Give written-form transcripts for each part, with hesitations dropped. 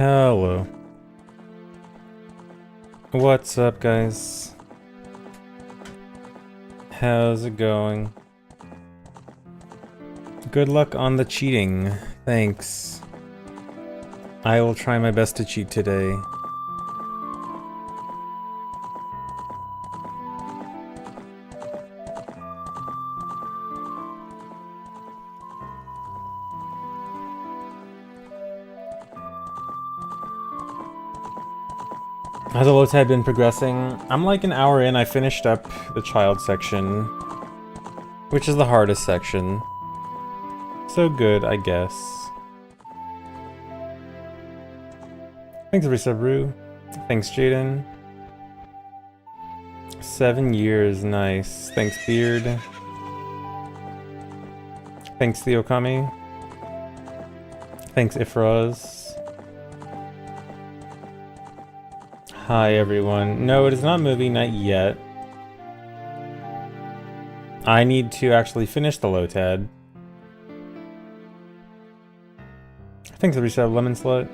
Hello. What's up, guys? How's it going? Good luck on the cheating. Thanks. I will try my best to cheat today. How's the LOTAD been progressing? I'm like an hour in. I finished up the child section, which is the hardest section. So good, I guess. Thanks, Risabru. Thanks, Jaden. 7 years, nice. Thanks, Beard. Thanks, Theokami. Thanks, Ifraz. Hi, everyone. No, it is not moving, not yet. I need to actually finish the LOTAD. Thanks, Reset Lemon Slut.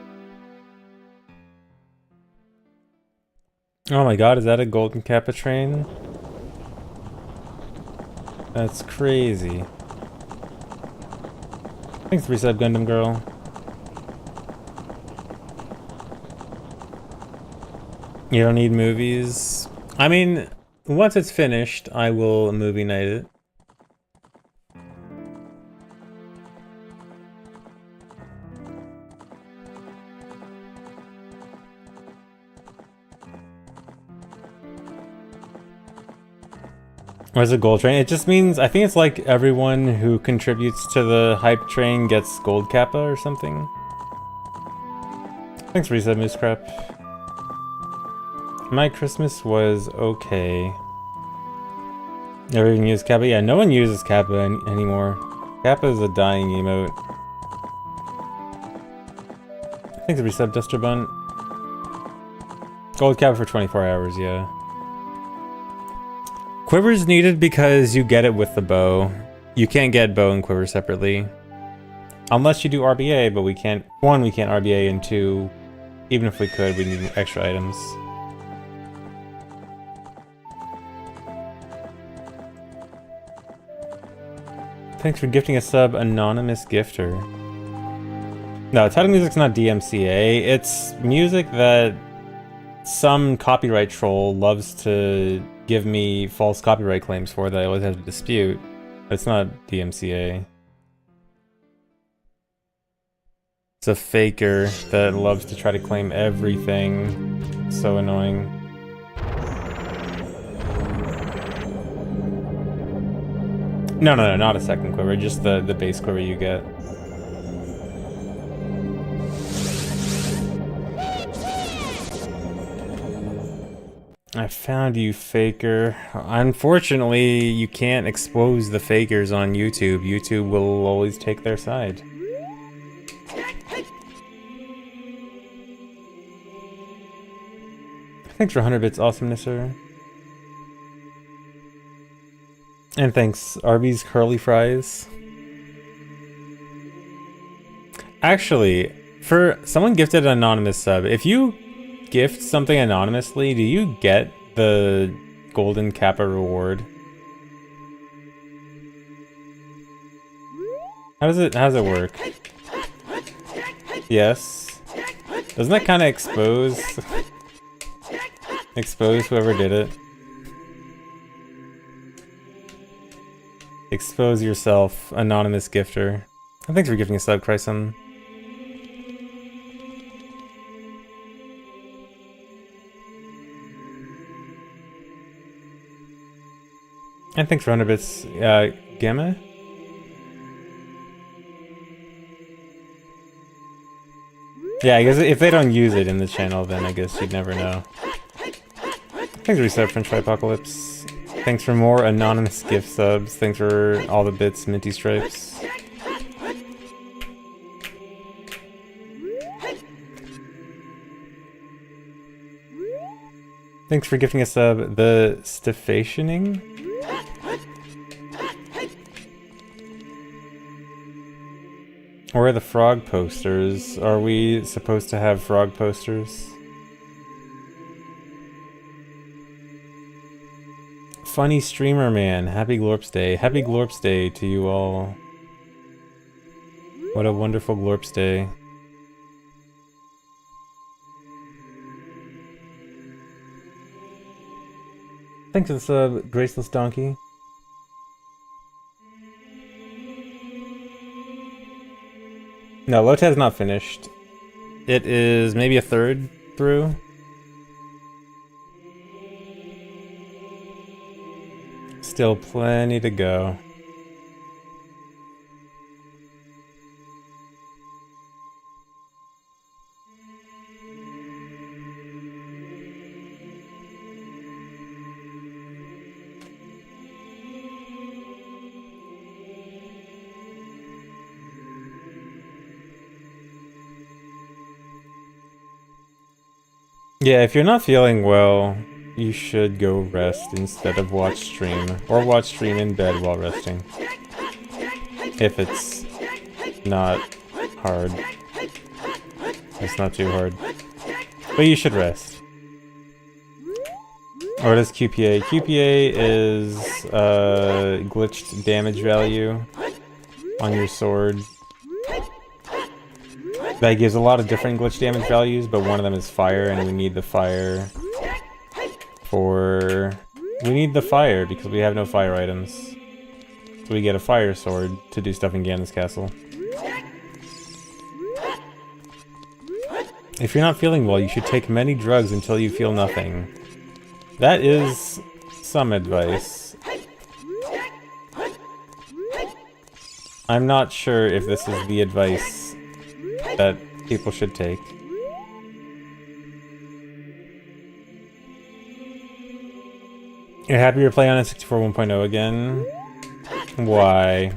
Oh my god, is that a Golden Kappa train? That's crazy. Thanks, Reset Gundam Girl. You don't need movies? I mean, once it's finished, I will movie night it. What is a gold train? It just means, I think it's like everyone who contributes to the hype train gets gold kappa or something. Thanks, Reset Moose Crap. My Christmas was okay. Never even used Kappa? Yeah, no one uses Kappa anymore. Kappa is a dying emote. Thanks, Resub Duster Bun. Gold Kappa for 24 hours, yeah. Quiver's needed because you get it with the bow. You can't get bow and quiver separately. Unless you do RBA, but we can't... One, we can't RBA, and two, even if we could, we need extra items. Thanks for gifting a sub, Anonymous Gifter. No, title music's not DMCA. It's music that some copyright troll loves to give me false copyright claims for that I always have to dispute. But it's not DMCA. It's a faker that loves to try to claim everything. So annoying. No, not a second quiver, just the base quiver you get. I found you, faker. Unfortunately, you can't expose the fakers on YouTube. YouTube will always take their side. Thanks for 100 bits, awesomeness. And thanks, Arby's Curly Fries. Actually, for someone gifted an anonymous sub, if you gift something anonymously, do you get the Golden Kappa reward? How does it work? Yes. Doesn't that kind of expose whoever did it? Expose yourself, anonymous gifter. And thanks for gifting a sub, Chrysum. And thanks for 100 bits, Gamma. Yeah, I guess if they don't use it in the channel, then I guess you'd never know. Thanks for reset, French Fry Apocalypse. Thanks for more anonymous gift subs. Thanks for all the bits, Minty Stripes. Thanks for gifting a sub, the Stefationing. Where are the frog posters? Are we supposed to have frog posters? Funny streamer man, happy Glorps Day. Happy Glorps Day to you all. What a wonderful Glorps Day. Thanks for the sub, Graceless Donkey. No, LOTAD's not finished. It is maybe a third through. Still plenty to go. Yeah, if you're not feeling well, you should go rest instead of watch stream. Or watch stream in bed while resting. If it's not hard. It's not too hard. But you should rest. What is QPA? QPA is glitched damage value on your sword. That gives a lot of different glitch damage values, but one of them is fire, and we need the fire for... We need the fire because we have no fire items. So we get a fire sword to do stuff in Ganon's castle. If you're not feeling well, you should take many drugs until you feel nothing. That is some advice. I'm not sure if this is the advice that people should take. You're happy you're playing on N64 1.0 again? Why?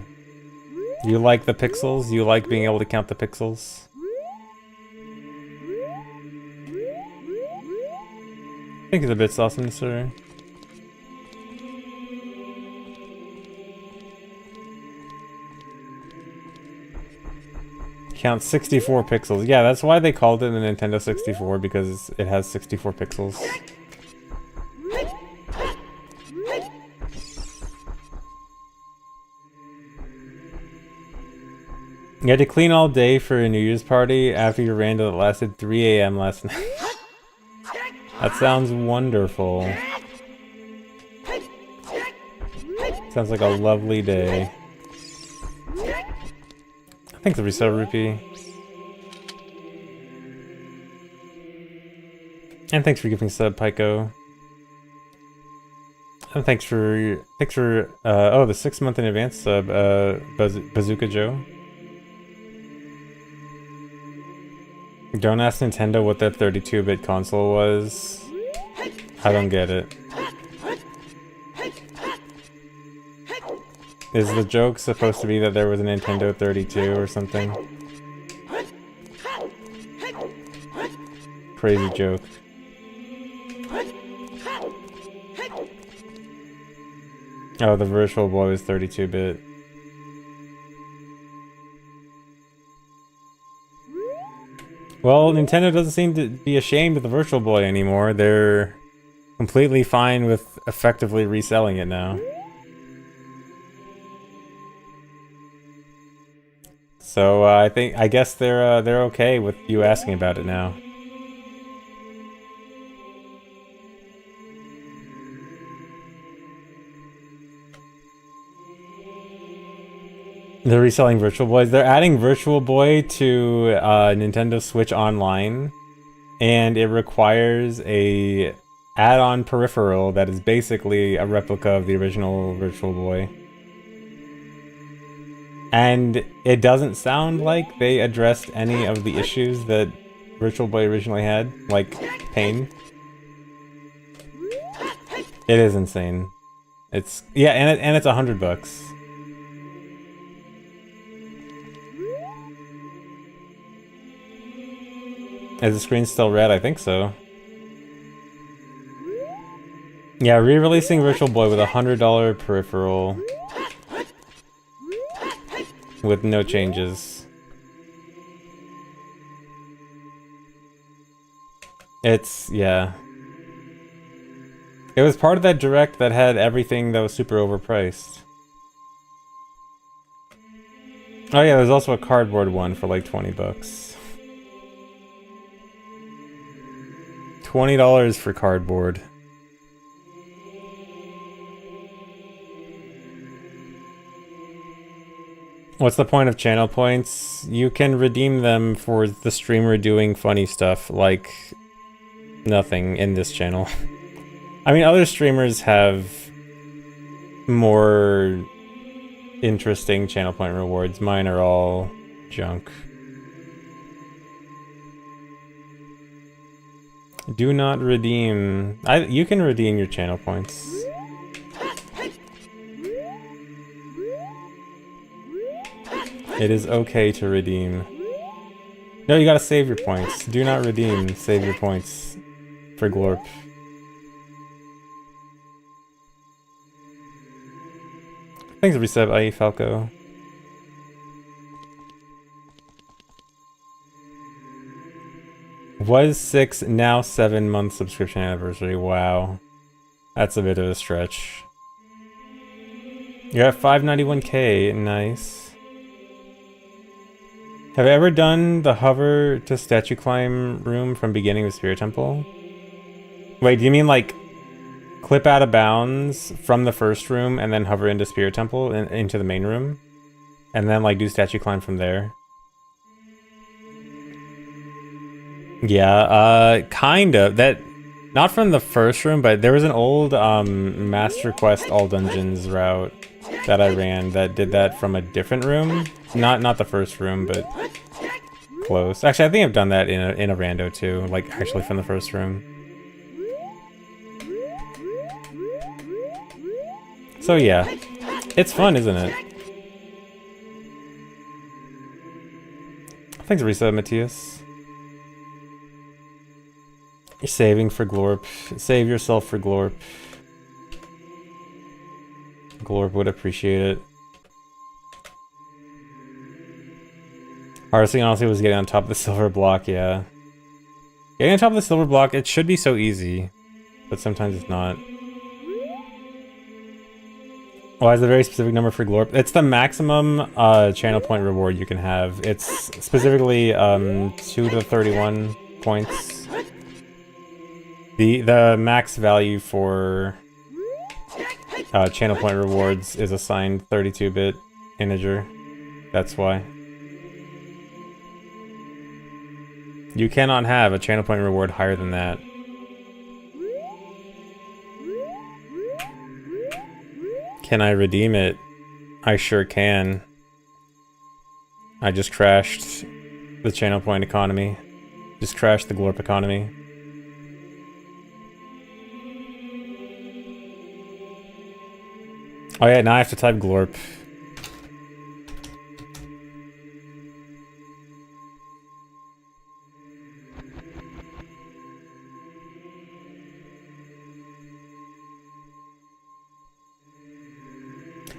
You like the pixels? You like being able to count the pixels? I think it's a bit awesome, sir. Count 64 pixels. Yeah, that's why they called it the Nintendo 64, because it has 64 pixels. You had to clean all day for a New Year's party after your rando that lasted 3 AM last night. That sounds wonderful. Sounds like a lovely day. Thanks for resub rupee. And thanks for giving sub Pyco. And thanks for oh, the 6 month in advance sub Bazooka Joe. Don't ask Nintendo what their 32-bit console was. I don't get it. Is the joke supposed to be that there was a Nintendo 32 or something? Crazy joke. Oh, the Virtual Boy was 32-bit. Well, Nintendo doesn't seem to be ashamed of the Virtual Boy anymore. They're completely fine with effectively reselling it now. So I guess they're okay with you asking about it now. They're reselling Virtual Boys. They're adding Virtual Boy to Nintendo Switch Online, and it requires a add-on peripheral that is basically a replica of the original Virtual Boy. And it doesn't sound like they addressed any of the issues that Virtual Boy originally had, like pain. It is insane. It's yeah, and it's $100. Is the screen still red? I think so. Yeah, re-releasing Virtual Boy with a $100 peripheral. With no changes. It's, yeah. It was part of that direct that had everything that was super overpriced. Oh yeah, there's also a cardboard one for like 20 bucks. $20 for cardboard. What's the point of channel points? You can redeem them for the streamer doing funny stuff, like nothing in this channel. I mean, other streamers have more interesting channel point rewards. Mine are all junk. Do not redeem. You can redeem your channel points. It is okay to redeem. No, you gotta save your points. Do not redeem. Save your points for Glorp. Thanks, Reseb, IE Falco. Was 6, now 7-month subscription anniversary. Wow. That's a bit of a stretch. You're at 591k. Nice. Have you ever done the hover to statue climb room from beginning of Spirit Temple? Wait, do you mean like clip out of bounds from the first room and then hover into Spirit Temple and into the main room? And then like do statue climb from there? Yeah, kind of. That, not from the first room, but there was an old Master Quest All Dungeons route that I ran that did that from a different room. Not the first room, but close. Actually, I think I've done that in a rando too, like actually from the first room. So yeah, it's fun, isn't it? Thanks, Risa, Matthias. You're saving for Glorp. Save yourself for Glorp. Glorp would appreciate it. Hardest thing honestly was getting on top of the silver block, yeah. Getting on top of the silver block, it should be so easy, but sometimes it's not. Why is a very specific number for Glorp? It's the maximum channel point reward you can have. It's specifically 2 to 31 points. The max value for channel point rewards is assigned 32-bit integer. That's why. You cannot have a channel point reward higher than that. Can I redeem it? I sure can. I just crashed the channel point economy. Just crashed the Glorp economy. Oh yeah, now I have to type Glorp.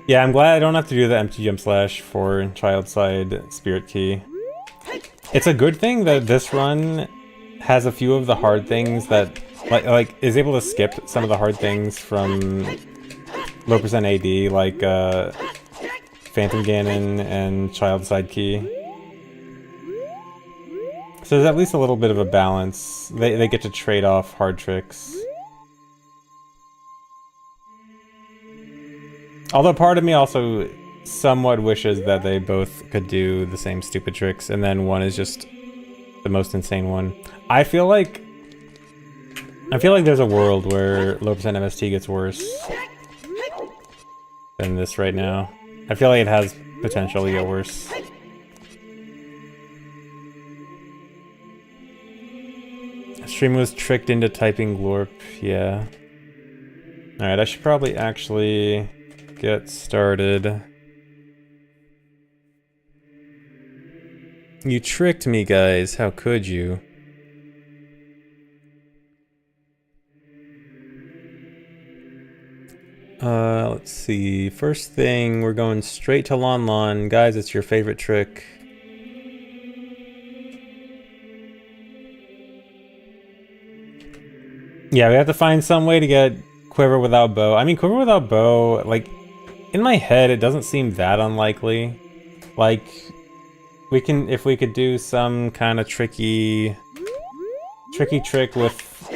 Yeah, I'm glad I don't have to do the empty jump slash for child side spirit key. It's a good thing that this run has a few of the hard things that like is able to skip some of the hard things from low percent AD, like Phantom Ganon and child side key. So there's at least a little bit of a balance. They get to trade off hard tricks. Although part of me also somewhat wishes that they both could do the same stupid tricks, and then one is just the most insane one. I feel like there's a world where low percent MST gets worse than this right now. I feel like it has potential to get worse. Stream was tricked into typing Glorp, yeah. Alright, I should probably actually get started. You tricked me, guys. How could you? Let's see. First thing, we're going straight to Lon Lon. Guys, it's your favorite trick. Yeah, we have to find some way to get Quiver without bow. I mean, Quiver without bow, like, in my head, it doesn't seem that unlikely. Like, if we could do some kind of tricky trick with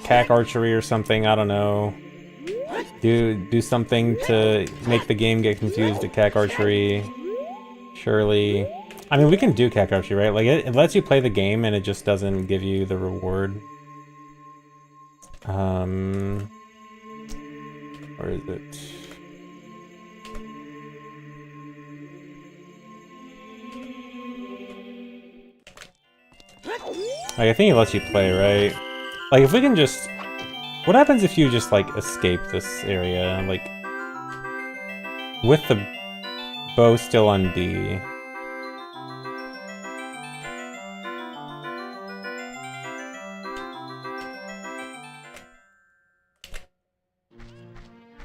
cack archery or something, I don't know. Do something to make the game get confused at cack archery. Surely. I mean, we can do cack archery, right? Like, it lets you play the game and it just doesn't give you the reward. Where is it? Like, I think it lets you play, right? Like, if we can just... What happens if you just, like, escape this area? Like, with the bow still on D.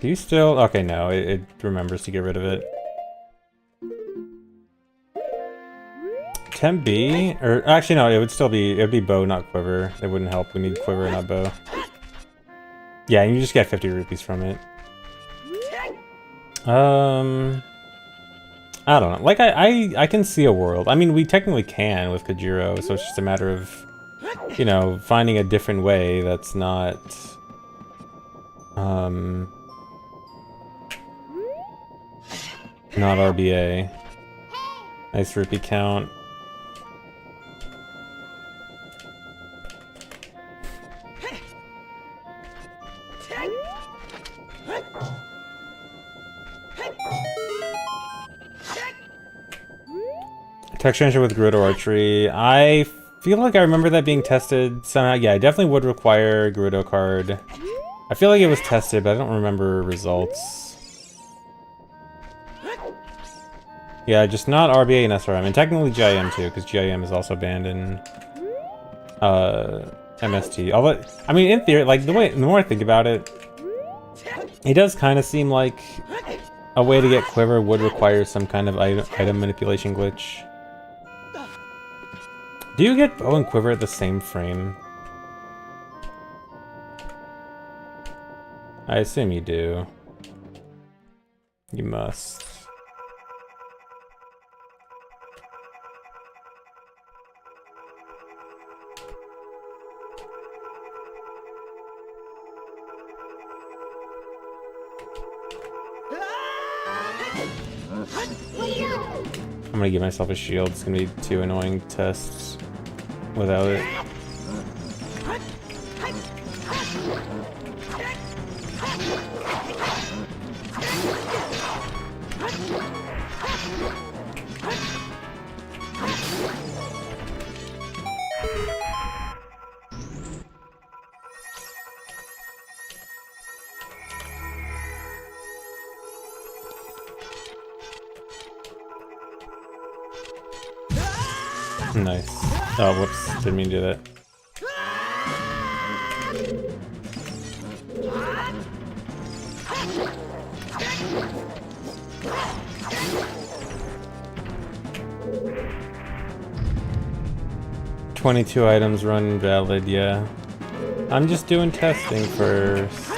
Do you still... Okay, no, it remembers to get rid of it. Temp B? Or, actually, no, it would be bow, not quiver. It wouldn't help. We need quiver, not bow. Yeah, and you just get 50 rupees from it. I don't know. Like, I can see a world. I mean, we technically can with Kajiro, so it's just a matter of, you know, finding a different way that's not... not RBA. Nice rupee count. Texture engine with Gerudo Archery. I feel like I remember that being tested somehow. Yeah, it definitely would require a Gerudo card. I feel like it was tested, but I don't remember results. Yeah, just not RBA and SRM, and technically GIM too, because GIM is also banned in MST. Although, I mean, in theory, like the more I think about it, it does kind of seem like a way to get Quiver would require some kind of item manipulation glitch. Do you get bow and quiver at the same frame? I assume you do. You must. I'm gonna give myself a shield. It's gonna be too annoying tests without it. Nice. Oh, whoops. Didn't mean to do that. "22 items run valid," yeah. I'm just doing testing first.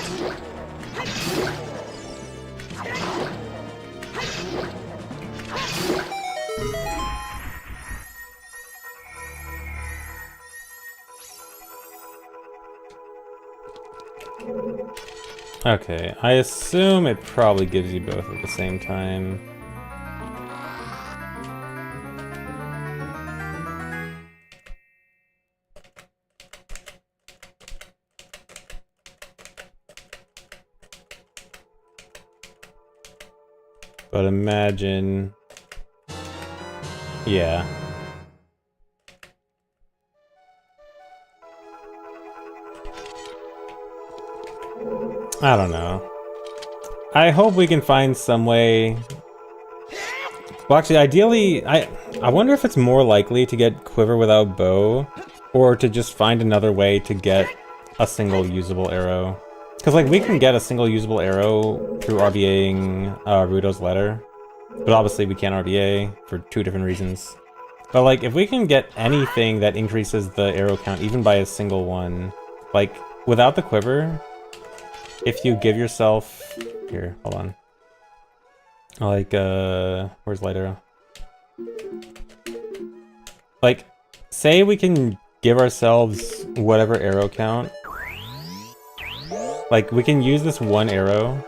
Okay, I assume it probably gives you both at the same time. But imagine... Yeah. I don't know. I hope we can find some way... Well, actually, ideally, I wonder if it's more likely to get Quiver without bow, or to just find another way to get a single usable arrow. Because, like, we can get a single usable arrow through RBAing Rudo's letter, but obviously we can't RBA for 2 different reasons. But, like, if we can get anything that increases the arrow count, even by a single one, like, without the quiver, if you give yourself... Here, hold on. Like, where's light arrow? Like, say we can give ourselves whatever arrow count. Like, we can use this one arrow,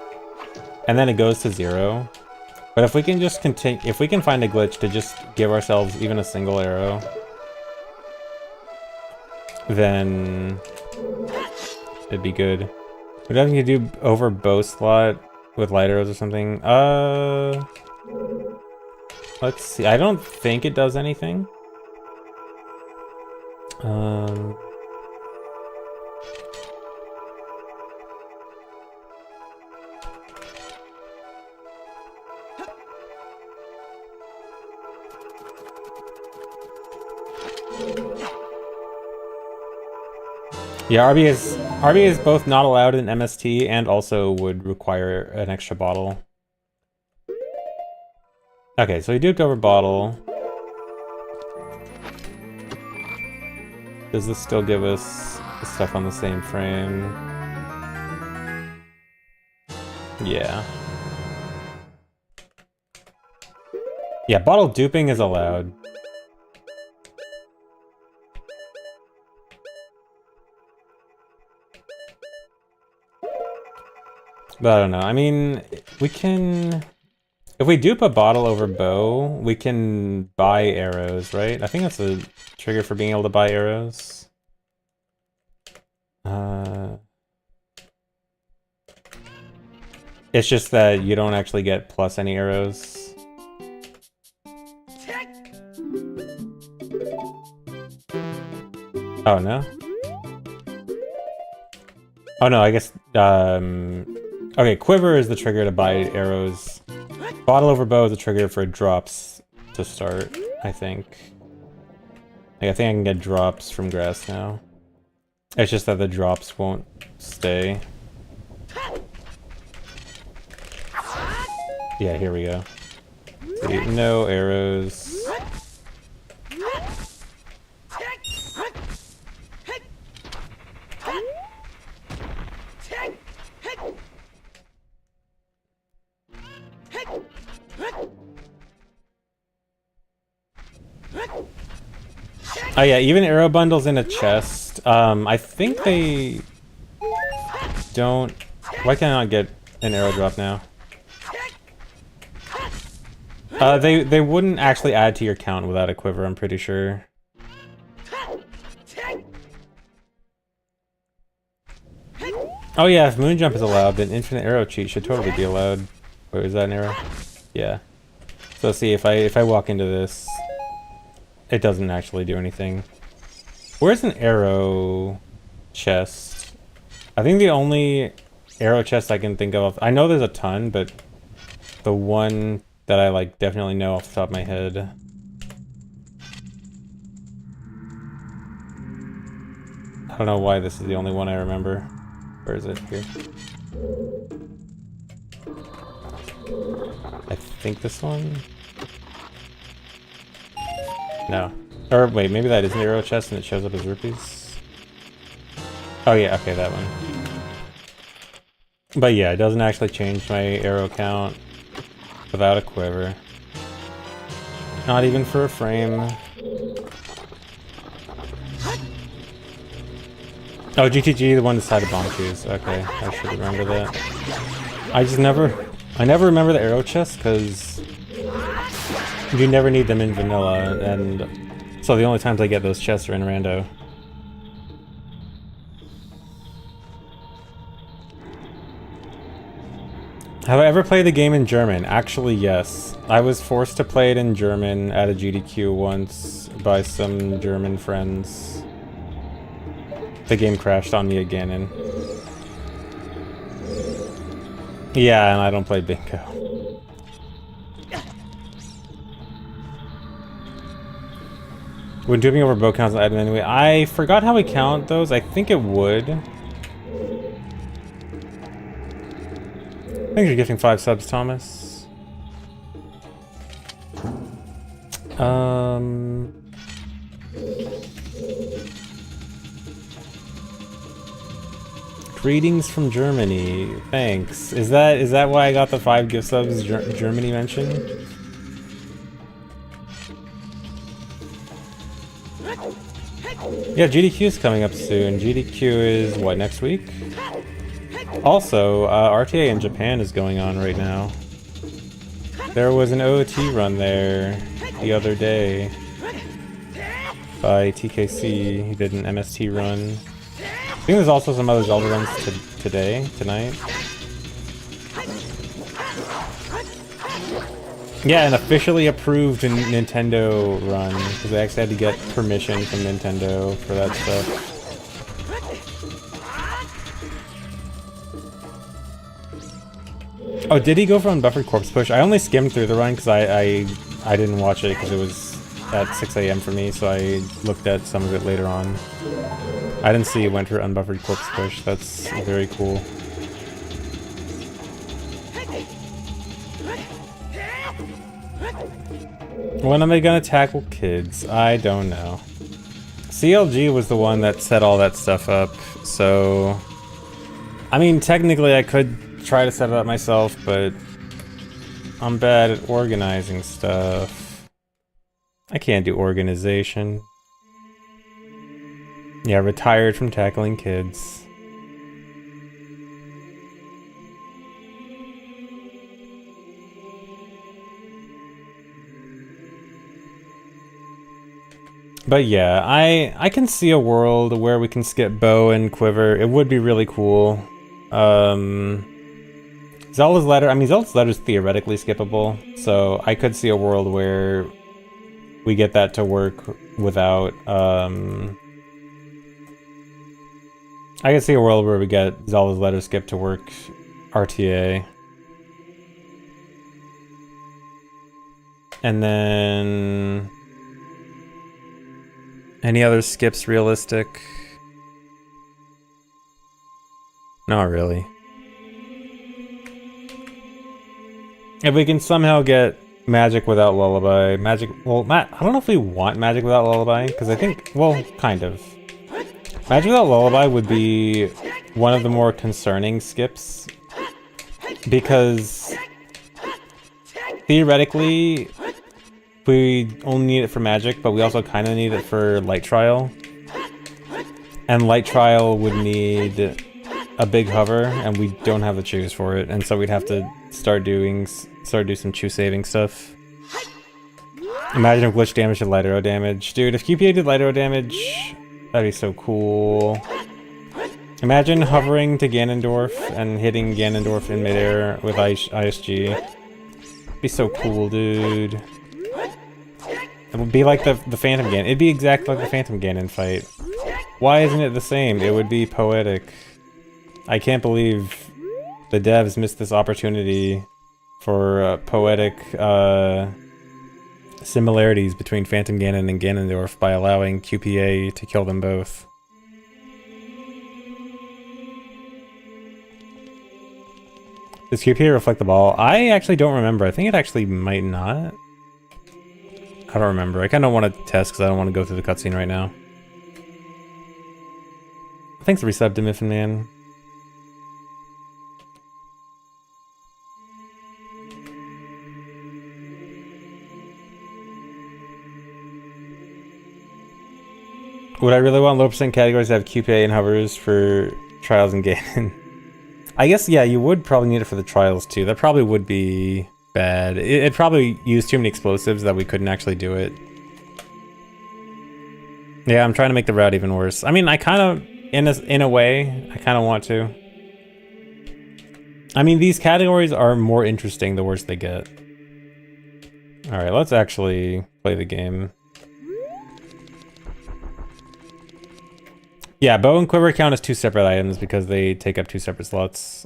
and then it goes to 0. But if we can just continue, if we can find a glitch to just give ourselves even a single arrow, then it'd be good. We'd have to do over bow slot with light arrows or something. Let's see. I don't think it does anything. Yeah, RB is both not allowed in MST and also would require an extra bottle. Okay, so we duped over bottle. Does this still give us the stuff on the same frame? Yeah. Yeah, bottle duping is allowed. But I don't know. I mean, we can... If we dupe a bottle over bow, we can buy arrows, right? I think that's a trigger for being able to buy arrows. It's just that you don't actually get plus any arrows. Oh, no? Oh, no, I guess... Okay, quiver is the trigger to buy arrows. Bottle over bow is the trigger for drops to start, I think. Like, I think I can get drops from grass now. It's just that the drops won't stay. Yeah, here we go. See, no arrows. Oh yeah, even arrow bundles in a chest. I think they don't... Why can't I not get an arrow drop now? They wouldn't actually add to your count without a quiver, I'm pretty sure. Oh yeah, if moon jump is allowed, then infinite arrow cheat should totally be allowed. Wait, is that an arrow? Yeah. So see, if I walk into this, it doesn't actually do anything. Where's an arrow chest? I think the only arrow chest I can think of... I know there's a ton, but the one that I like definitely know off the top of my head... I don't know why this is the only one I remember. Where is it? Here. I think this one? No. Or wait, maybe that is an arrow chest and it shows up as rupees? Oh yeah, okay, that one. But yeah, it doesn't actually change my arrow count without a quiver. Not even for a frame. Oh, GTG, the one decided bomb shoes. Okay, I should remember that. I never remember the arrow chest because you never need them in vanilla, and so the only times I get those chests are in rando. Have I ever played the game in German? Actually, yes. I was forced to play it in German at a GDQ once by some German friends. The game crashed on me again, and... Yeah, and I don't play bingo. When duping over bow counts on item anyway. I forgot how we count those. I think it would. Thanks for gifting 5 subs, Thomas. Greetings from Germany. Thanks. Is that why I got the 5 gift subs Germany mentioned? Yeah, GDQ is coming up soon. GDQ is what, next week? Also, RTA in Japan is going on right now. There was an OOT run there the other day by TKC. He did an MST run. I think there's also some other Zelda runs tonight. Yeah, an officially approved Nintendo run, because I actually had to get permission from Nintendo for that stuff. Oh, did he go for Unbuffered Corpse Push? I only skimmed through the run because I didn't watch it because it was at 6 AM for me, so I looked at some of it later on. I didn't see he went for Unbuffered Corpse Push. That's very cool. When am I gonna tackle kids? I don't know. CLG was the one that set all that stuff up, so... I mean, technically I could try to set it up myself, but I'm bad at organizing stuff. I can't do organization. Yeah, retired from tackling kids. But yeah, I can see a world where we can skip bow and quiver. It would be really cool. Zelda's Letter, I mean, Zelda's Letter is theoretically skippable, so I could see a world where we get that to work without, I could see a world where we get Zelda's Letter skip to work RTA. And then... any other skips realistic? Not really. If we can somehow get magic without lullaby, well, I don't know if we want magic without lullaby, because I think, well, kind of. Magic without lullaby would be one of the more concerning skips, because theoretically, we only need it for magic, but we also kind of need it for light trial. And light trial would need a big hover, and we don't have the choose for it, and so we'd have to start do some choose saving stuff. Imagine if glitch damage did light arrow damage. Dude, if QPA did light arrow damage, that'd be so cool. Imagine hovering to Ganondorf and hitting Ganondorf in midair with ISG. It'd be so cool, dude. It would be like the Phantom Ganon. It'd be exactly like the Phantom Ganon fight. Why isn't it the same? It would be poetic. I can't believe the devs missed this opportunity for poetic similarities between Phantom Ganon and Ganondorf by allowing QPA to kill them both. Does QPA reflect the ball? I actually don't remember. I think it actually might not. I don't remember. I kind of want to test because I don't want to go through the cutscene right now. Thanks for resub to Miffin Man. Would I really want low percent categories to have QPA and hovers for trials and Ganon? I guess, yeah, you would probably need it for the trials too. That probably would be bad. It'd probably use too many explosives that we couldn't actually do it. Yeah, I'm trying to make the route even worse. I mean, I kind of, in a way, I kind of want to. I mean, these categories are more interesting the worse they get. Alright, let's actually play the game. Yeah, bow and quiver count as 2 separate items because they take up 2 separate slots.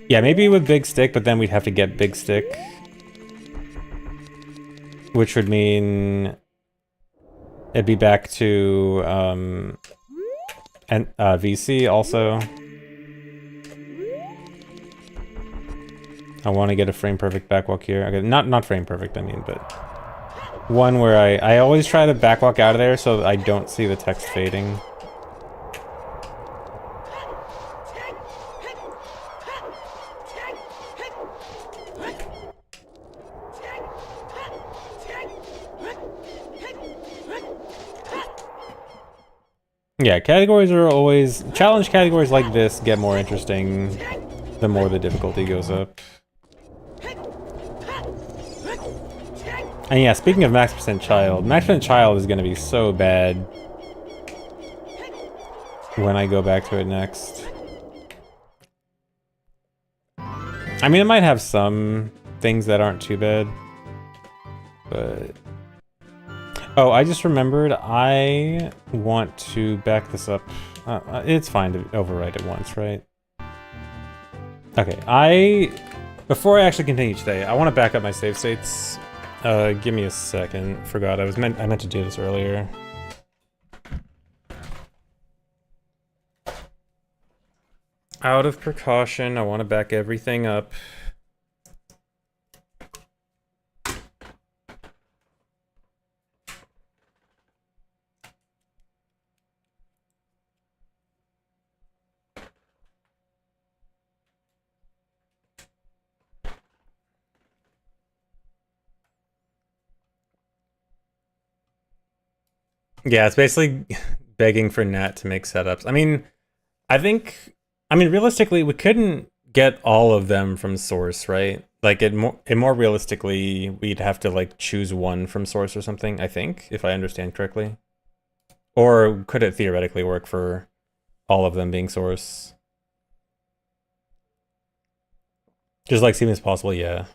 Yeah, maybe with big stick, but then we'd have to get big stick. Which would mean it'd be back to VC also. I want to get a frame perfect backwalk here. Okay, not frame perfect, I mean, but one where I always try to backwalk out of there so that I don't see the text fading. Yeah, categories are always... Challenge categories like this get more interesting the more the difficulty goes up. And yeah, speaking of Max Percent Child, Max Percent Child is gonna be so bad when I go back to it next. I mean, it might have some things that aren't too bad, but... Oh, I just remembered I want to back this up. It's fine to overwrite it once, right? Okay, before I actually continue today, I want to back up my save states. Give me a second. Forgot I meant to do this earlier. Out of precaution, I want to back everything up. Yeah, it's basically begging for Nat to make setups. I mean, realistically, we couldn't get all of them from source, right? Like, more realistically, we'd have to, like, choose one from source or something, I think, if I understand correctly. Or could it theoretically work for all of them being source? Just, like, seems possible, yeah.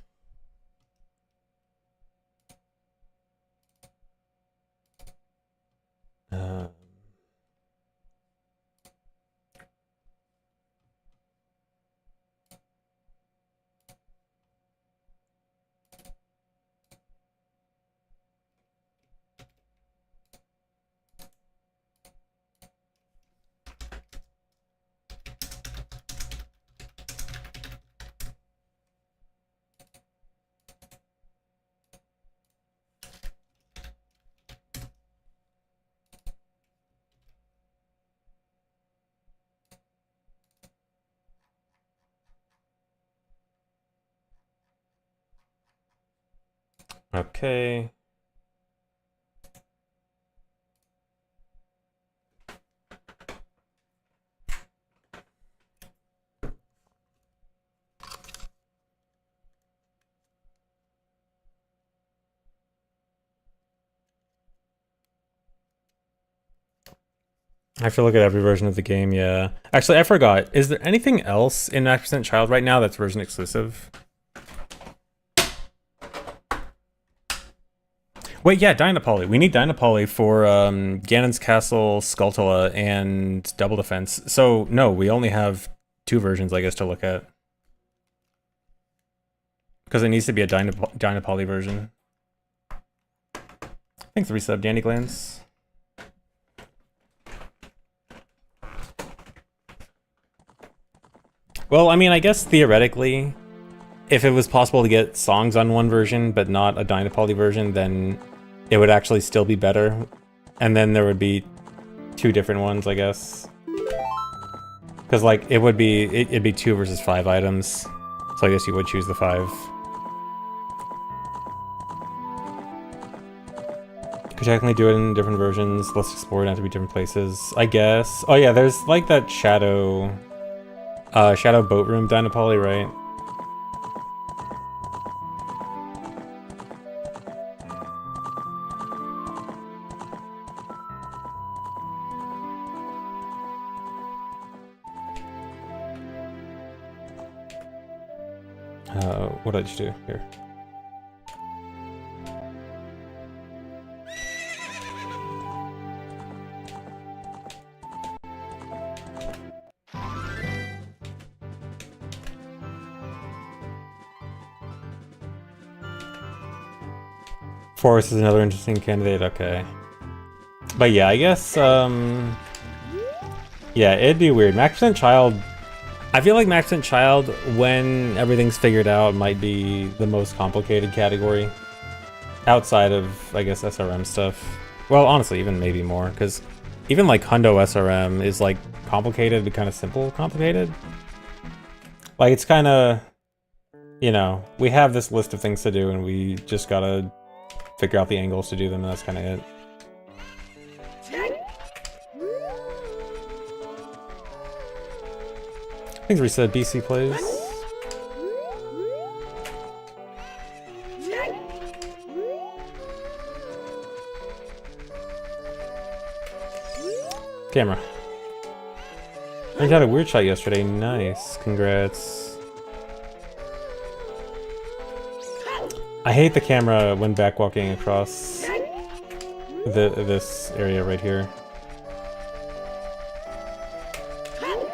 Okay. I have to look at every version of the game, yeah. Actually, I forgot. Is there anything else in Max Percent Child right now that's version exclusive? Wait, yeah, Dynapoly. We need Dynapoly for Ganon's Castle, Skulltula, and Double Defense. So, no, we only have 2 versions, I guess, to look at. Because it needs to be a Dynapoly version. Thanks, resub, Dandy Glance. Well, I mean, I guess theoretically, if it was possible to get songs on one version, but not a Dynapoly version, then it would actually still be better. And then there would be 2 different ones, I guess. Because, like, it'd be 2 versus 5 items. So I guess you would choose the 5. Could technically do it in different versions. Let's explore it not to be different places, I guess. Oh yeah, there's like that Shadow Boat Room Dynapoly, right? What did you do here? Forest is another interesting candidate, okay. But yeah, I guess, yeah, it'd be weird. Max Percent Child, I feel like Max Percent Child, when everything's figured out, might be the most complicated category. Outside of, I guess, SRM stuff. Well, honestly, even maybe more, because even like Hundo SRM is like complicated but kind of simple complicated. Like, it's kind of, you know, we have this list of things to do and we just gotta figure out the angles to do them, and that's kind of it. Things reset, BC plays. Camera. I got a weird shot yesterday. Nice. Congrats. I hate the camera when backwalking across this area right here.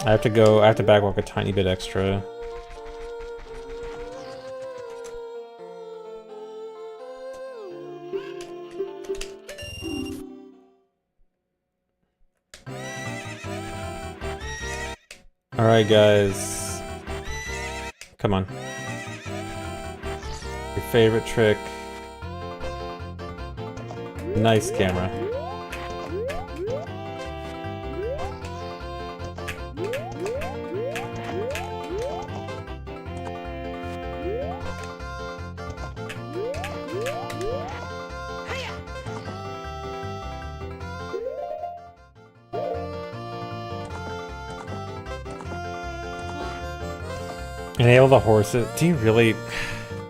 I have to backwalk a tiny bit extra. Alright guys, come on. Your favorite trick. Nice camera. Enable the horses. Do you really?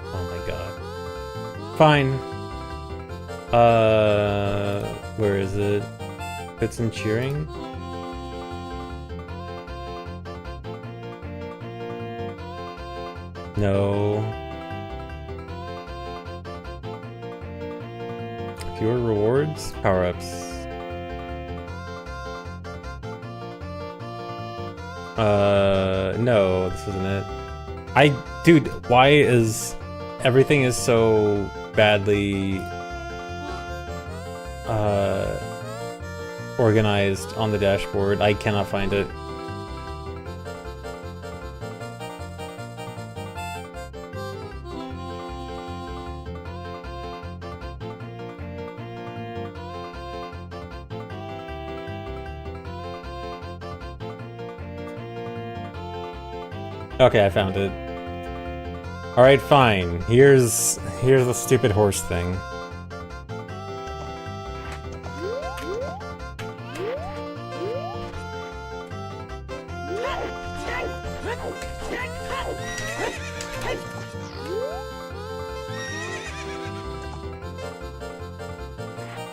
Oh my god. Fine. Where is it? Put some cheering? No. Fewer rewards? Power-ups. No, this isn't it. Dude, why is everything is so badly organized on the dashboard? I cannot find it. Okay, I found it. Alright, fine. Here's the stupid horse thing.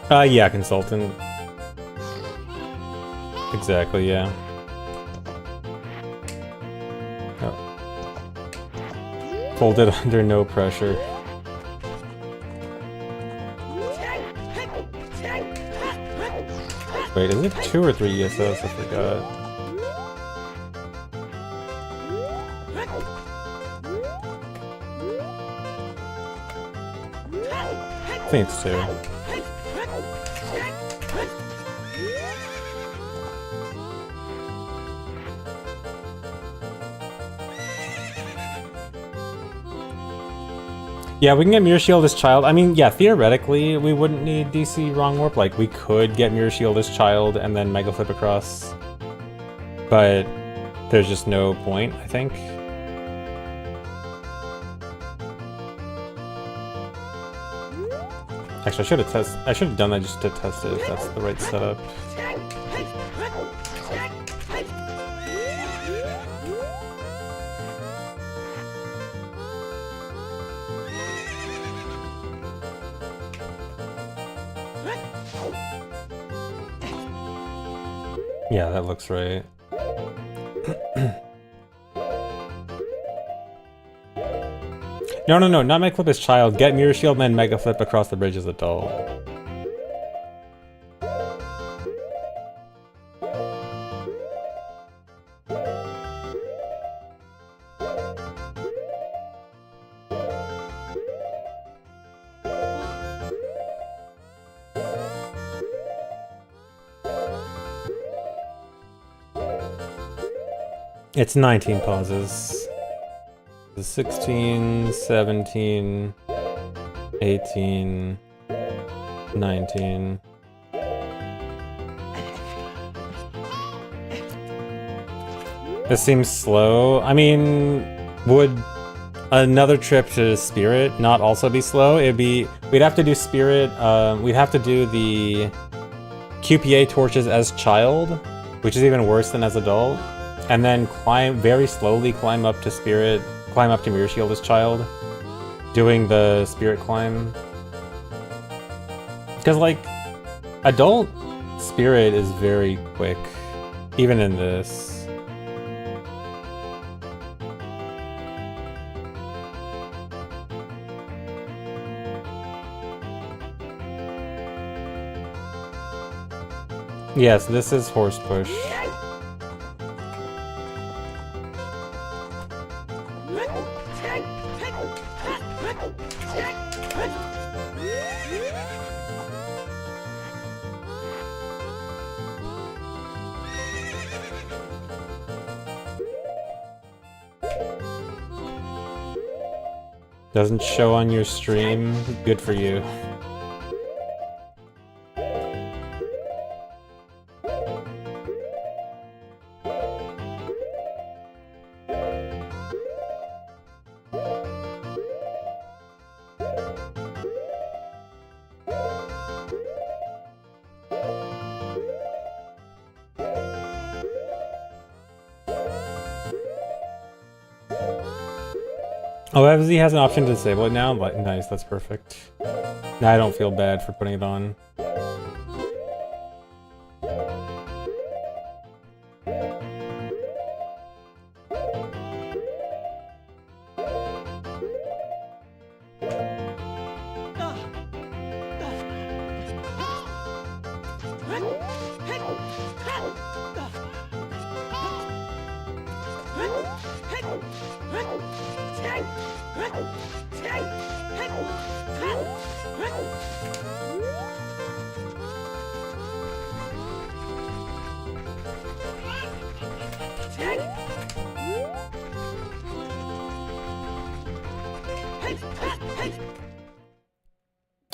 Yeah, consultant. Exactly, yeah. Folded under no pressure. Wait, is it 2 or 3 ESS? I forgot. I think it's 2. Yeah, we can get Mirror Shield as Child. I mean, yeah, theoretically, we wouldn't need DC Wrong Warp. Like, we could get Mirror Shield as Child and then Mega Flip across. But there's just no point, I think. Actually, I should have done that just to test it if that's the right setup. Yeah, that looks right. No, not Mega Flip as Child. Get Mirror Shield and then Mega Flip across the bridge as Adult. It's 19 pauses. 16, 17, 18, 19. This seems slow. I mean, would another trip to Spirit not also be slow? We'd have to do Spirit, we'd have to do the QPA torches as Child, which is even worse than as Adult. and then very slowly climb up to Mirror Shield as child, doing the spirit climb. Because, like, adult spirit is very quick, even in this. Yes, this is horse push. Doesn't show on your stream? Good for you. Oh, FZ has an option to disable it now? But nice, that's perfect. Now I don't feel bad for putting it on.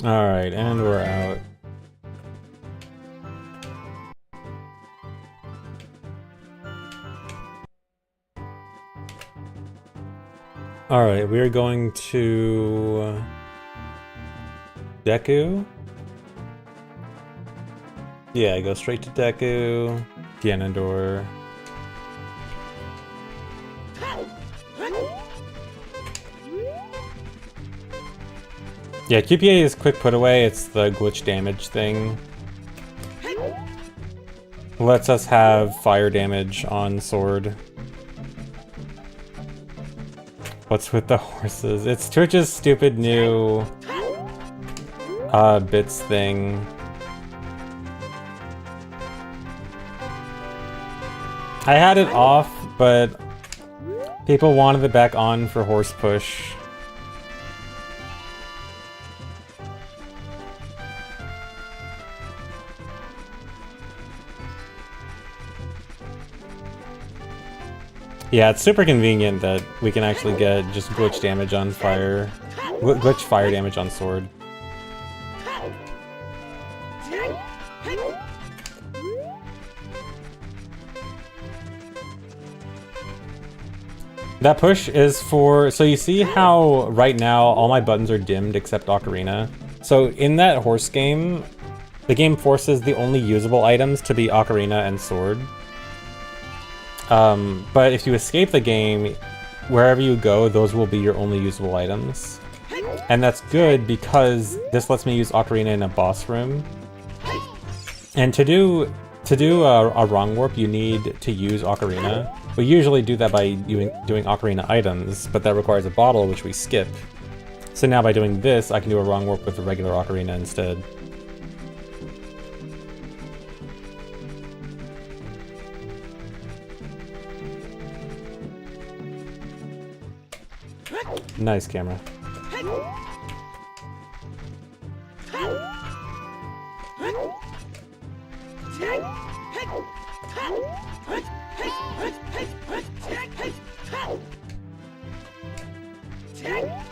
Alright, and we're out. Alright, we're going to Deku. Yeah, go straight to Deku, Ganondorf. Yeah, QPA is quick put away, it's the glitch damage thing. Lets us have fire damage on sword. What's with the horses? It's Twitch's stupid new bits thing. I had it off, but people wanted it back on for horse push. Yeah, it's super convenient that we can actually get just glitch damage on fire. Glitch fire damage on sword. That push is for... So you see how right now all my buttons are dimmed except Ocarina? So in that horse game, the game forces the only usable items to be Ocarina and sword. But if you escape the game, wherever you go, those will be your only usable items. And that's good because this lets me use Ocarina in a boss room. And to do a wrong warp, you need to use Ocarina. We usually do that by doing Ocarina items, but that requires a bottle, which we skip. So now by doing this, I can do a wrong warp with a regular Ocarina instead. Nice camera.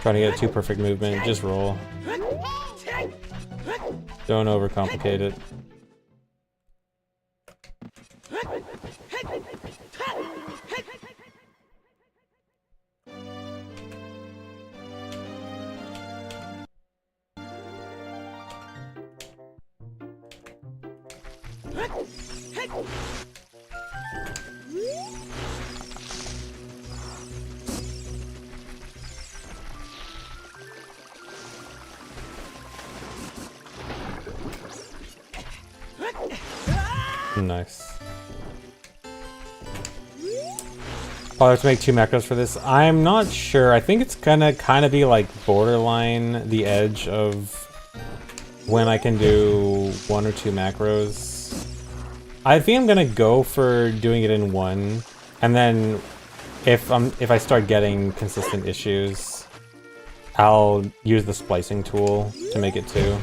Trying to get too perfect movement, just roll. Don't overcomplicate it. Nice. Oh, I have to make 2 macros for this. I'm not sure. I think it's gonna kind of be like borderline the edge of when I can do 1 or 2 macros. I think I'm gonna go for doing it in 1, and then if I start getting consistent issues, I'll use the splicing tool to make it 2.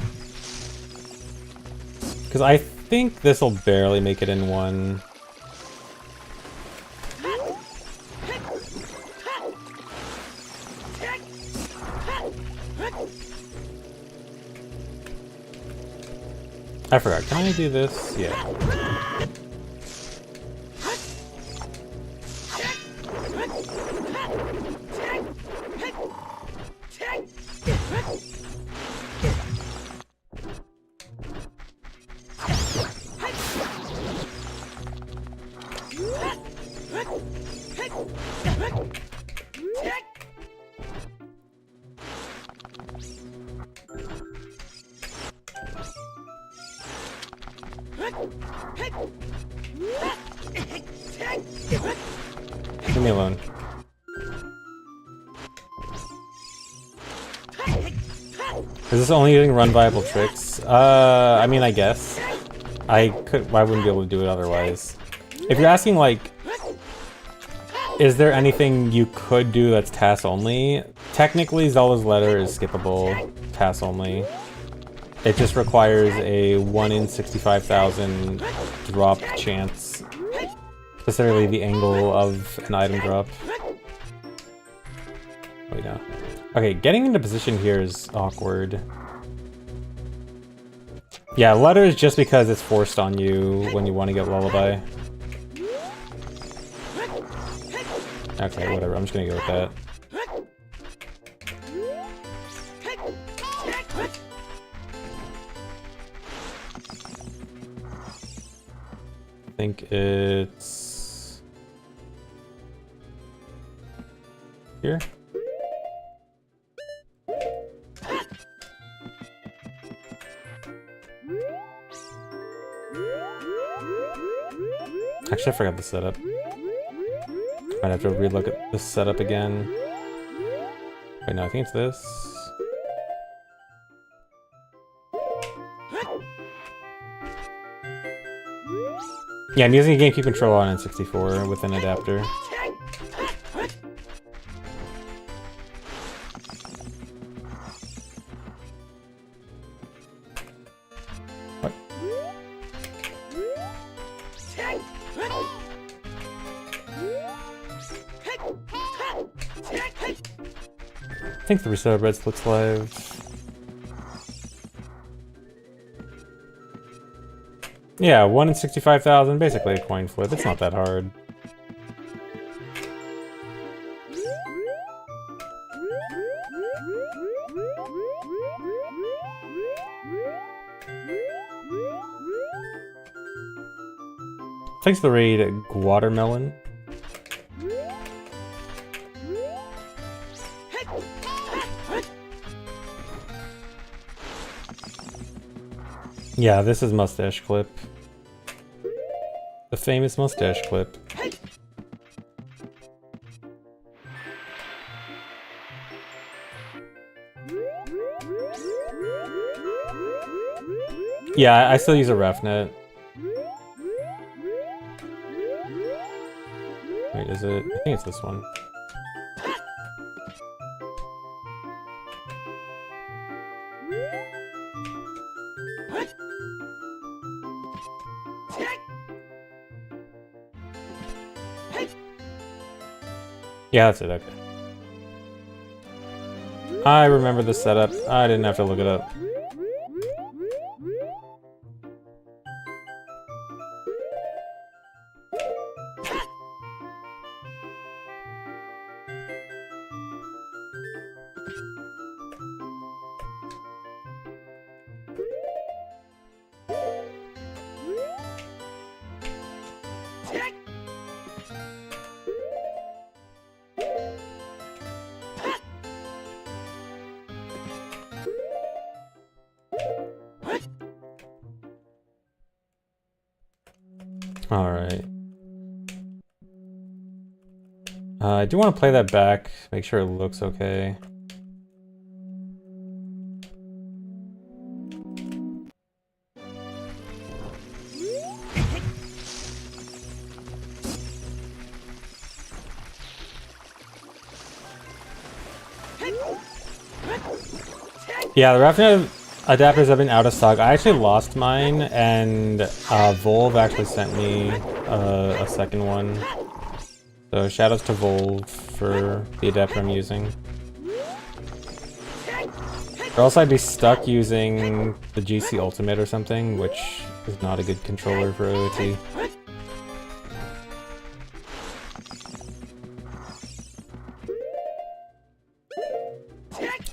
Because I think this will barely make it in 1. I forgot. Can I do this? Yeah. Leave me alone. Is this only using run viable tricks? I mean, I guess. I wouldn't be able to do it otherwise. If you're asking, like, is there anything you could do that's TAS only? Technically, Zelda's Letter is skippable, TAS only. It just requires a 1 in 65,000 drop chance. Specifically the angle of an item drop. Wait, no. Okay, getting into position here is awkward. Yeah, Letter is just because it's forced on you when you want to get Lullaby. Okay, whatever, I'm just gonna go with that. I think it's here. Actually, I forgot the setup. Might have to relook at this setup again. Wait, no, I think it's this. Yeah, I'm using a GameCube controller on N64 with an adapter. What? I think the Reset Reds looks live. Yeah, 1 in 65,000, basically a coin flip. It's not that hard. Thanks for the raid, Guatermelon. Yeah, this is Mustache Clip. The famous Mustache Clip. Yeah, I still use a RefNet. Wait, is it? I think it's this one. Yeah, that's it, okay. I remember the setup. I didn't have to look it up. Alright. I do want to play that back, make sure it looks okay. Yeah, the Raffia adapters have been out of stock. I actually lost mine, and Volve actually sent me a second one. So shoutouts to Volve for the adapter I'm using. Or else I'd be stuck using the GC Ultimate or something, which is not a good controller for OOT.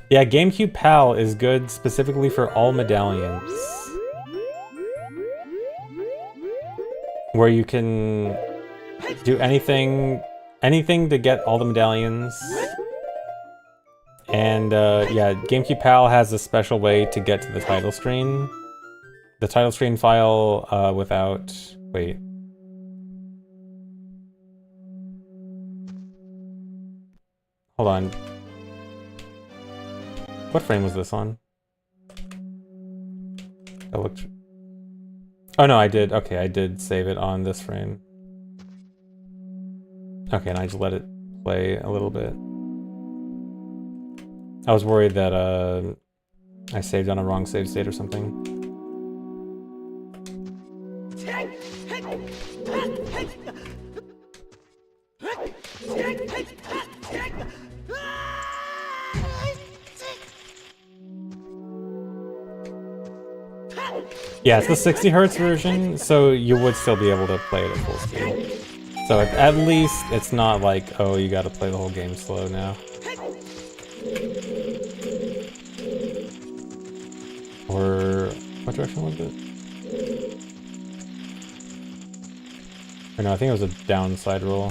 Yeah, GameCube PAL is good specifically for all medallions. Where you can do anything to get all the medallions. And yeah, GameCube PAL has a special way to get to the title screen. The title screen file without... wait. Hold on. What frame was this on? I looked... oh no, I did. Okay, I did save it on this frame. Okay, and I just let it play a little bit. I was worried that I saved on a wrong save state or something. Yeah, it's the 60 Hz version, so you would still be able to play it at full speed. So at least it's not like, oh, you gotta play the whole game slow now. Or what direction was it? Or no, I think it was a downside roll.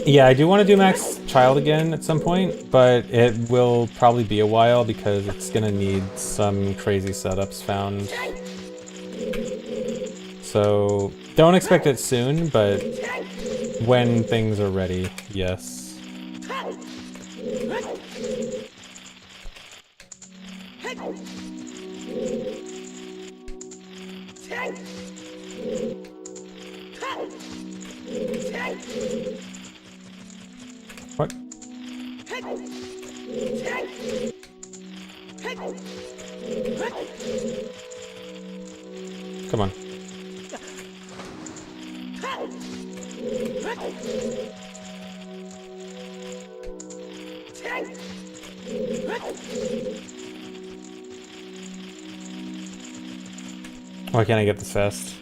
Yeah, I do want to do Max Child again at some point, but it will probably be a while because it's gonna need some crazy setups found. So don't expect it soon, but when things are ready, yes. What? Come on. Why can't I get this fast?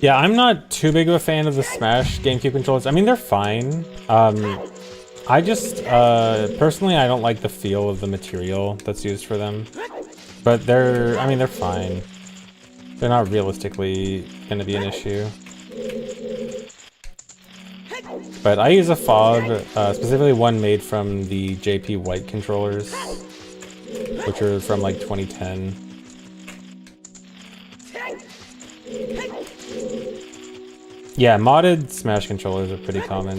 Yeah, I'm not too big of a fan of the Smash GameCube controllers. I mean, they're fine. I just, personally, I don't like the feel of the material that's used for them. But they're, I mean, they're fine. They're not realistically going to be an issue. But I use a fob, specifically one made from the JP White controllers, which are from like 2010. Yeah, modded Smash controllers are pretty common.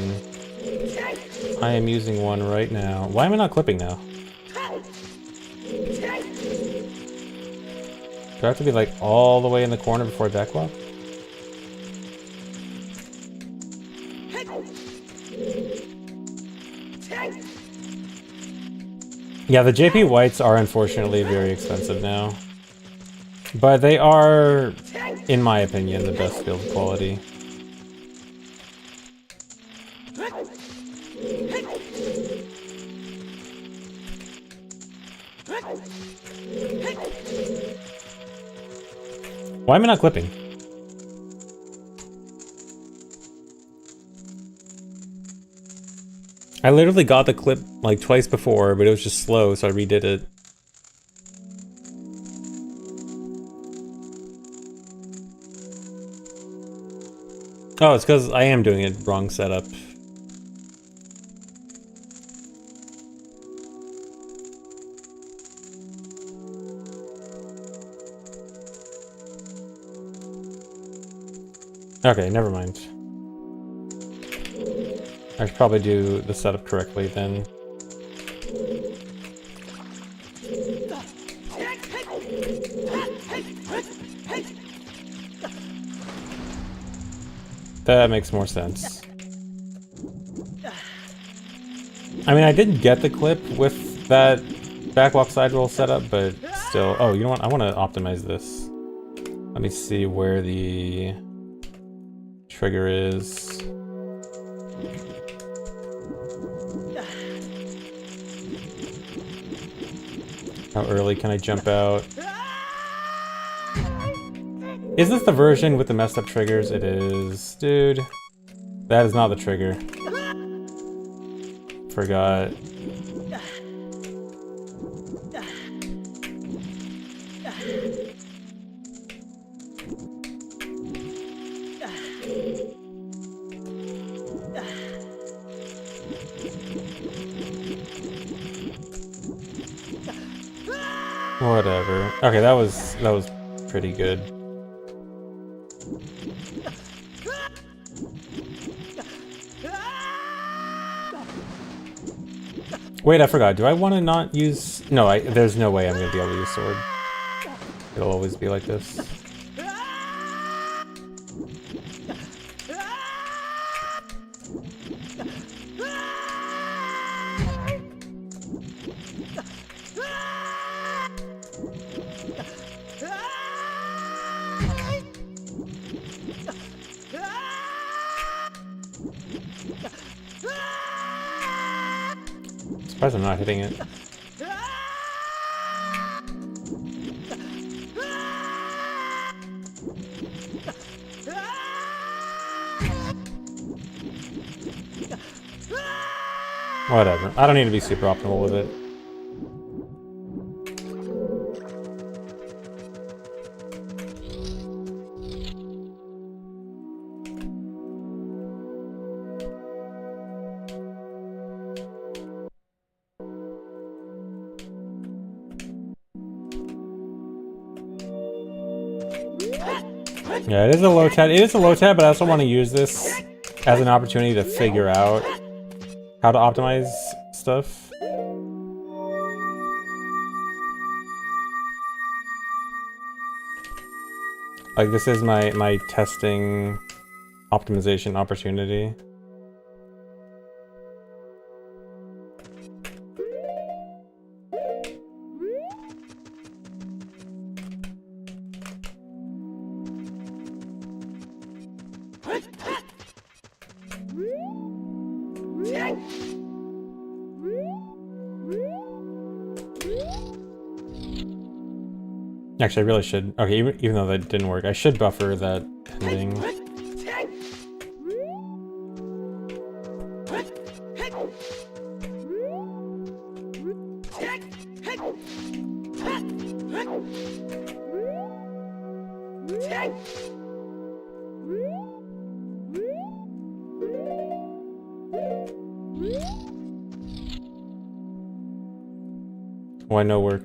I am using one right now. Why am I not clipping now? Do I have to be like all the way in the corner before backwalk? Yeah, the JP Whites are unfortunately very expensive now. But they are, in my opinion, the best build quality. Why am I not clipping? I literally got the clip like twice before, but it was just slow, so I redid it. Oh, it's because I am doing it wrong setup. Okay, never mind. I should probably do the setup correctly then. That makes more sense. I mean, I did get the clip with that backwalk side roll setup, but still... Oh, you know what? I want to optimize this. Let me see where the trigger is. How early can I jump out? Is this the version with the messed up triggers? It is. Dude. That is not the trigger. Forgot. Whatever. Okay, that was pretty good. Wait, I forgot. Do I want to not use... No, there's no way I'm going to be able to use sword. It'll always be like this. Surprised I'm not hitting it. Whatever. I don't need to be super optimal with it. Yeah, it is a LOTAD. It is a LOTAD, but I also want to use this as an opportunity to figure out how to optimize stuff. Like, this is my testing optimization opportunity. Actually, I really should. Okay, even though that didn't work, I should buffer that pending. Why no work?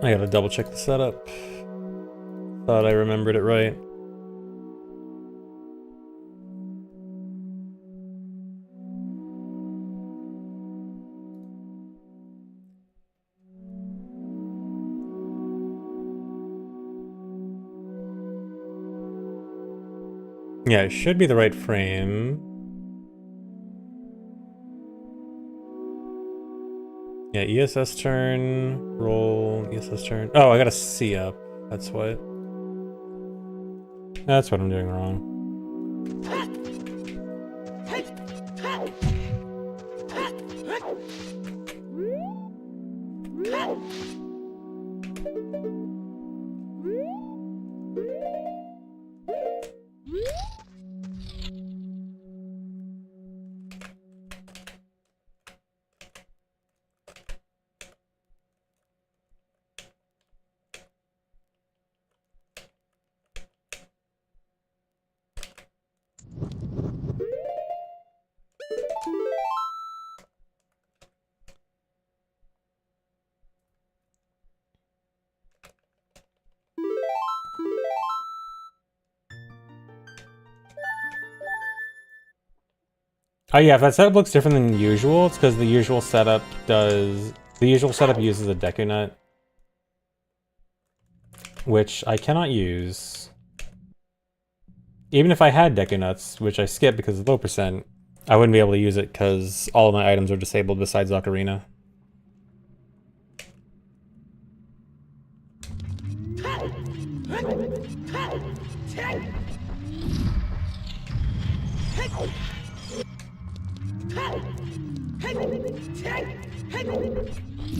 I gotta double check the setup. Thought I remembered it right. Yeah, it should be the right frame. Yeah, ESS turn, roll, ESS turn. Oh, I got a C up. That's what. That's what I'm doing wrong. Oh yeah, if that setup looks different than usual, it's because the usual setup uses a Deku Nut, which I cannot use. Even if I had Deku Nuts, which I skipped because of low percent, I wouldn't be able to use it because all of my items are disabled besides Ocarina.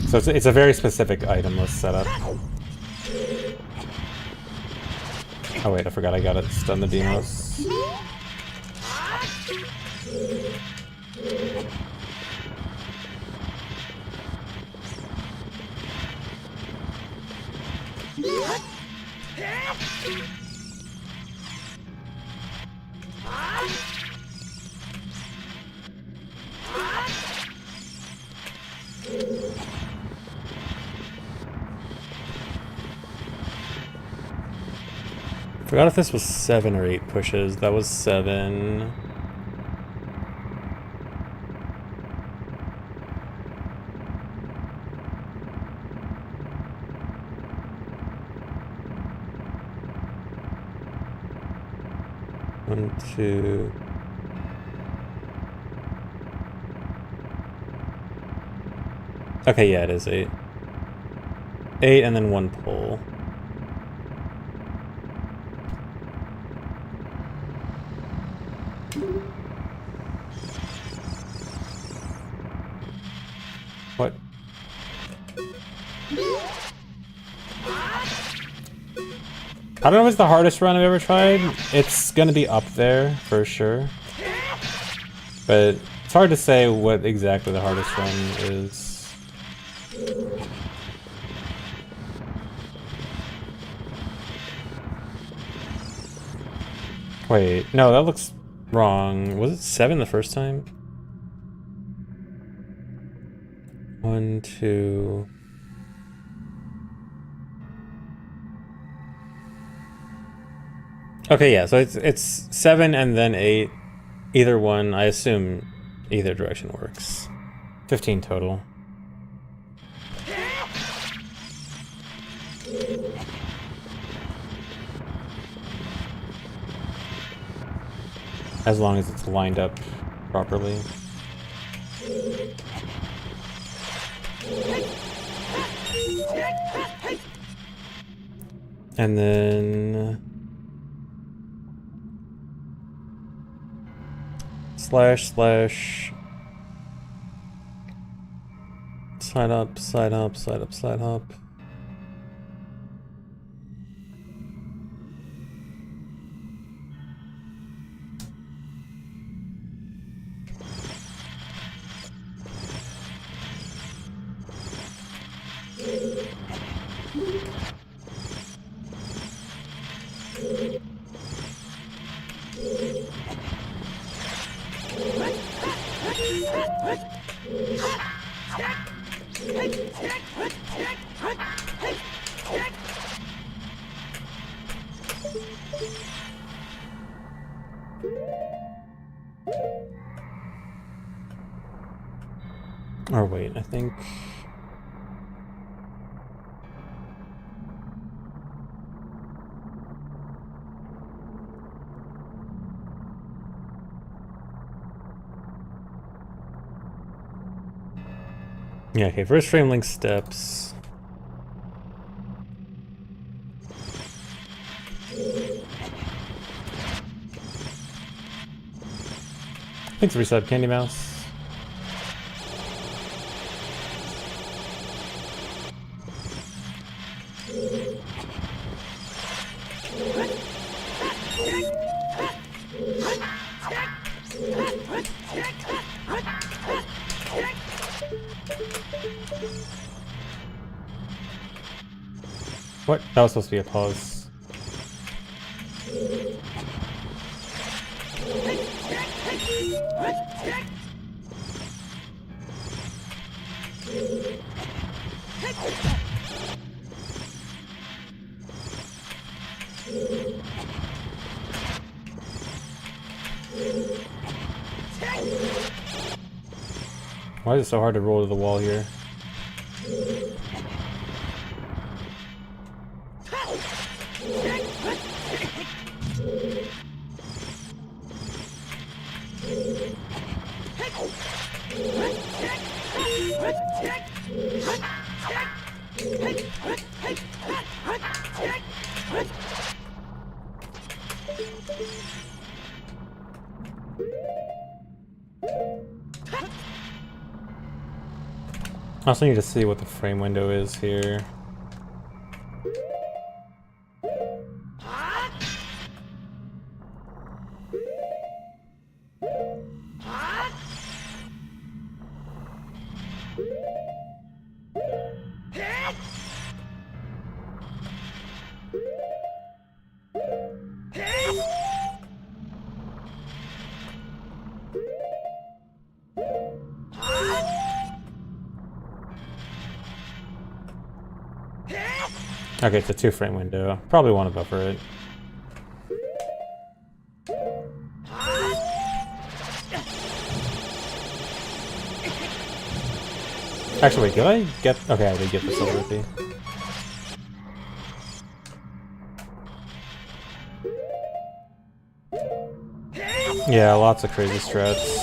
So it's a very specific itemless setup. Oh wait, I forgot I got it. Stun the Demos. Forgot if this was 7 or 8 pushes. That was 7. One, two. Okay, yeah, it is 8. 8 and then 1 pull. What? I don't know if it's the hardest run I've ever tried. It's gonna be up there, for sure. But it's hard to say what exactly the hardest run is. Wait, no, that looks wrong. Was it 7 the first time? 1, 2... Okay, yeah, so it's 7 and then 8. Either one, I assume either direction works. 15 total. As long as it's lined up properly. And then... slash, slash... side up, side up, side up, side up. Or wait, I think... yeah, okay, first frame link steps. Thanks for resub, Candy Mouse. What? That was supposed to be a pause. Why is it so hard to roll to the wall here? I also need to see what the frame window is here. Okay, it's a 2-frame window. Probably want to buffer it. Actually, wait, did I get... Okay, I did get the silver rupee. Yeah, lots of crazy strats.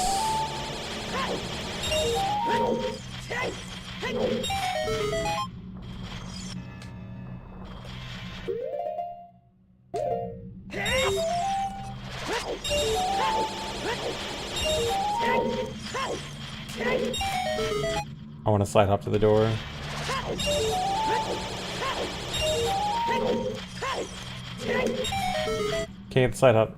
I want to slide hop to the door. Okay, the side hop.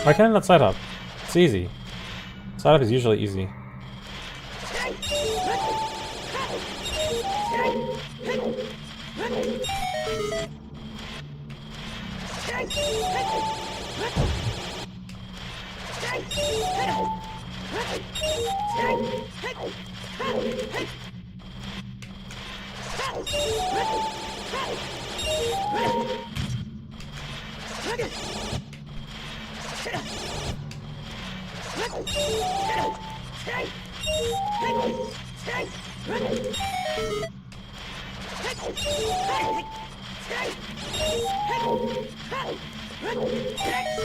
Why can't I not side hop? It's easy. Side hop is usually easy.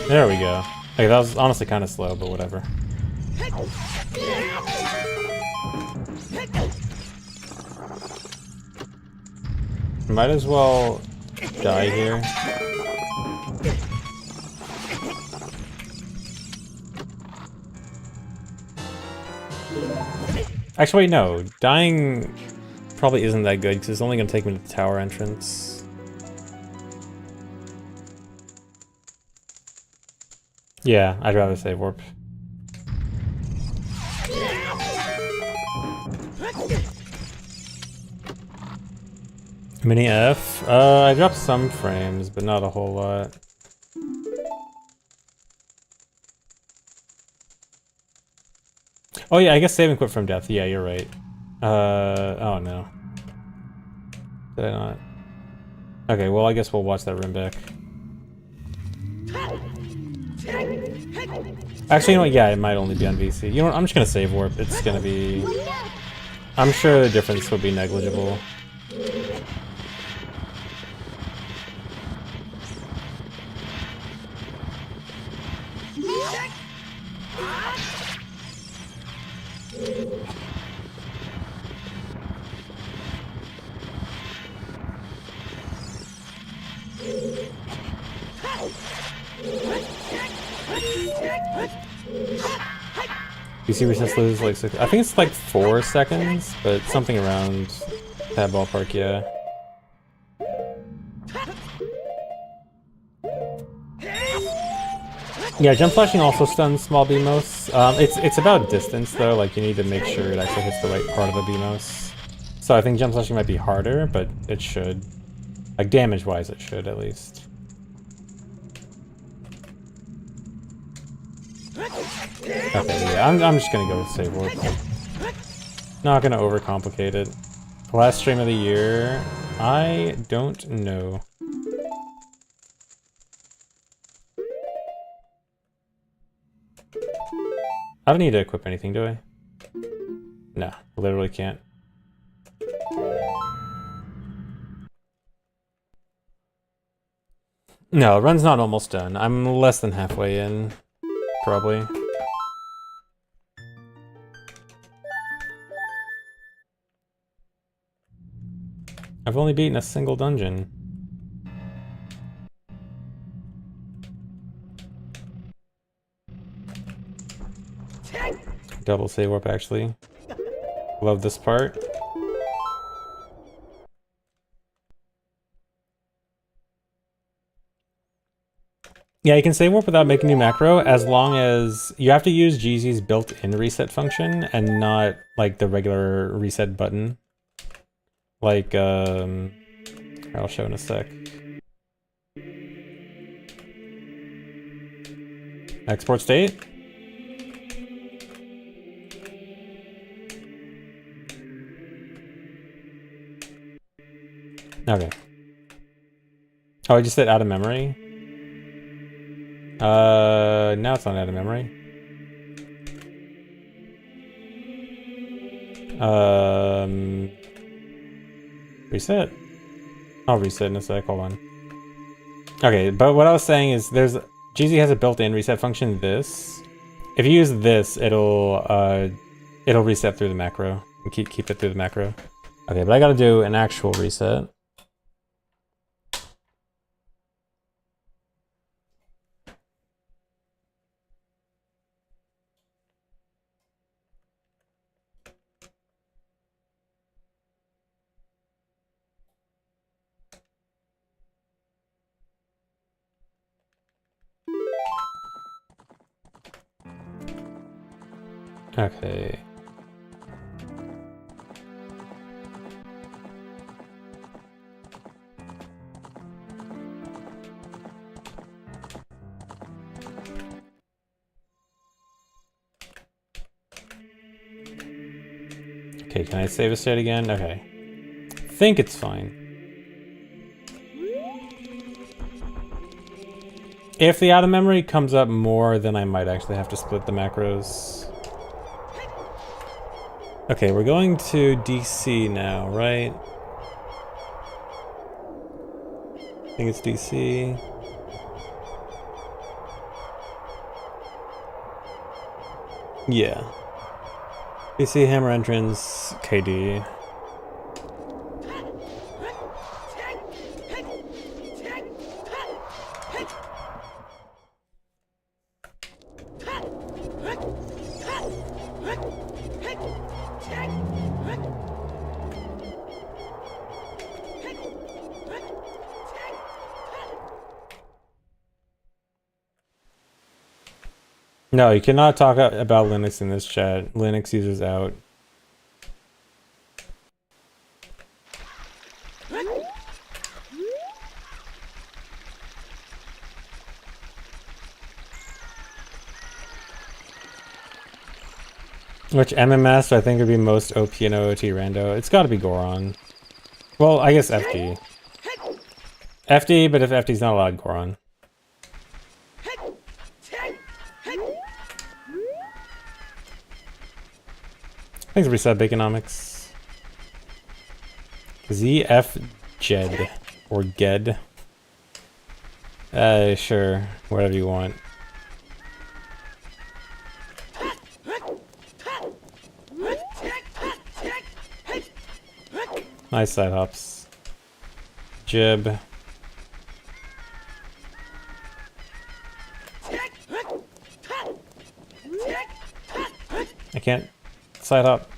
There we go. Okay, that was honestly kind of slow, but whatever. Might as well die here. Actually, wait, no. Dying probably isn't that good, because it's only going to take me to the tower entrance. Yeah, I'd rather save warp. Mini F? I dropped some frames, but not a whole lot. Oh yeah, I guess save and quit from death. Yeah, you're right. Oh no. Did I not? Okay, well I guess we'll watch that room back. Actually, you know what? Yeah, it might only be on VC. You know what? I'm just gonna save warp. It's gonna be... I'm sure the difference will be negligible. VC resets loses like 6. I think it's like 4 seconds, but something around that ballpark, yeah. Yeah, jump flashing also stuns small BMOs. It's about distance though, like you need to make sure it actually hits the right part of the BMOs. So I think jump flashing might be harder, but it should. Like damage-wise, it should at least. Okay, yeah, I'm just gonna go with save warp. Not gonna overcomplicate it. Last stream of the year, I don't know. I don't need to equip anything, do I? No, literally can't. No, run's not almost done. I'm less than halfway in, probably. I've only beaten a single dungeon. Double save warp, actually. Love this part. Yeah, you can save warp without making new macro, as long as you have to use Jeezy's built-in reset function and not like the regular reset button. Like, I'll show in a sec. Export state. Okay. Oh, I just said out of memory. Now it's not out of memory. Reset. I'll reset in a sec, hold on. Okay, but what I was saying is GZ has a built-in reset function, this. If you use this, it'll reset through the macro. And keep it through the macro. Okay, but I gotta do an actual reset. Okay. Okay, can I save a state again? Okay. I think it's fine. If the out of memory comes up more, then I might actually have to split the macros. Okay, we're going to DC now, right? I think it's DC. Yeah. DC hammer entrance, KD. No, you cannot talk about Linux in this chat. Linux users out. Which MMS I think would be most OP and OOT rando? It's gotta be Goron. Well, I guess FD. FD, but if FD's not allowed, Goron. Thanks for reset, Baconomics. ZF Jed. Or Ged. Sure. Whatever you want. Nice side hops. Jib. I can't side hop.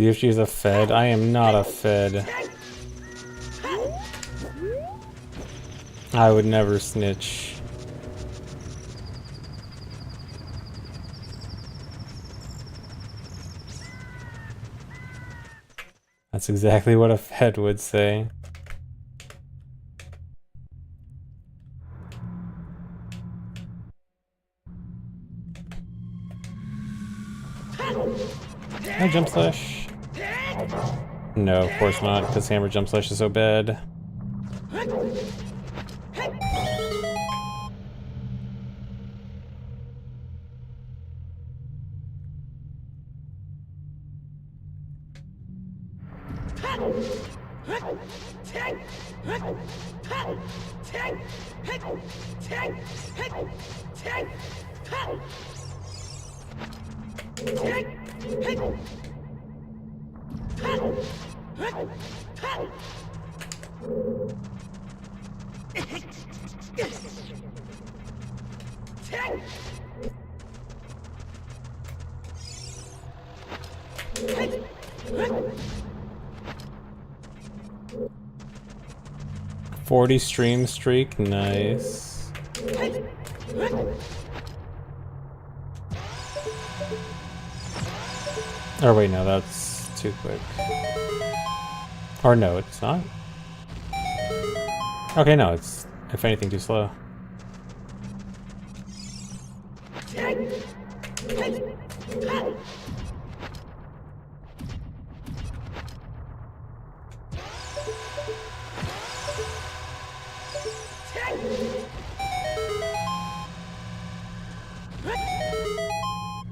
if she's a Fed. I am not a Fed. I would never snitch. That's exactly what a Fed would say. Can I jump slash? No, of course not, because hammer jump slash is so bad. $40 stream streak, nice. Oh wait, no, that's too quick. Or no, it's not. Okay, no, it's, if anything, too slow.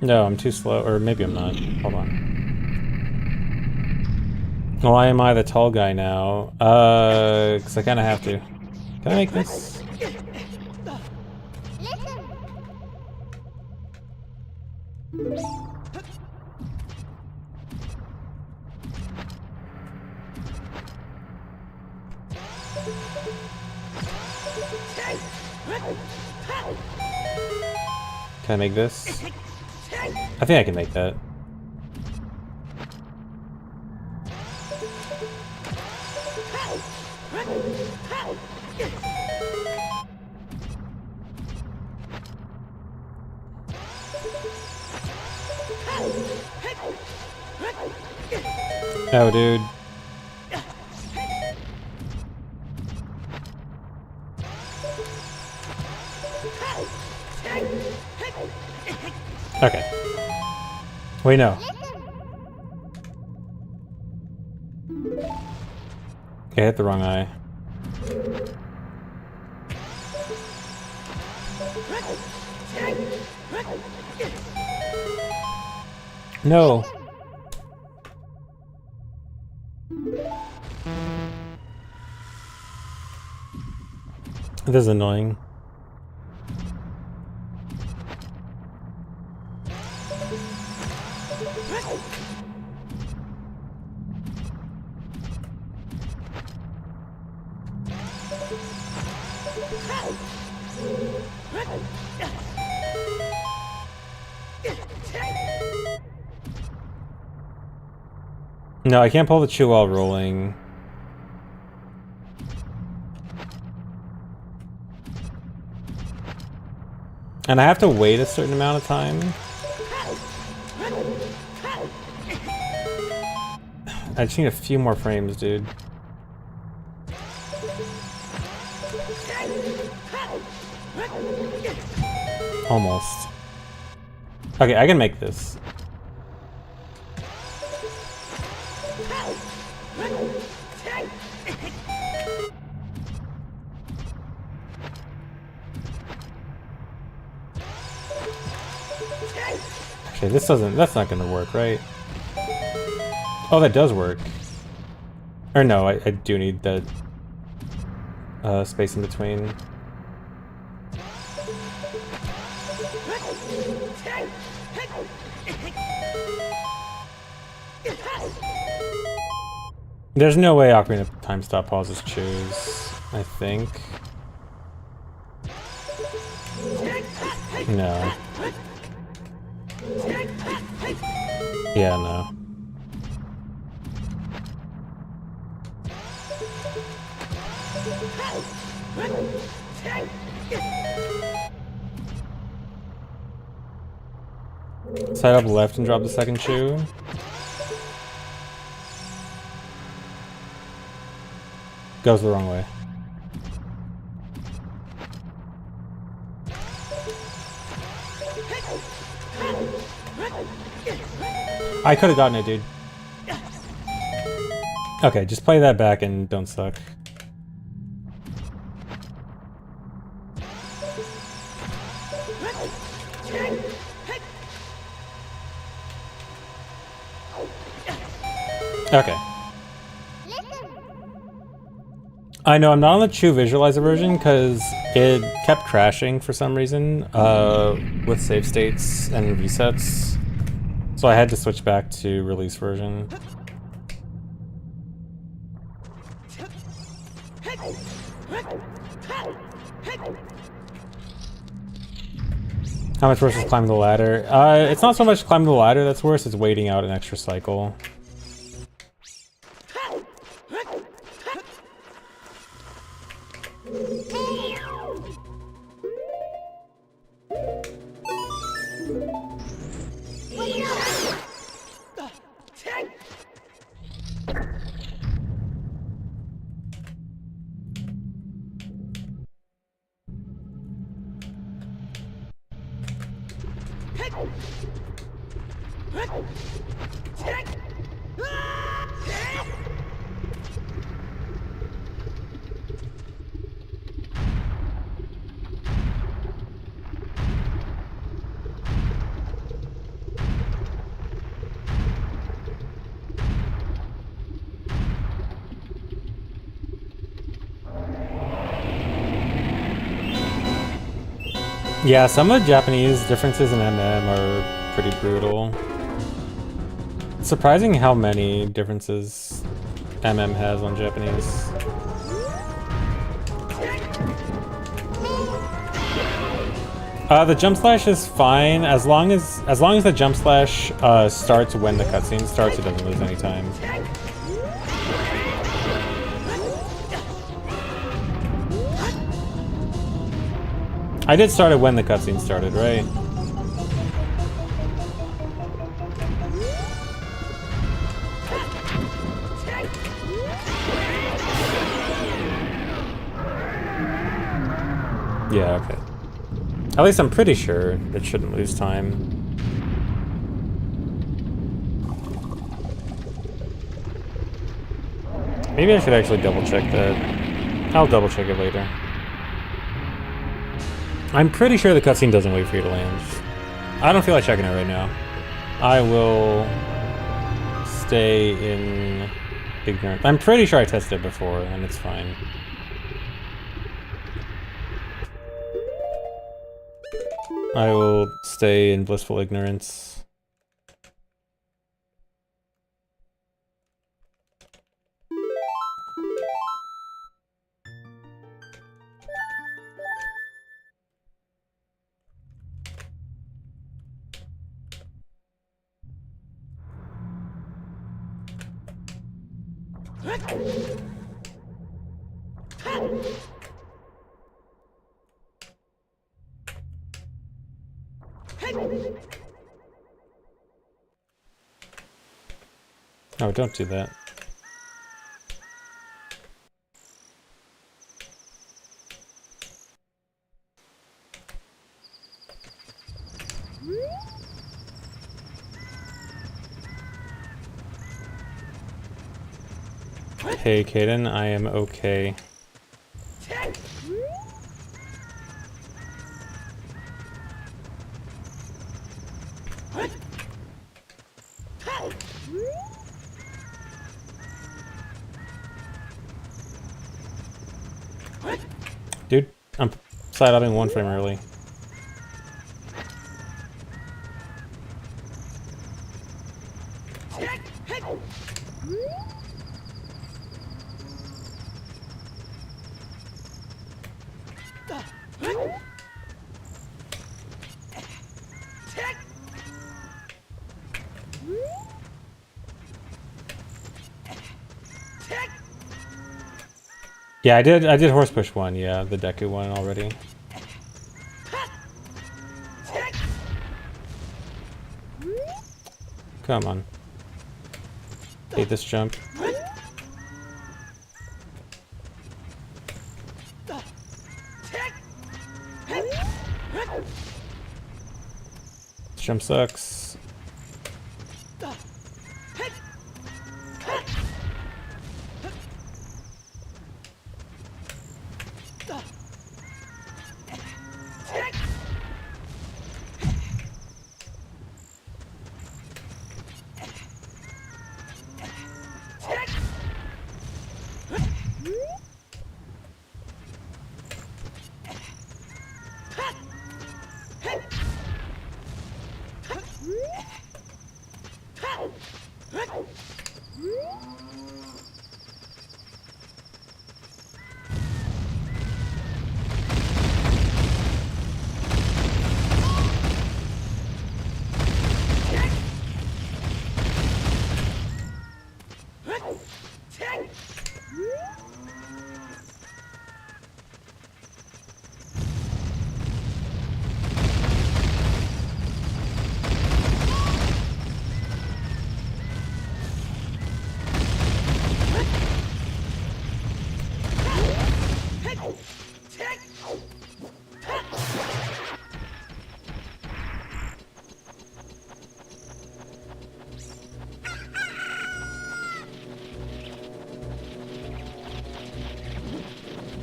No, I'm too slow, or maybe I'm not. Hold on. Why am I the tall guy now? Because I kind of have to. Can I make this? Can I make this? I think I can make that. Oh, dude. Okay. Wait, no. Okay, I hit the wrong eye. No. This is annoying. No, I can't pull the chew while rolling. And I have to wait a certain amount of time. I just need a few more frames, dude. Almost. Okay, I can make this. Okay, this doesn't, that's not gonna work, right? Oh, that does work. Or no, I do need the space in between. There's no way Ocarina time stop pauses choose, I think. No. Yeah, no. Side up left and drop the second shoe. Goes the wrong way. I could have gotten it, dude. Okay, just play that back and don't suck. Okay. I know I'm not on the True Visualizer version because it kept crashing for some reason with save states and resets. So I had to switch back to release version. How much worse is climbing the ladder? It's not so much climbing the ladder that's worse, it's waiting out an extra cycle. Yeah, some of the Japanese differences in are pretty brutal. It's surprising how many differences has on Japanese. The jump slash is fine as long as the jump slash starts when the cutscene starts. It doesn't lose any time. I did start it when the cutscene started, right? Yeah, okay. At least I'm pretty sure it shouldn't lose time. Maybe I should actually double check that. I'll double check it later. I'm pretty sure the cutscene doesn't wait for you to land. I don't feel like checking it right now. I will stay in ignorance. I'm pretty sure I tested it before, and it's fine. I will stay in blissful ignorance. Oh, don't do that. Hey, Kaden, I am okay. Dude, I'm side-upping 1 frame early. Yeah, I did horse push one, yeah, the Deku one already. Come on. Hate this jump. This jump sucks.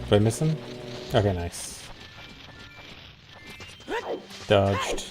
Did I miss him? Okay, nice. Dodged.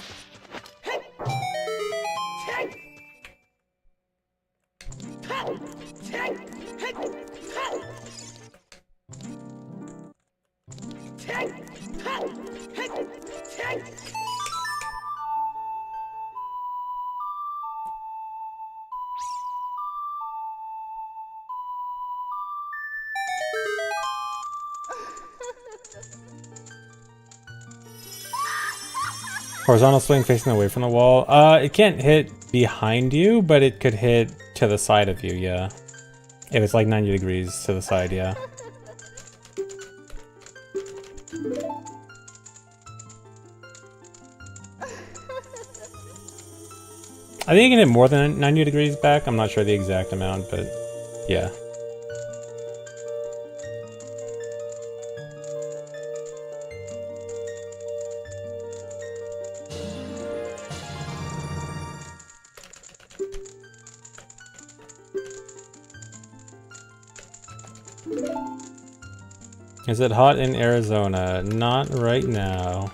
Horizontal swing facing away from the wall. It can't hit behind you, but it could hit to the side of you, yeah. If it's like 90 degrees to the side, yeah. I think you can hit more than 90 degrees back. I'm not sure the exact amount, but yeah. Is it hot in Arizona? Not right now.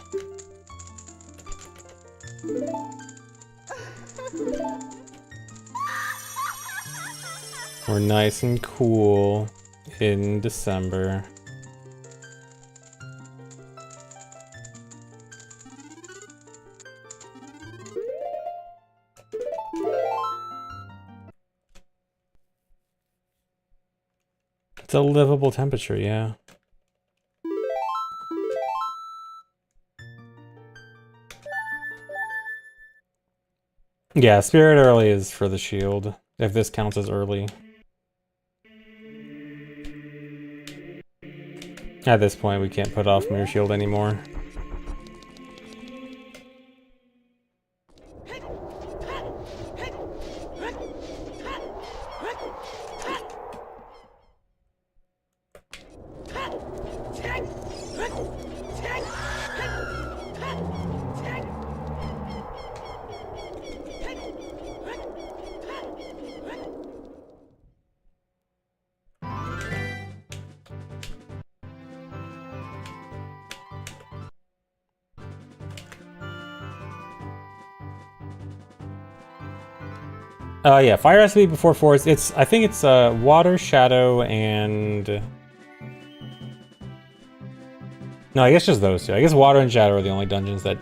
We're nice and cool in December. It's a livable temperature, yeah. Yeah, Spirit early is for the shield, if this counts as early. At this point, we can't put off Mirror Shield anymore. Yeah, fire has to be before force. I think it's water, shadow, and... No, I guess just those two. I guess water and shadow are the only dungeons that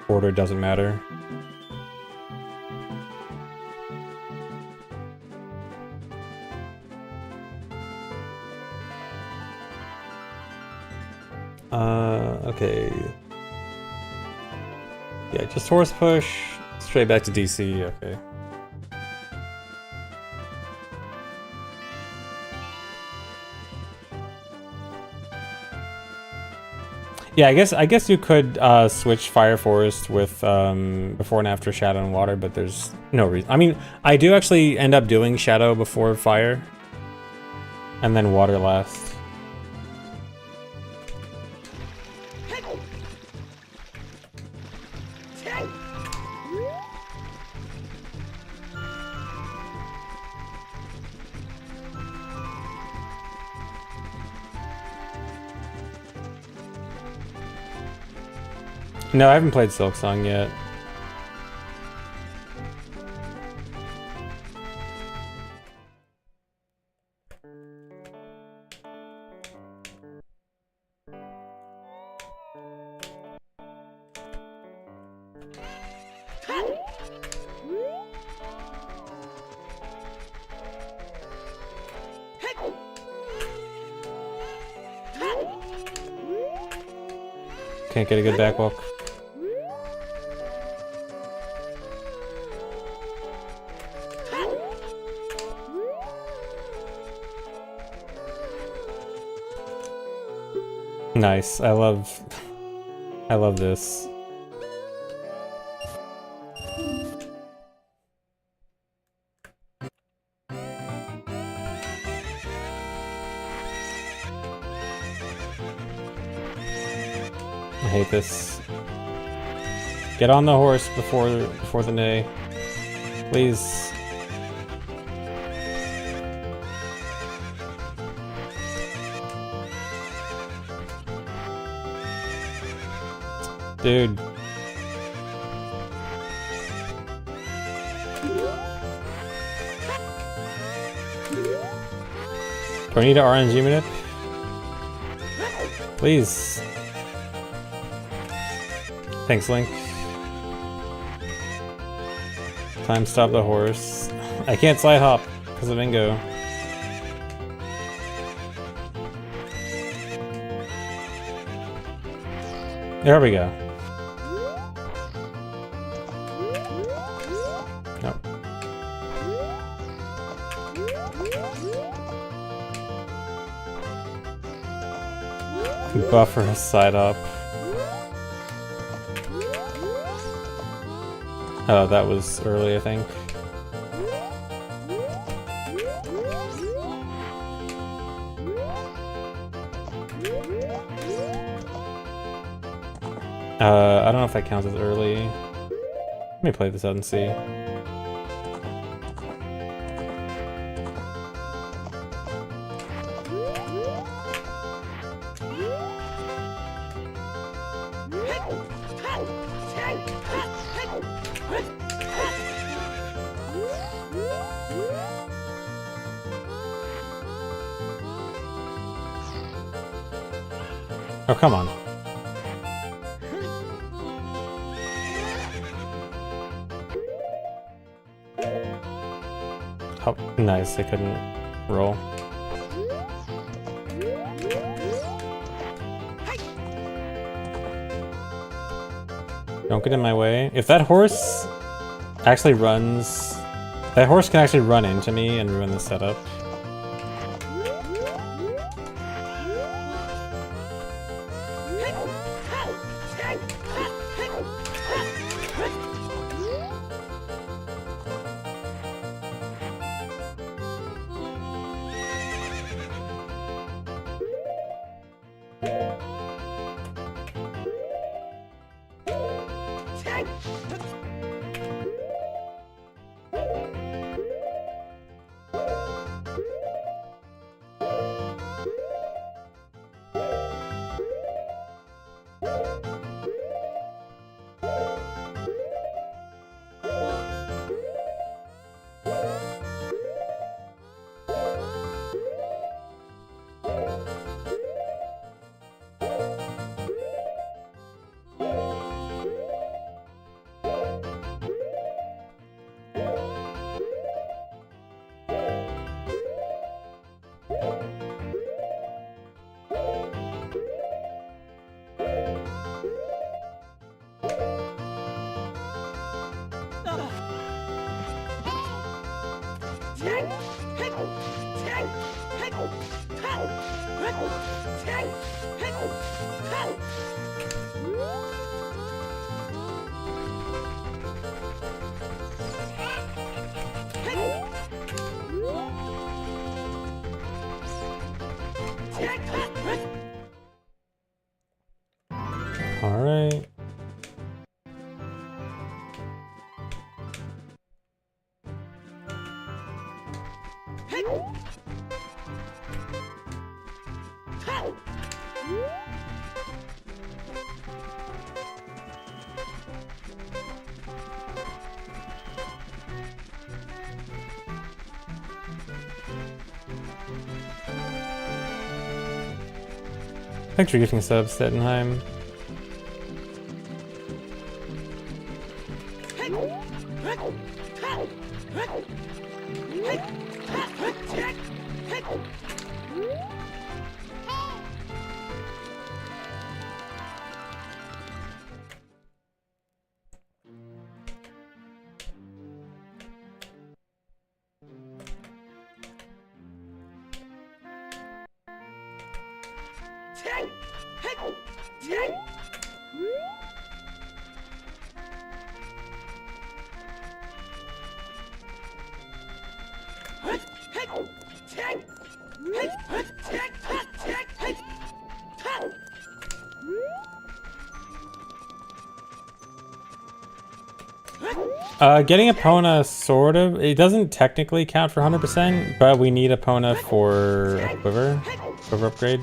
order doesn't matter. Okay. Yeah, just horse push, straight back to DC, okay. Yeah, I guess you could switch Fire Forest with before and after Shadow and Water, but there's no reason. I mean, I do actually end up doing Shadow before Fire, and then Water last. No, I haven't played Silk Song yet. Can't get a good backwalk. Nice. I love this. I hate this. Get on the horse before the neigh. Please. Dude. Do I need to RNG minute? Please. Thanks, Link. Time stop the horse. I can't slide hop because of Ingo. There we go. Nope. Buffer a side up. Oh, that was early, I think. I don't know if that counts as early. Let me play this out and see. Oh, come on. Oh, nice. I couldn't roll. Don't get in my way. If that horse actually runs... That horse can actually run into me and ruin the setup. Alright. Thanks for gifting subs, Stettenheim. Getting Epona sort of, it doesn't technically count for 100%, but we need Epona for a quiver upgrade,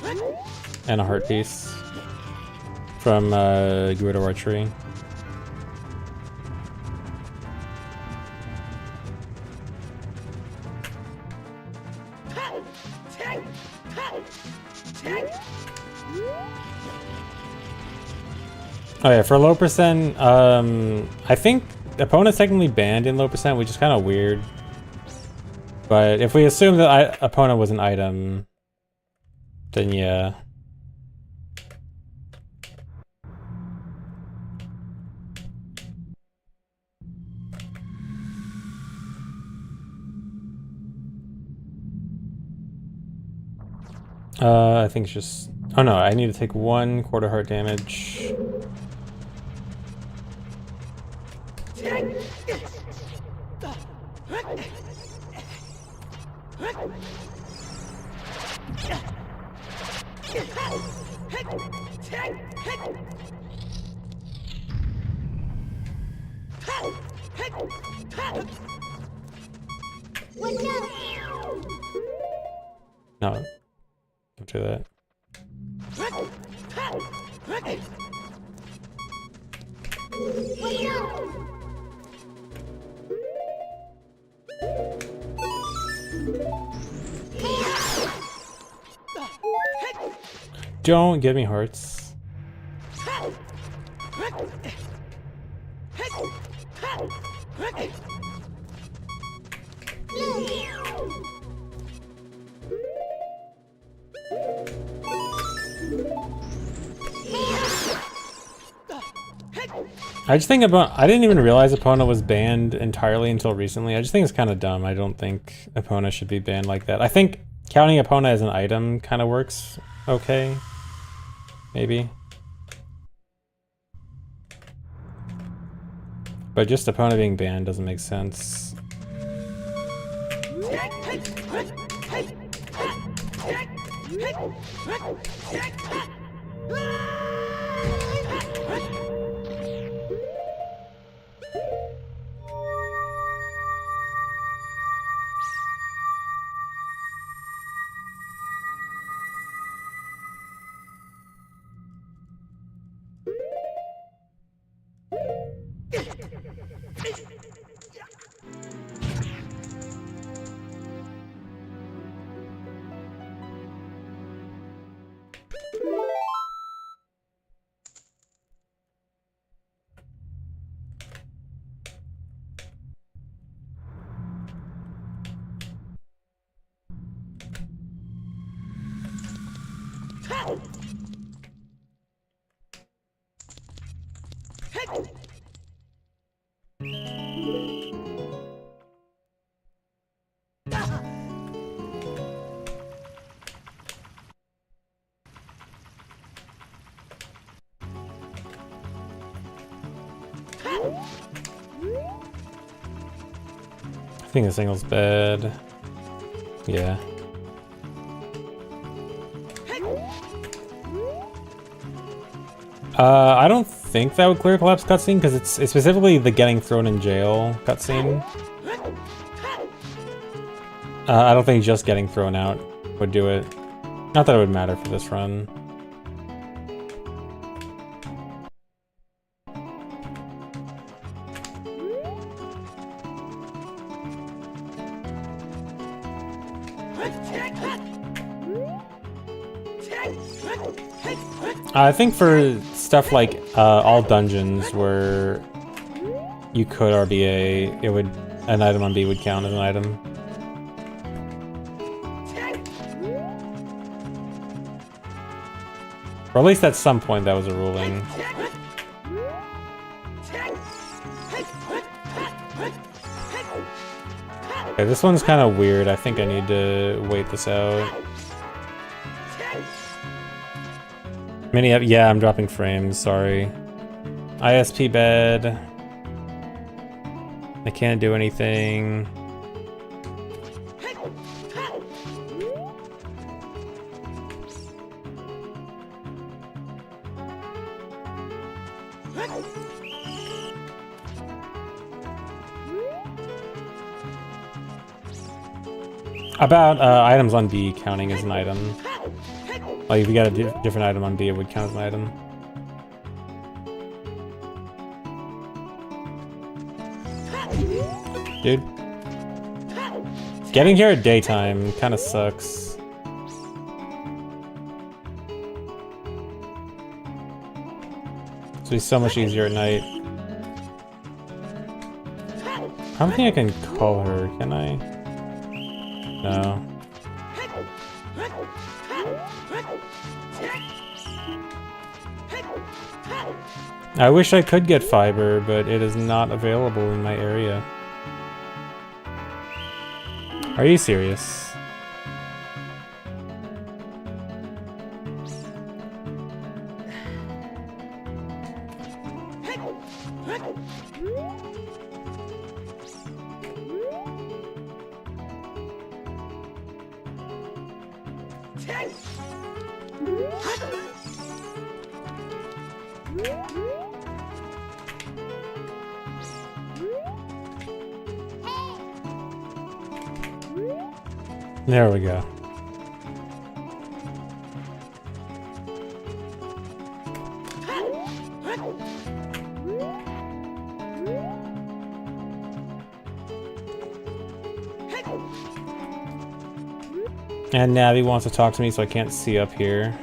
and a heart piece from Guido Archery. Oh yeah, for low percent, I think Epona's technically banned in low percent, which is kind of weird. But if we assume that Epona was an item, then yeah. I think it's just... Oh no, I need to take 1 quarter heart damage. No, don't do that. Don't give me hearts. I just think I didn't even realize Epona was banned entirely until recently. I just think it's kind of dumb. I don't think Epona should be banned like that. I think counting Epona as an item kind of works okay. Maybe. But just Epona being banned doesn't make sense. think the single's bad. Yeah. I don't think that would clear collapse cutscene because it's specifically the getting thrown in jail cutscene. I don't think just getting thrown out would do it. Not that it would matter for this run. I think for stuff like all dungeons where you could RBA, it would an item on B would count as an item. Or at least at some point that was a ruling. Okay, this one's kind of weird. I think I need to wait this out. Yeah, I'm dropping frames, sorry. ISP bed. I can't do anything. About items on B counting as an item. Like if you got a different item on B, it would count as an item. Dude. Getting here at daytime kind of sucks. It's be so much easier at night. I don't think I can call her, can I? No. I wish I could get fiber, but it is not available in my area. Are you serious? There we go. And Navi wants to talk to me, so I can't see up here.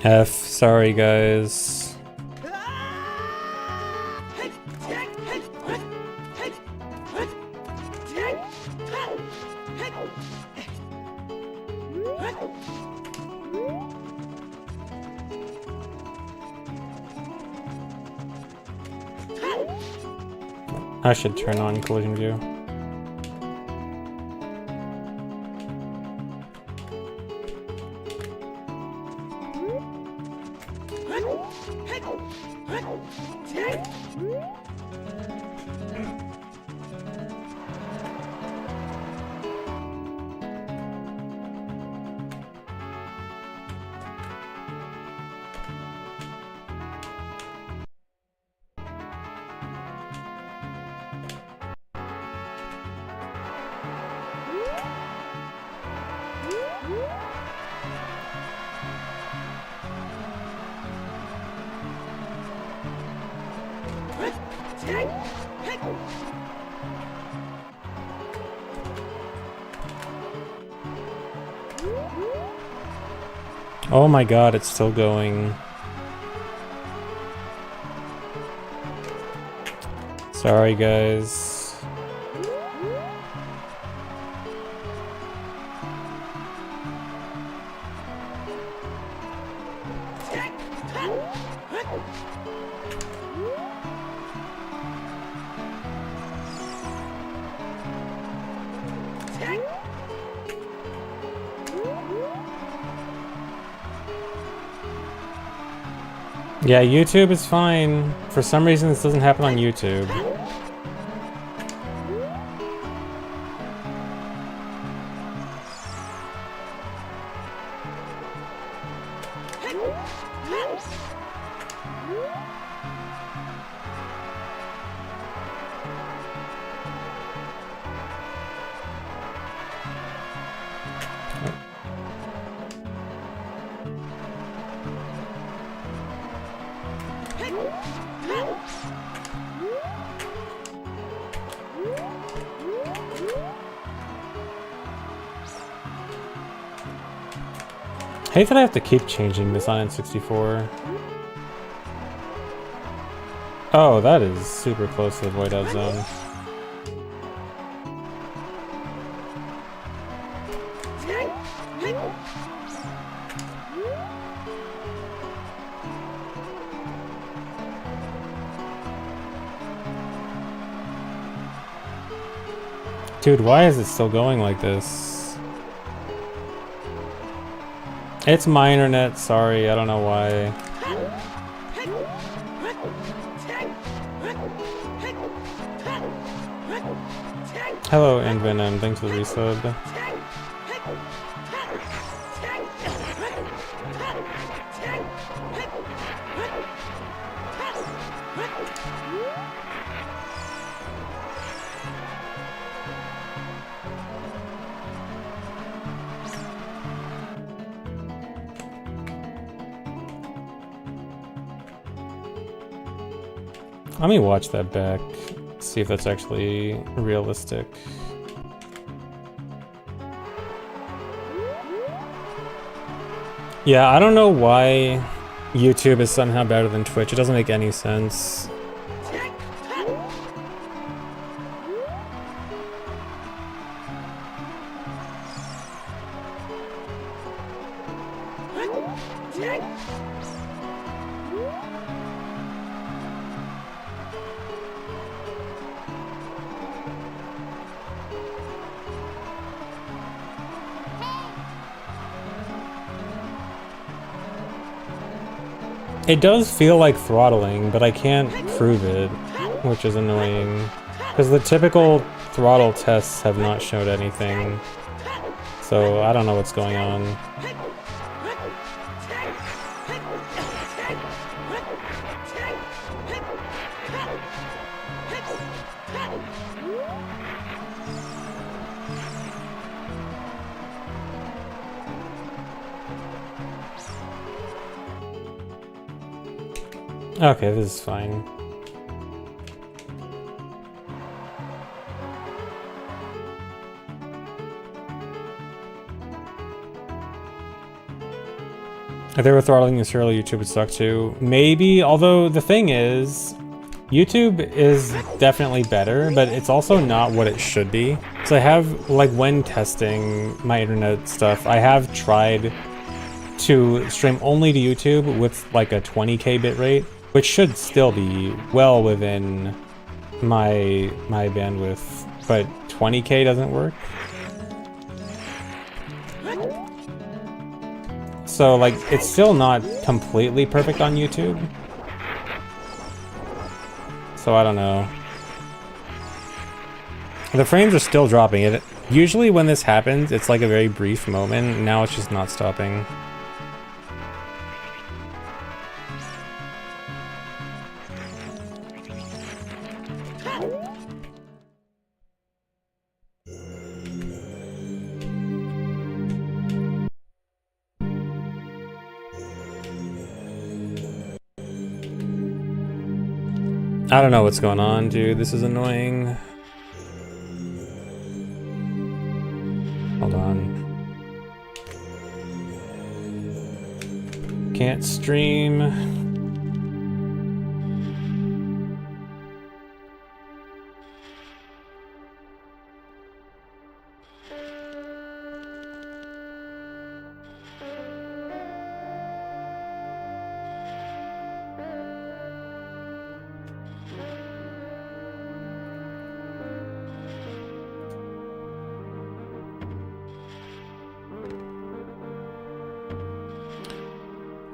F, sorry guys. I should turn on collision view. Oh my god, it's still going. Sorry, guys. Yeah, YouTube is fine. For some reason, this doesn't happen on YouTube. I hate that I have to keep changing this on N64. Oh, that is super close to the void out zone. Dude, why is it still going like this? It's my internet, sorry, I don't know why. Hello, Envenom, thanks for the resub. Let me watch that back, see if that's actually realistic. Yeah, I don't know why YouTube is somehow better than Twitch. It doesn't make any sense. It does feel like throttling, but I can't prove it, which is annoying. Because the typical throttle tests have not showed anything. So I don't know what's going on. Okay, this is fine. If they were throttling this early, YouTube would suck too. Maybe, although the thing is, YouTube is definitely better, but it's also not what it should be. So I have, like, when testing my internet stuff, I have tried to stream only to YouTube with like a 20k bitrate, which should still be well within my bandwidth, but 20k doesn't work. So like, it's still not completely perfect on YouTube. So I don't know. The frames are still dropping. It usually when this happens, it's like a very brief moment. Now it's just not stopping. I don't know what's going on, dude. This is annoying. Hold on. Can't stream.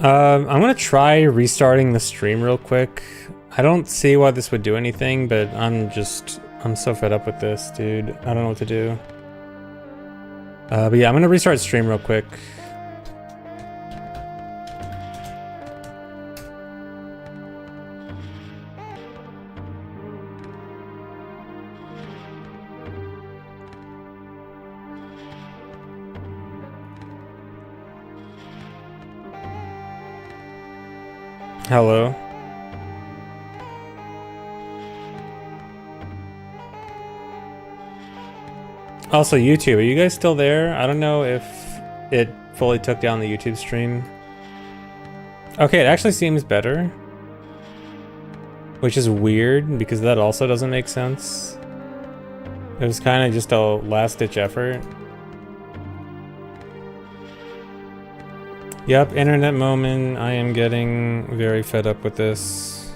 I'm gonna try restarting the stream real quick. I don't see why this would do anything, but I'm so fed up with this, dude. I don't know what to do. But yeah, I'm gonna restart stream real quick. Hello. Also, YouTube, are you guys still there? I don't know if it fully took down the YouTube stream. Okay, it actually seems better. Which is weird, because that also doesn't make sense. It was kind of just a last-ditch effort. Yep, internet moment. I am getting very fed up with this.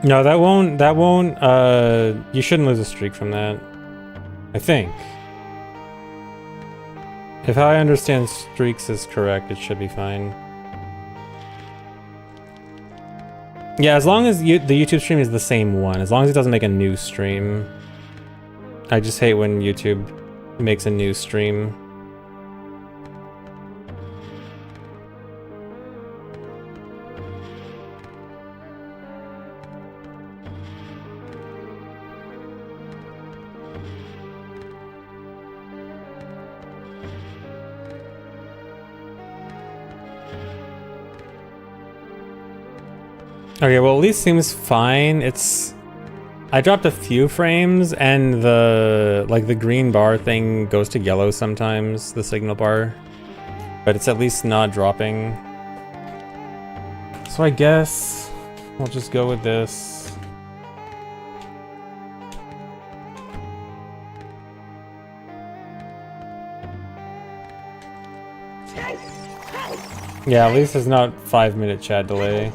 No, that won't, you shouldn't lose a streak from that. I think. If how I understand streaks is correct, it should be fine. Yeah, as long as the YouTube stream is the same one, as long as it doesn't make a new stream. I just hate when YouTube makes a new stream. Okay, well at least seems fine. I dropped a few frames and the green bar thing goes to yellow sometimes, the signal bar. But it's at least not dropping. So I guess we'll just go with this. Yeah, at least there's not 5-minute chat delay.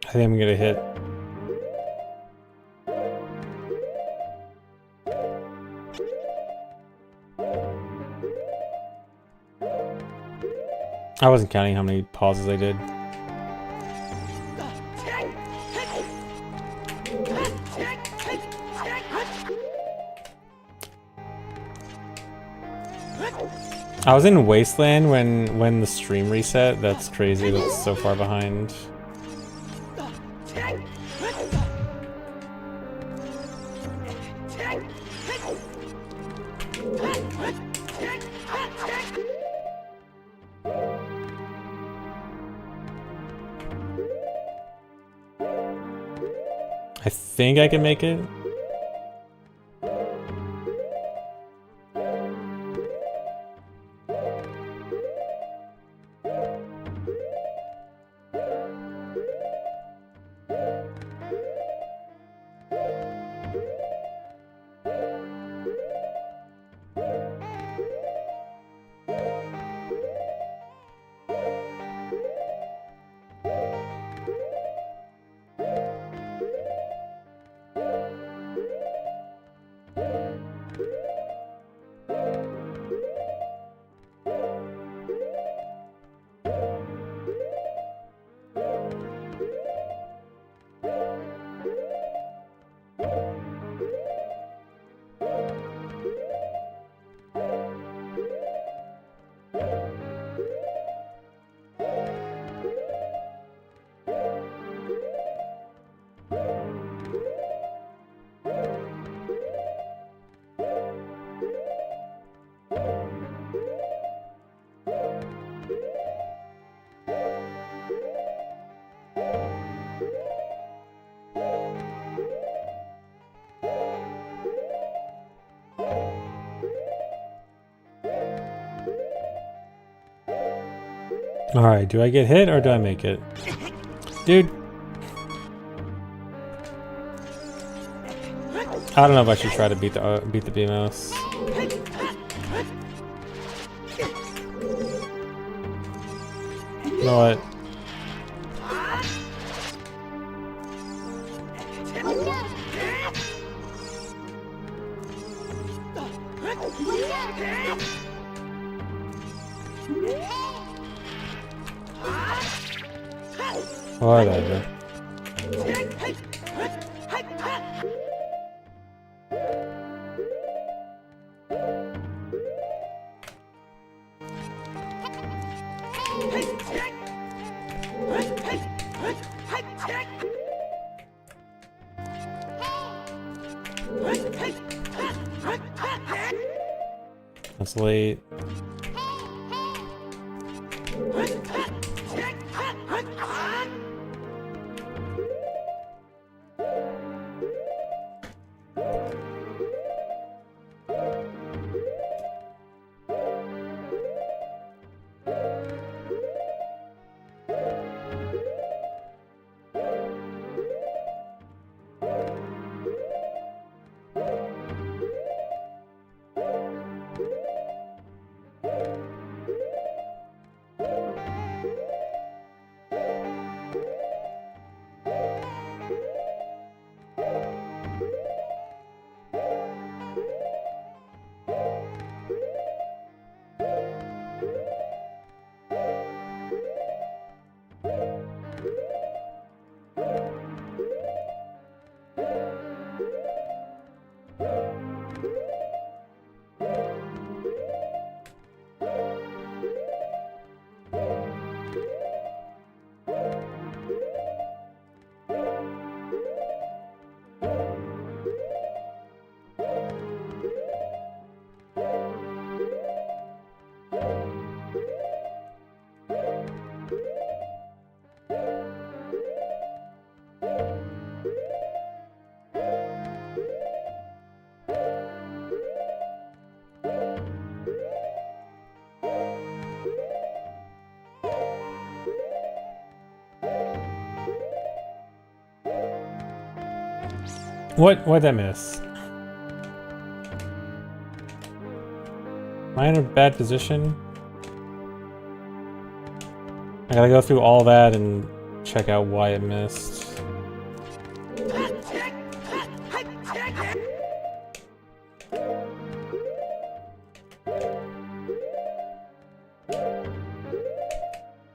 I think I'm gonna hit. I wasn't counting how many pauses I did. I was in Wasteland when the stream reset. That's crazy. That's so far behind. I think I can make it. Alright, do I get hit or do I make it? Dude. I don't know if I should try to beat the BMOS. You know what? Whatever. That's late. What'd I miss? Am I in a bad position? I gotta go through all that and check out why it missed.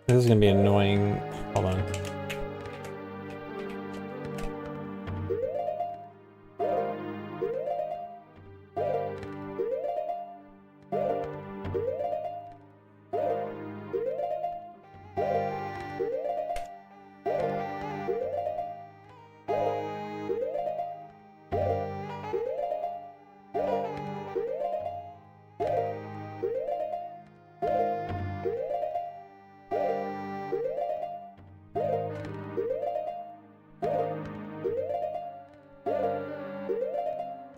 This is gonna be annoying. Hold on.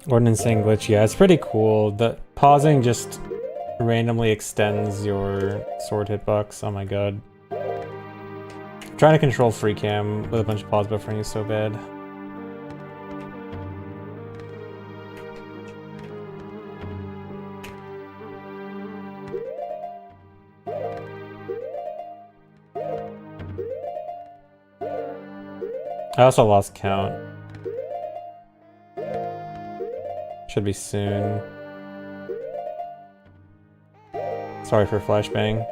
Ordnancing glitch, yeah, it's pretty cool. The pausing just randomly extends your sword hitbox. Oh my god. Trying to control free cam with a bunch of pause buffering is so bad. I also lost count. Should be soon. Sorry for flashbang.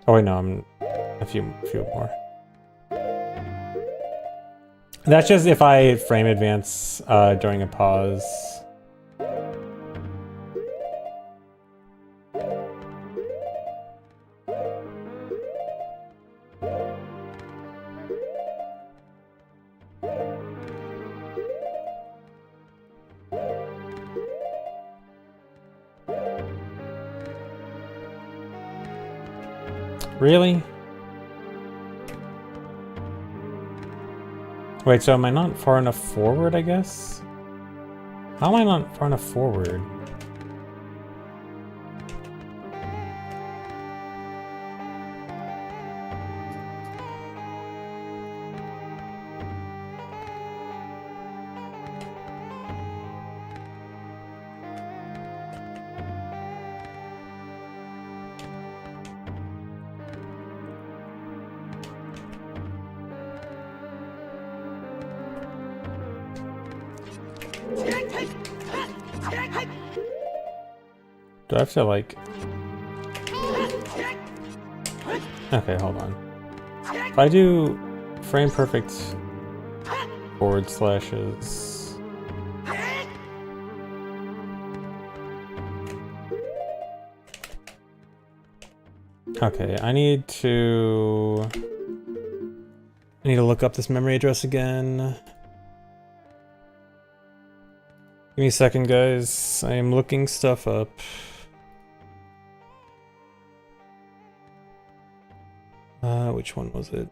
Oh wait, no, I'm a few more. That's just if I frame advance during a pause. Really? Wait, so am I not far enough forward, I guess? How am I not far enough forward? Do I have to, like... Okay, hold on. If I do frame perfect forward slashes... Okay, I need to look up this memory address again. Give me a second, guys. I am looking stuff up. Which one was it?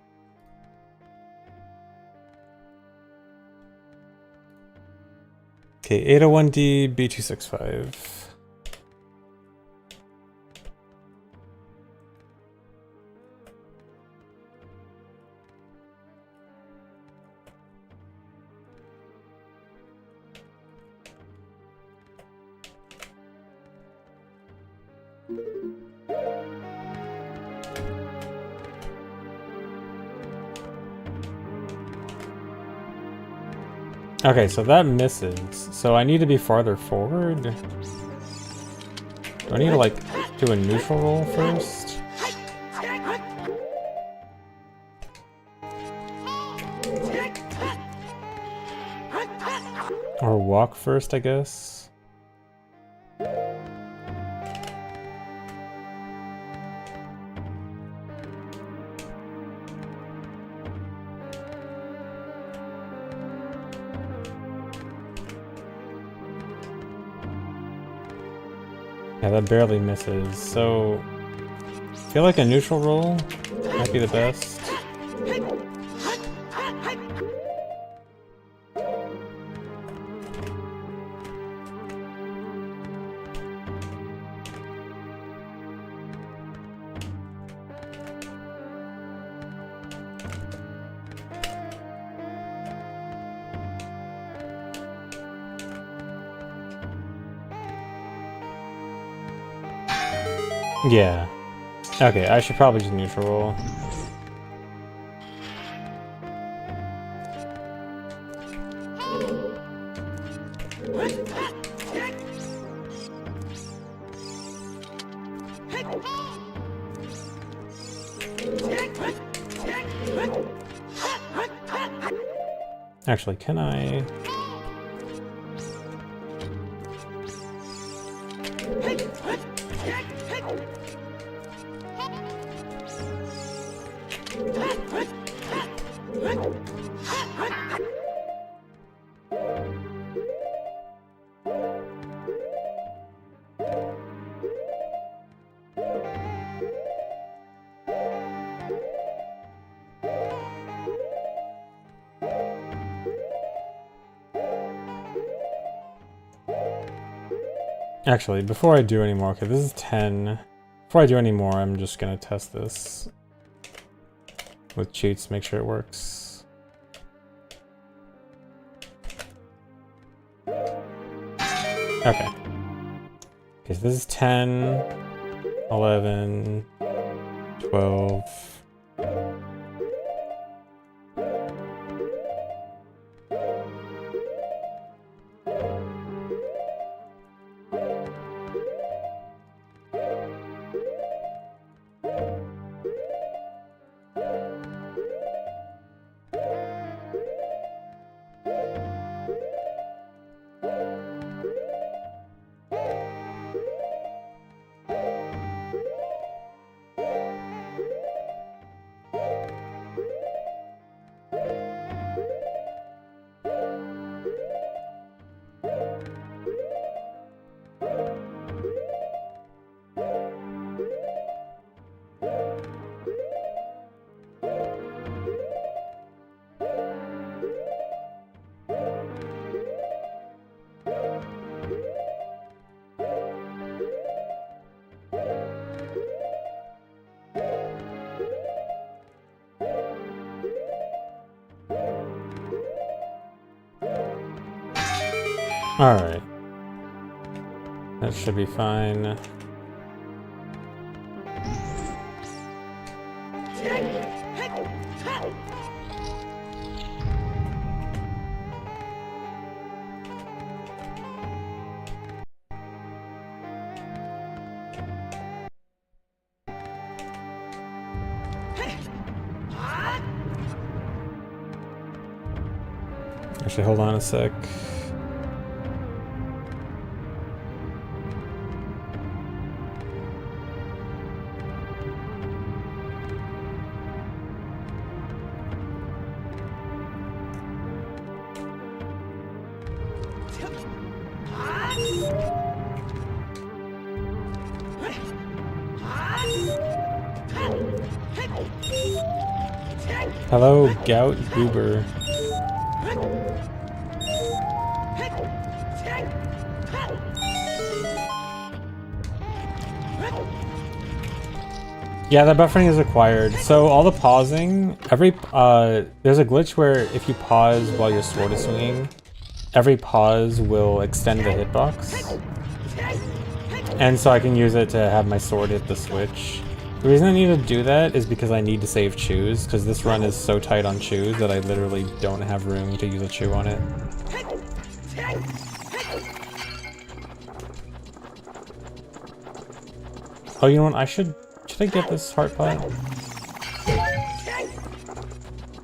Okay, 801D B265. Okay, so that misses. So I need to be farther forward? Do I need to, like, do a neutral roll first? Or walk first, I guess? Yeah, that barely misses, so I feel like a neutral roll might be the best. Yeah. Okay, I should probably just neutral roll. Actually, can I... Actually, before I do any more, okay, this is 10. Before I do any more, I'm just gonna test this with cheats, make sure it works. Okay. Okay, so this is 10, 11, 12. Alright. That should be fine. Actually, hold on a sec. Hello, Gout Goober. Yeah, that buffering is required. So all the pausing, there's a glitch where if you pause while your sword is swinging, every pause will extend the hitbox. And so I can use it to have my sword hit the switch. The reason I need to do that is because I need to save chews, because this run is so tight on chews that I literally don't have room to use a chew on it. Oh, you know what? Should I get this heart pot? I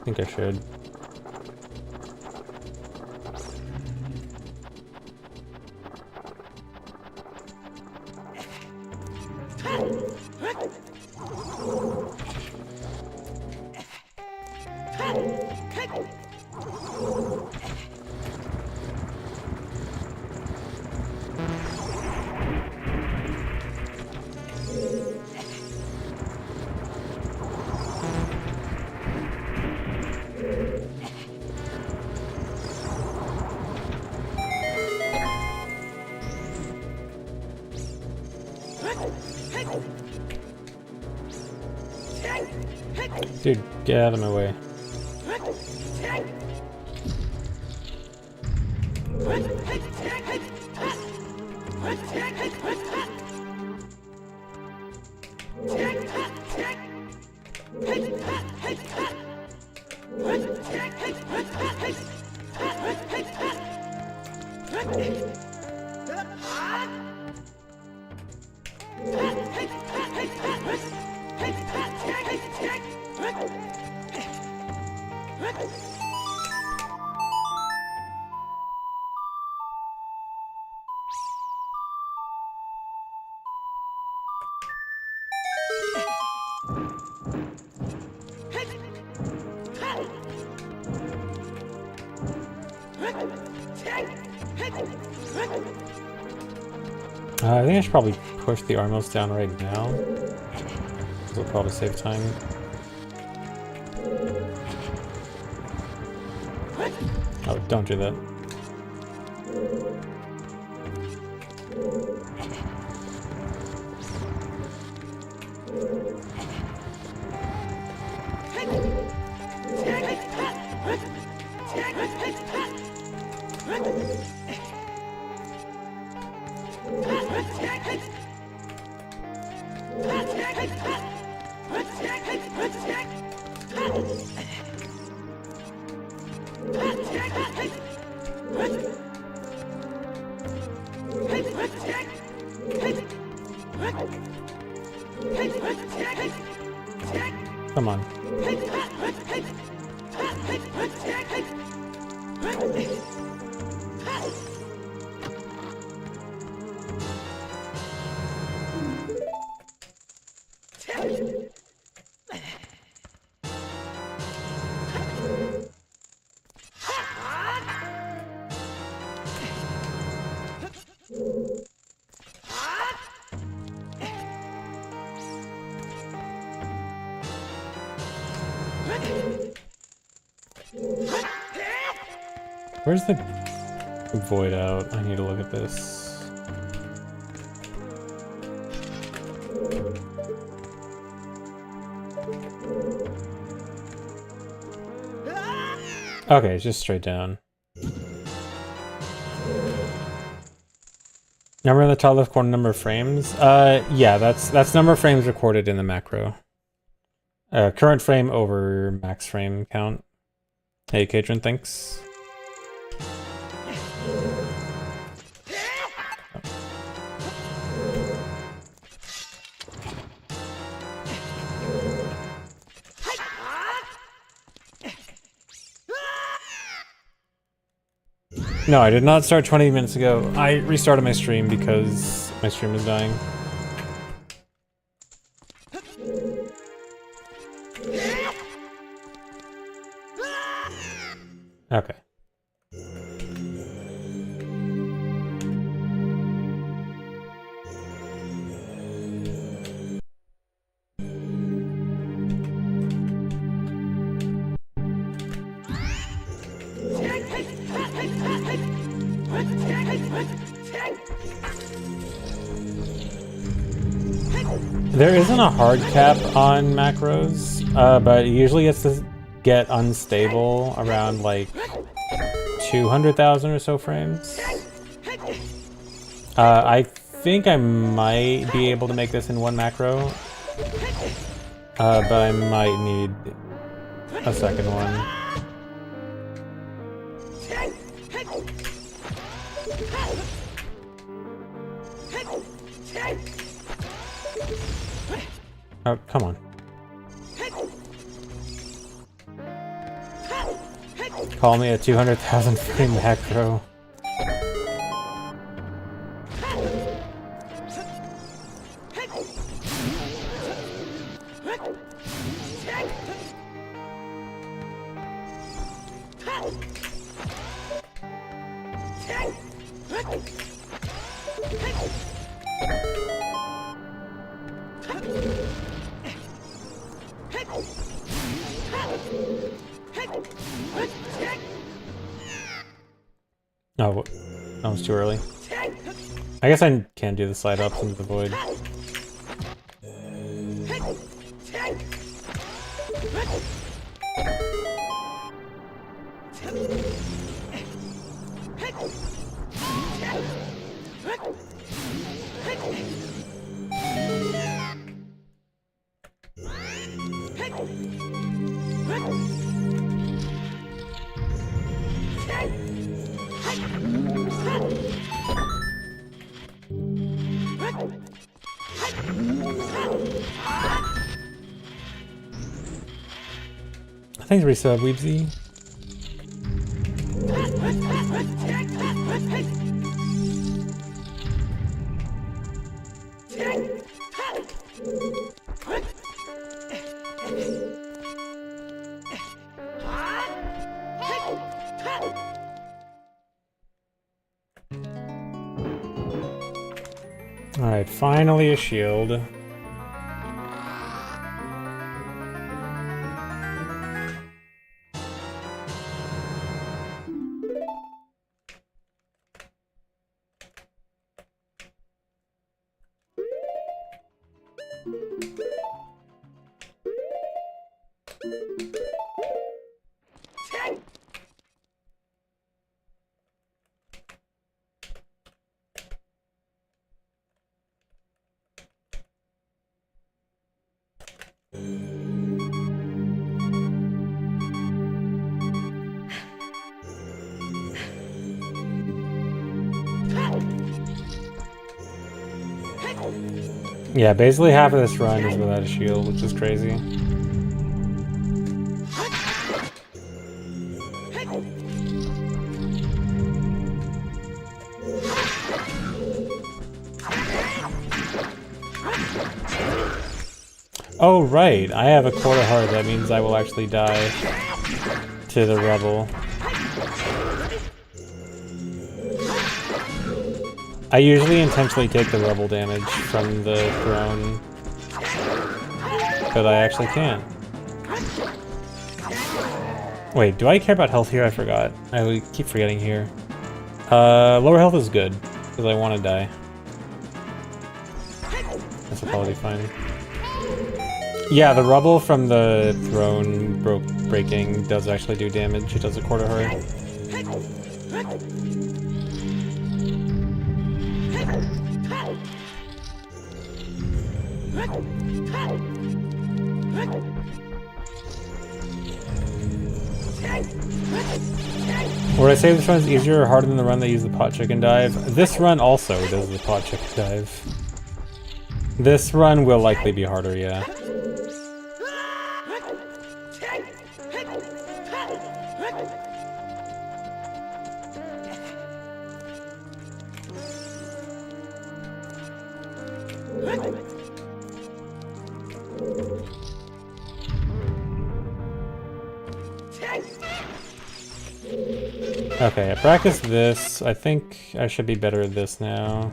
think I should. Dude, get out of my way. I think I should probably push the armos down right now. It'll probably save time. Oh, don't do that. Come on. Where's the void out? I need to look at this. Okay, it's just straight down. Number in the top left corner, number of frames. Yeah, that's number of frames recorded in the macro. Current frame over max frame count. Hey, Katrin, thanks. No, I did not start 20 minutes ago. I restarted my stream because my stream was dying. Okay. There isn't a hard cap on macros, but usually it's to get unstable around like 200,000 or so frames. I think I might be able to make this in one macro, but I might need a second one. Oh, come on. Call me a 200,000 frame macro. Oh, that was too early. I guess I can't do the slide ups into the void. Thanks, resub, Weebsy. Alright, finally a shield. Yeah, basically half of this run is without a shield, which is crazy. Oh, right. I have a quarter heart. That means I will actually die to the rebel. I usually intentionally take the rebel damage from the throne, but I actually can't. Wait, do I care about health here? I forgot. I keep forgetting here. Lower health is good, because I want to die. That's probably fine. Yeah, the rubble from the throne breaking does actually do damage. It does a quarter heart. Would I say this run is easier or harder than the run that used the pot chicken dive? This run also does the pot chicken dive. This run will likely be harder, yeah. Okay, I practiced this. I think I should be better at this now.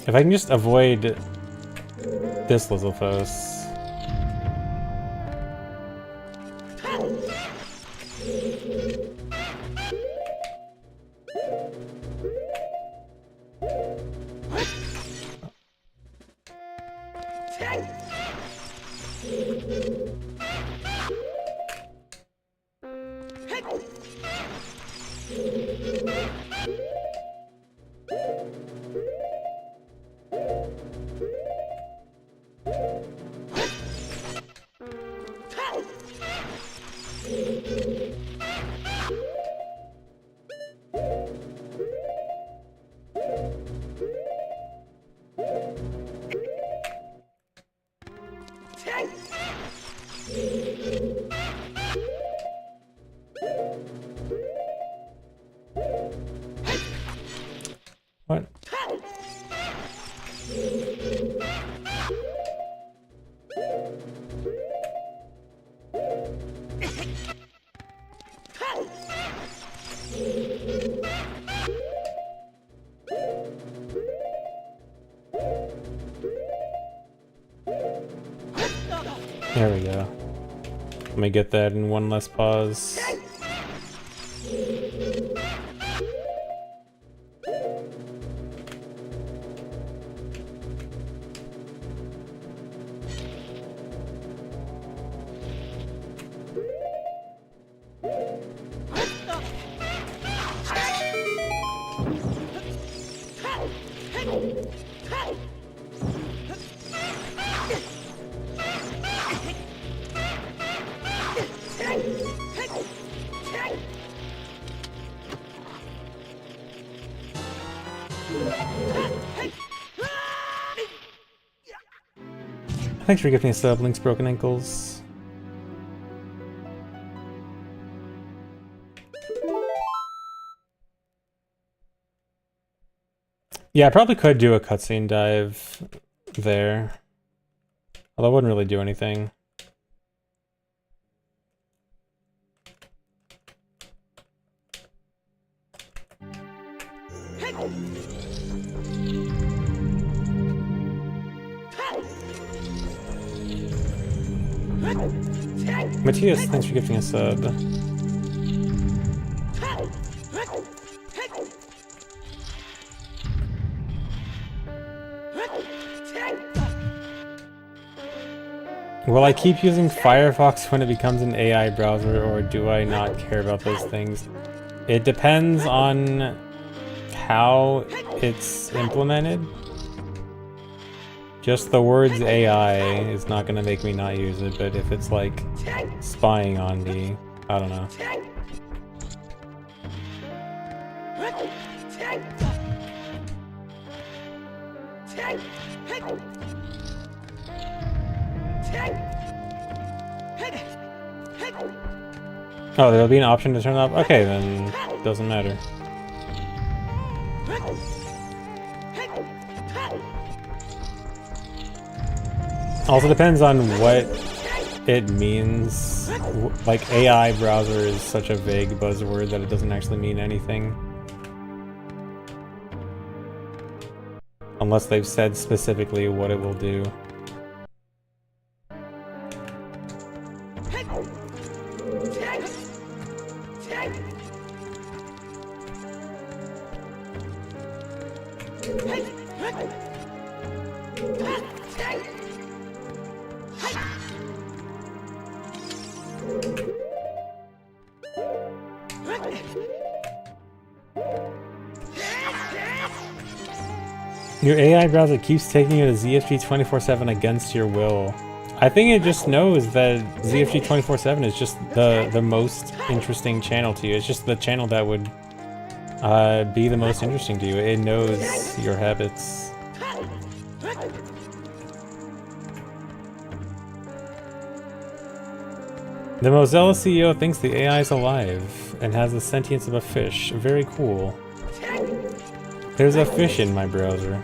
If I can just avoid this Lizalfos. What? There we go. Let me get that in one less pause. Thanks for giving us sub, Link's Broken Ankles. Yeah, I probably could do a cutscene dive there. Although it wouldn't really do anything. Matthias, thanks for gifting a sub. Will I keep using Firefox when it becomes an AI browser, or do I not care about those things? It depends on how it's implemented. Just the words AI is not gonna make me not use it, but if it's like spying on me, I don't know. Oh, there'll be an option to turn off? Okay, then it doesn't matter. Also depends on what it means. Like, AI browser is such a vague buzzword that it doesn't actually mean anything. Unless they've said specifically what it will do. Your AI browser keeps taking you to ZFG 24/7 against your will. I think it just knows that ZFG 24/7 is just the most interesting channel to you. It's just the channel that would be the most interesting to you. It knows your habits. The Mozilla CEO thinks the AI is alive and has the sentience of a fish. Very cool. There's a fish in my browser.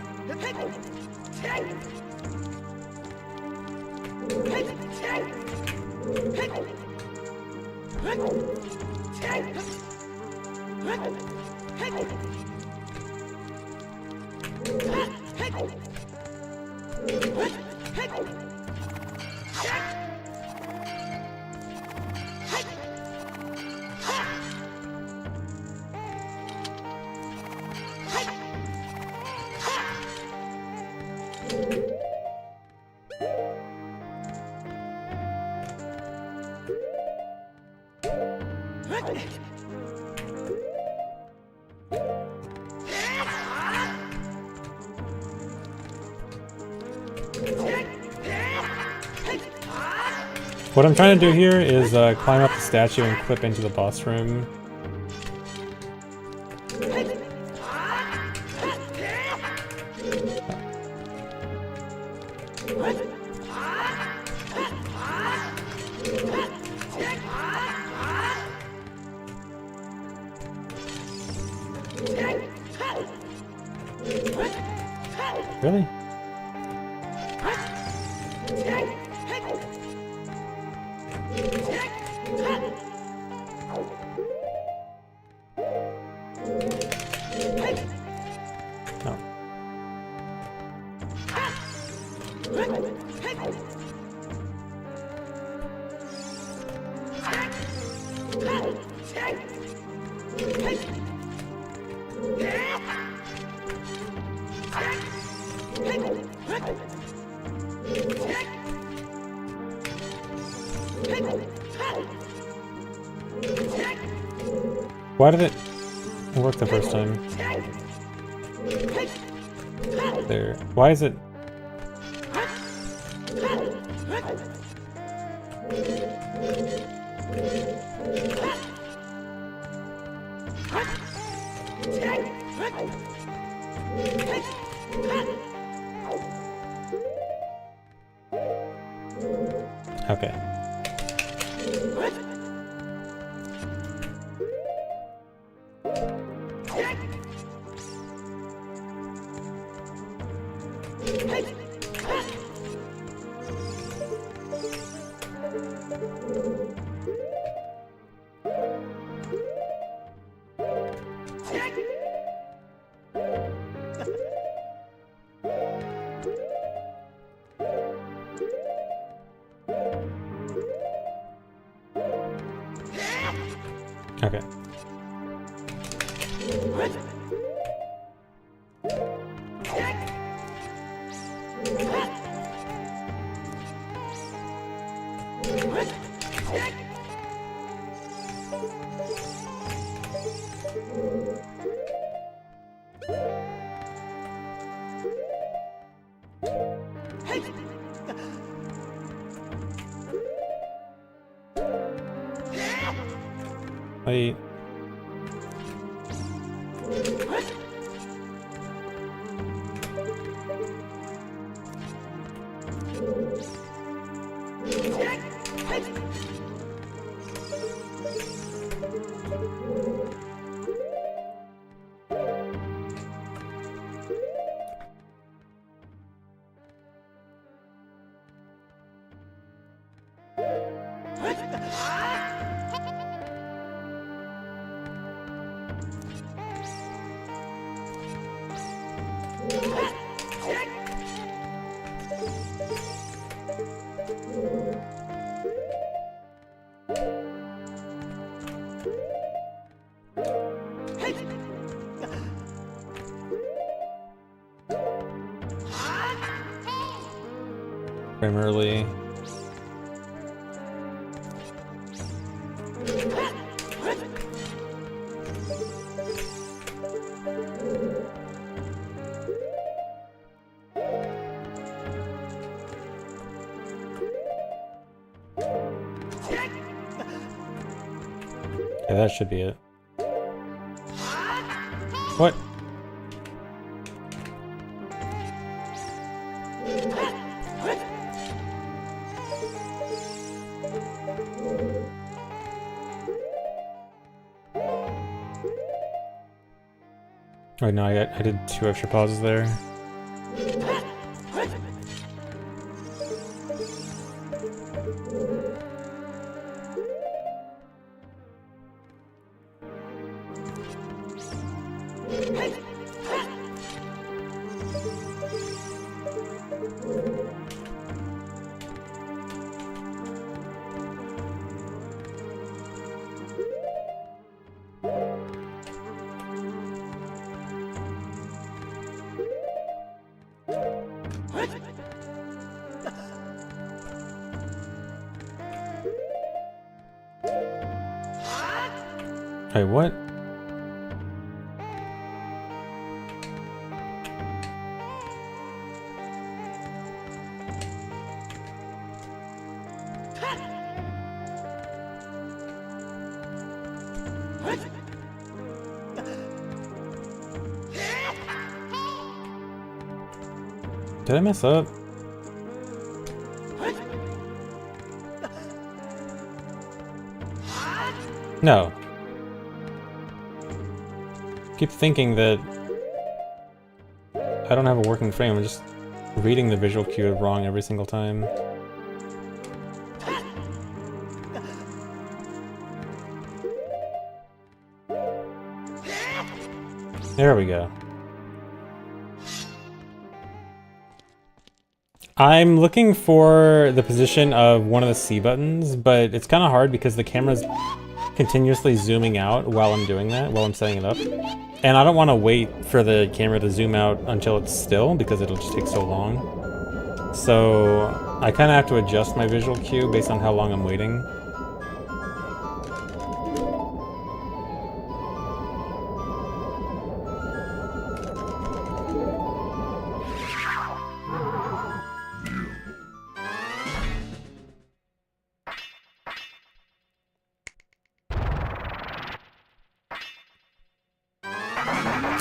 What I'm trying to do here is climb up the statue and clip into the boss room. Really? Why did it work the first time? There. Why is it? Okay. Okay. Wait. Primarily. Yeah, that should be it. What? Wait, no, I did 2 extra pauses there. Hey, what? Did I mess up? No. Keep thinking that I don't have a working frame. I'm just reading the visual cue wrong every single time. There we go. I'm looking for the position of one of the C buttons, but it's kind of hard because the camera's continuously zooming out while I'm doing that, while I'm setting it up. And I don't want to wait for the camera to zoom out until it's still, because it'll just take so long. So I kind of have to adjust my visual cue based on how long I'm waiting.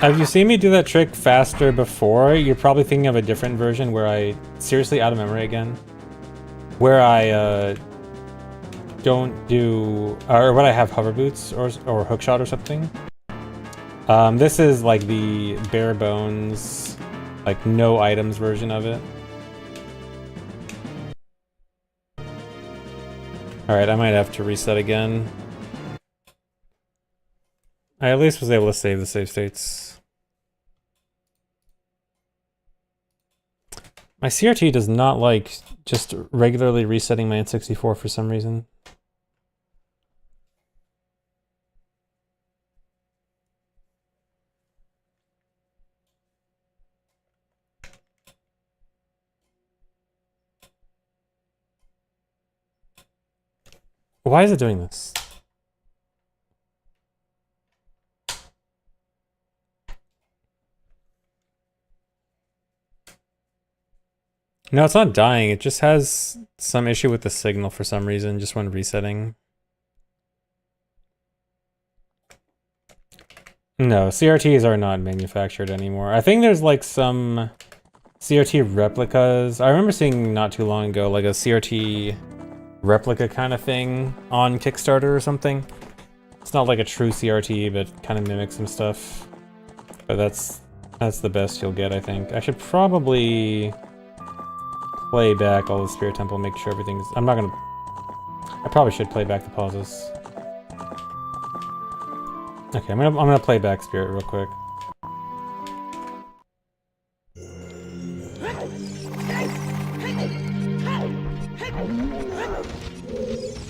Have you seen me do that trick faster before? You're probably thinking of a different version where I... Seriously, out of memory again? Where I, don't do... Or when I have hover boots or hookshot or something. This is like the bare bones, like no items version of it. Alright, I might have to reset again. I at least was able to save the save states. My CRT does not like just regularly resetting my N64 for some reason. Why is it doing this? No, it's not dying. It just has some issue with the signal for some reason, just when resetting. No, CRTs are not manufactured anymore. I think there's like some CRT replicas. I remember seeing not too long ago like a CRT replica kind of thing on Kickstarter or something. It's not like a true CRT, but kind of mimics some stuff. But that's the best you'll get, I think. I should probably play back all the Spirit Temple, make sure everything's... I probably should play back the pauses. Okay, I'm gonna play back Spirit real quick.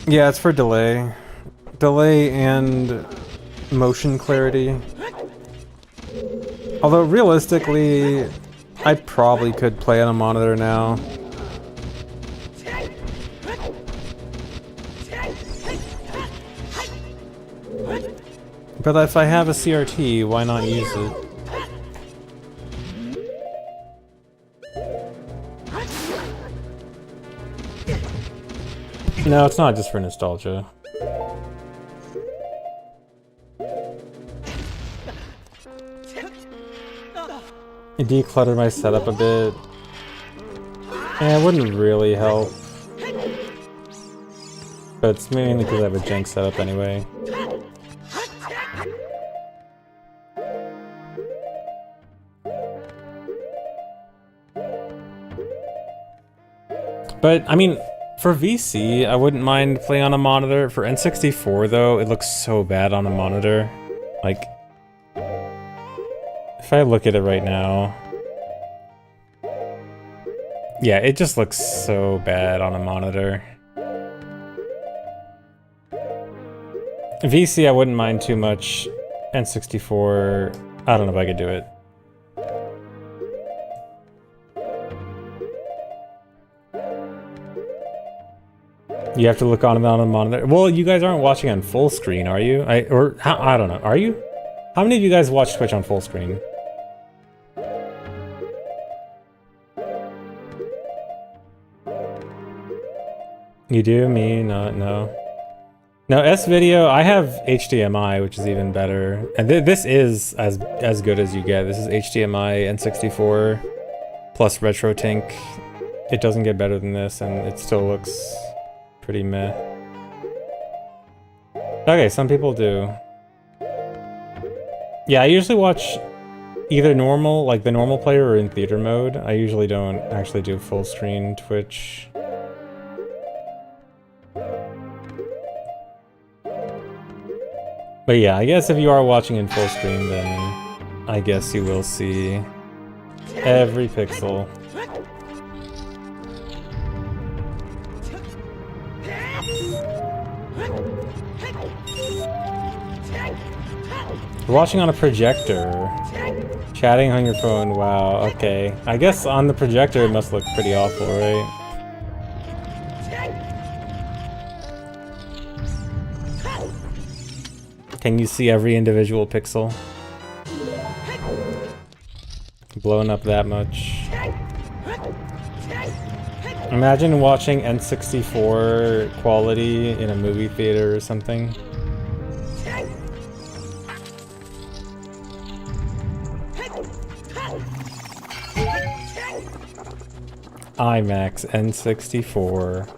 Yeah, it's for delay. Delay and motion clarity. Although realistically, I probably could play on a monitor now. But if I have a CRT, why not use it? No, it's not just for nostalgia. It decluttered my setup a bit. Yeah, it wouldn't really help. But it's mainly because I have a jank setup anyway. But, I mean, for VC, I wouldn't mind playing on a monitor. For N64, though, it looks so bad on a monitor. Like, if I look at it right now... Yeah, it just looks so bad on a monitor. VC, I wouldn't mind too much. N64, I don't know if I could do it. You have to look on a monitor. Well, you guys aren't watching on full screen, are you? I don't know. Are you? How many of you guys watch Twitch on full screen? You do? Me? Not? No. No, S-Video, I have HDMI, which is even better. And this is as good as you get. This is HDMI N64 plus RetroTink. It doesn't get better than this, and it still looks pretty meh. Okay, some people do. Yeah, I usually watch either normal, like the normal player, or in theater mode. I usually don't actually do full screen Twitch. But yeah, I guess if you are watching in full screen, then I guess you will see every pixel. You're watching on a projector. Chatting on your phone, wow, okay. I guess on the projector it must look pretty awful, right? Can you see every individual pixel? Blown up that much. Imagine watching N64 quality in a movie theater or something. IMAX N64.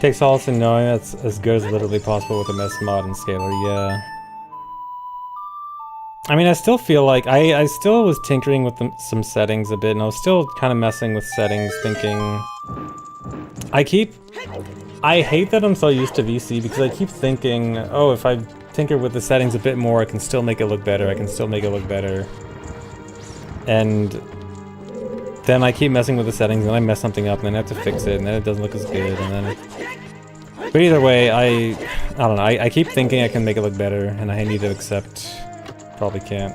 Takes solace in knowing that's as good as literally possible with a MS mod and scaler, yeah. I mean, I still feel like I still was tinkering with some settings a bit, and I was still kind of messing with settings, thinking... I hate that I'm so used to VC, because I keep thinking, oh, if I tinker with the settings a bit more, I can still make it look better, And then I keep messing with the settings, and I mess something up, and then I have to fix it, and then it doesn't look as good, and then... But either way, I don't know, I keep thinking I can make it look better, and I need to accept... Probably can't.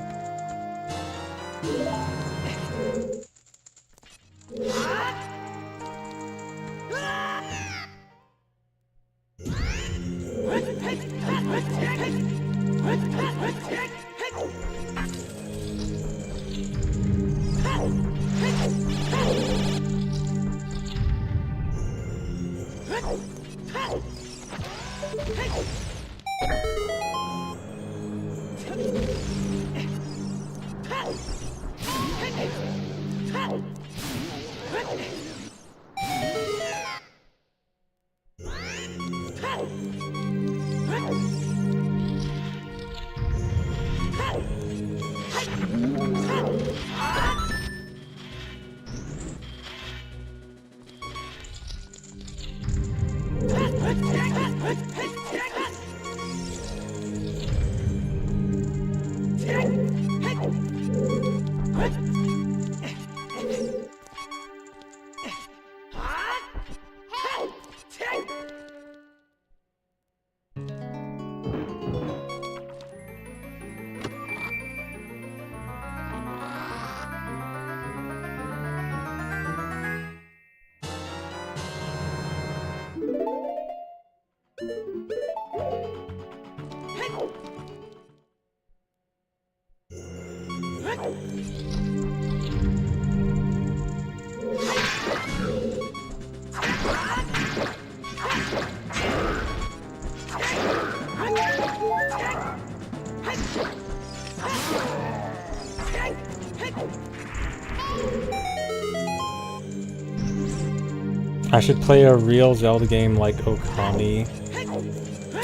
I should play a real Zelda game like Okami.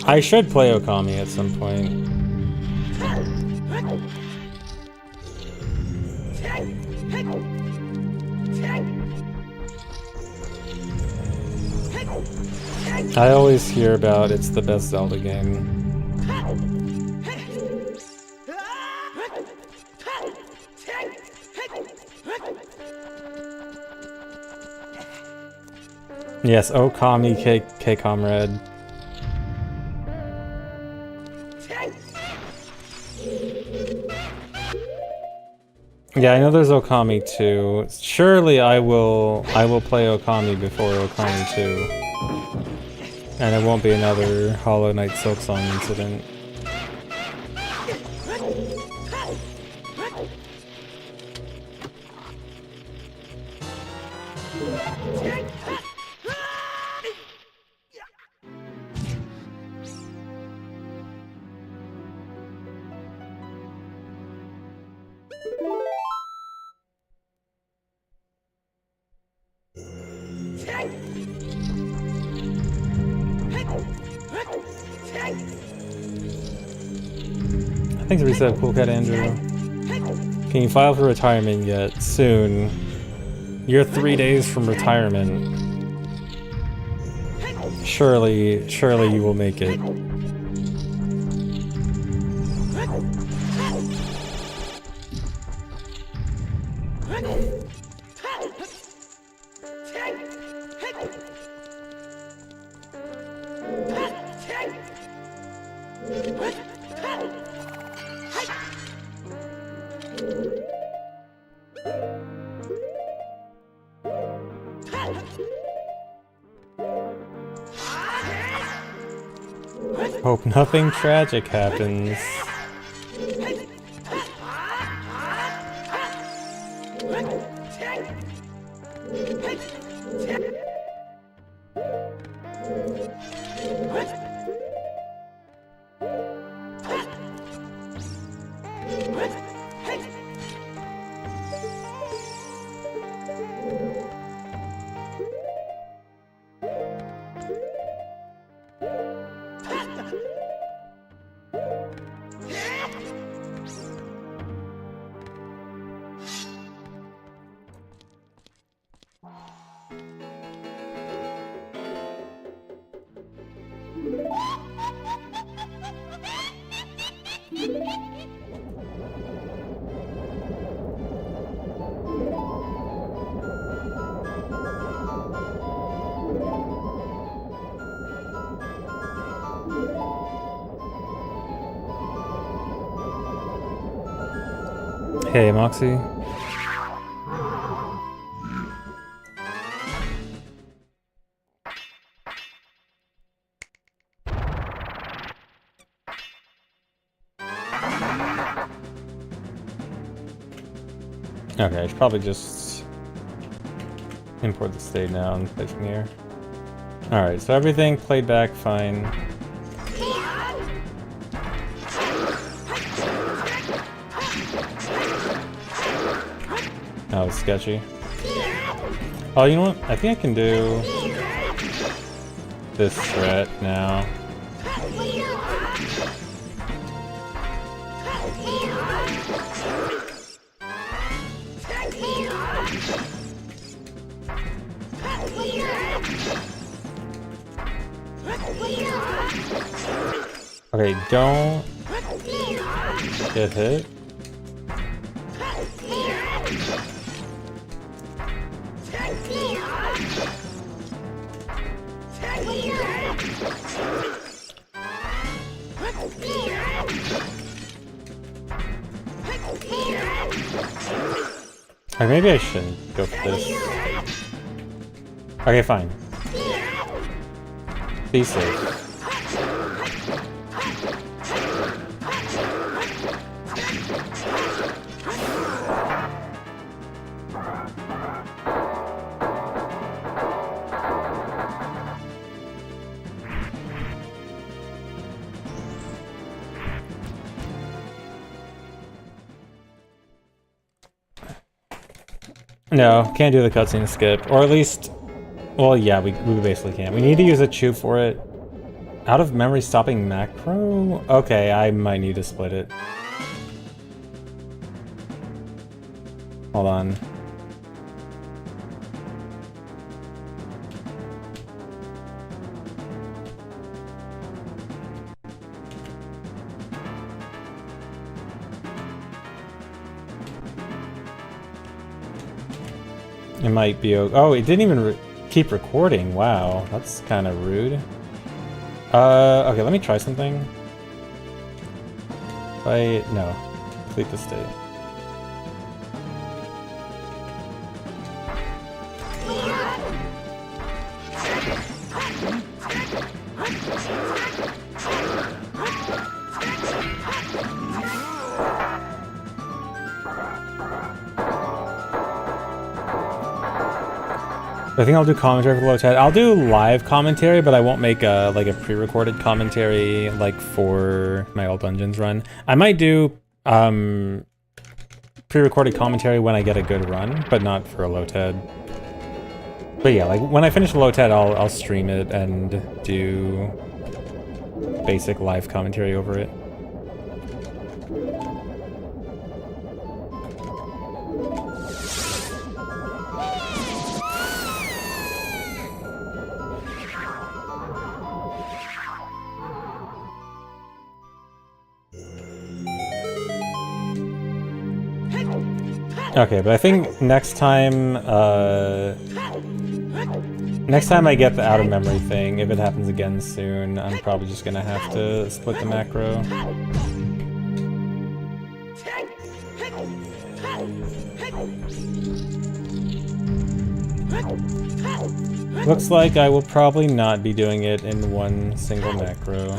I should play Okami at some point. I always hear about it's the best Zelda game. Yes, Okami K Comrade. Yeah, I know there's Okami 2. Surely I will play Okami before Okami 2. And it won't be another Hollow Knight Silksong incident. Thanks for reset, Cool Cat Andrew. Can you file for retirement yet? Soon. You're 3 days from retirement. Surely you will make it. Hope nothing tragic happens. Hey, Moxie. Okay, I should probably just import the state now and play from here. Alright, so everything played back fine. That was sketchy. Oh, you know what? I think I can do this threat now. Okay, don't get hit. Or maybe I shouldn't go for this. Okay, fine. Be safe. No, can't do the cutscene skip. Or at least... Well, yeah, we basically can't. We need to use a chew for it. Out of memory stopping macro? Okay, I might need to split it. Hold on. It might be... Oh, it didn't even keep recording. Wow, that's kind of rude. Okay, let me try something. No. Complete the state. I think I'll do commentary for LOTAD. I'll do live commentary, but I won't make a pre-recorded commentary like for my All Dungeons run. I might do pre-recorded commentary when I get a good run, but not for a LOTAD. But yeah, like when I finish LOTAD, I'll stream it and do basic live commentary over it. Okay, but I think next time I get the out of memory thing, if it happens again soon, I'm probably just gonna have to split the macro. Looks like I will probably not be doing it in one single macro.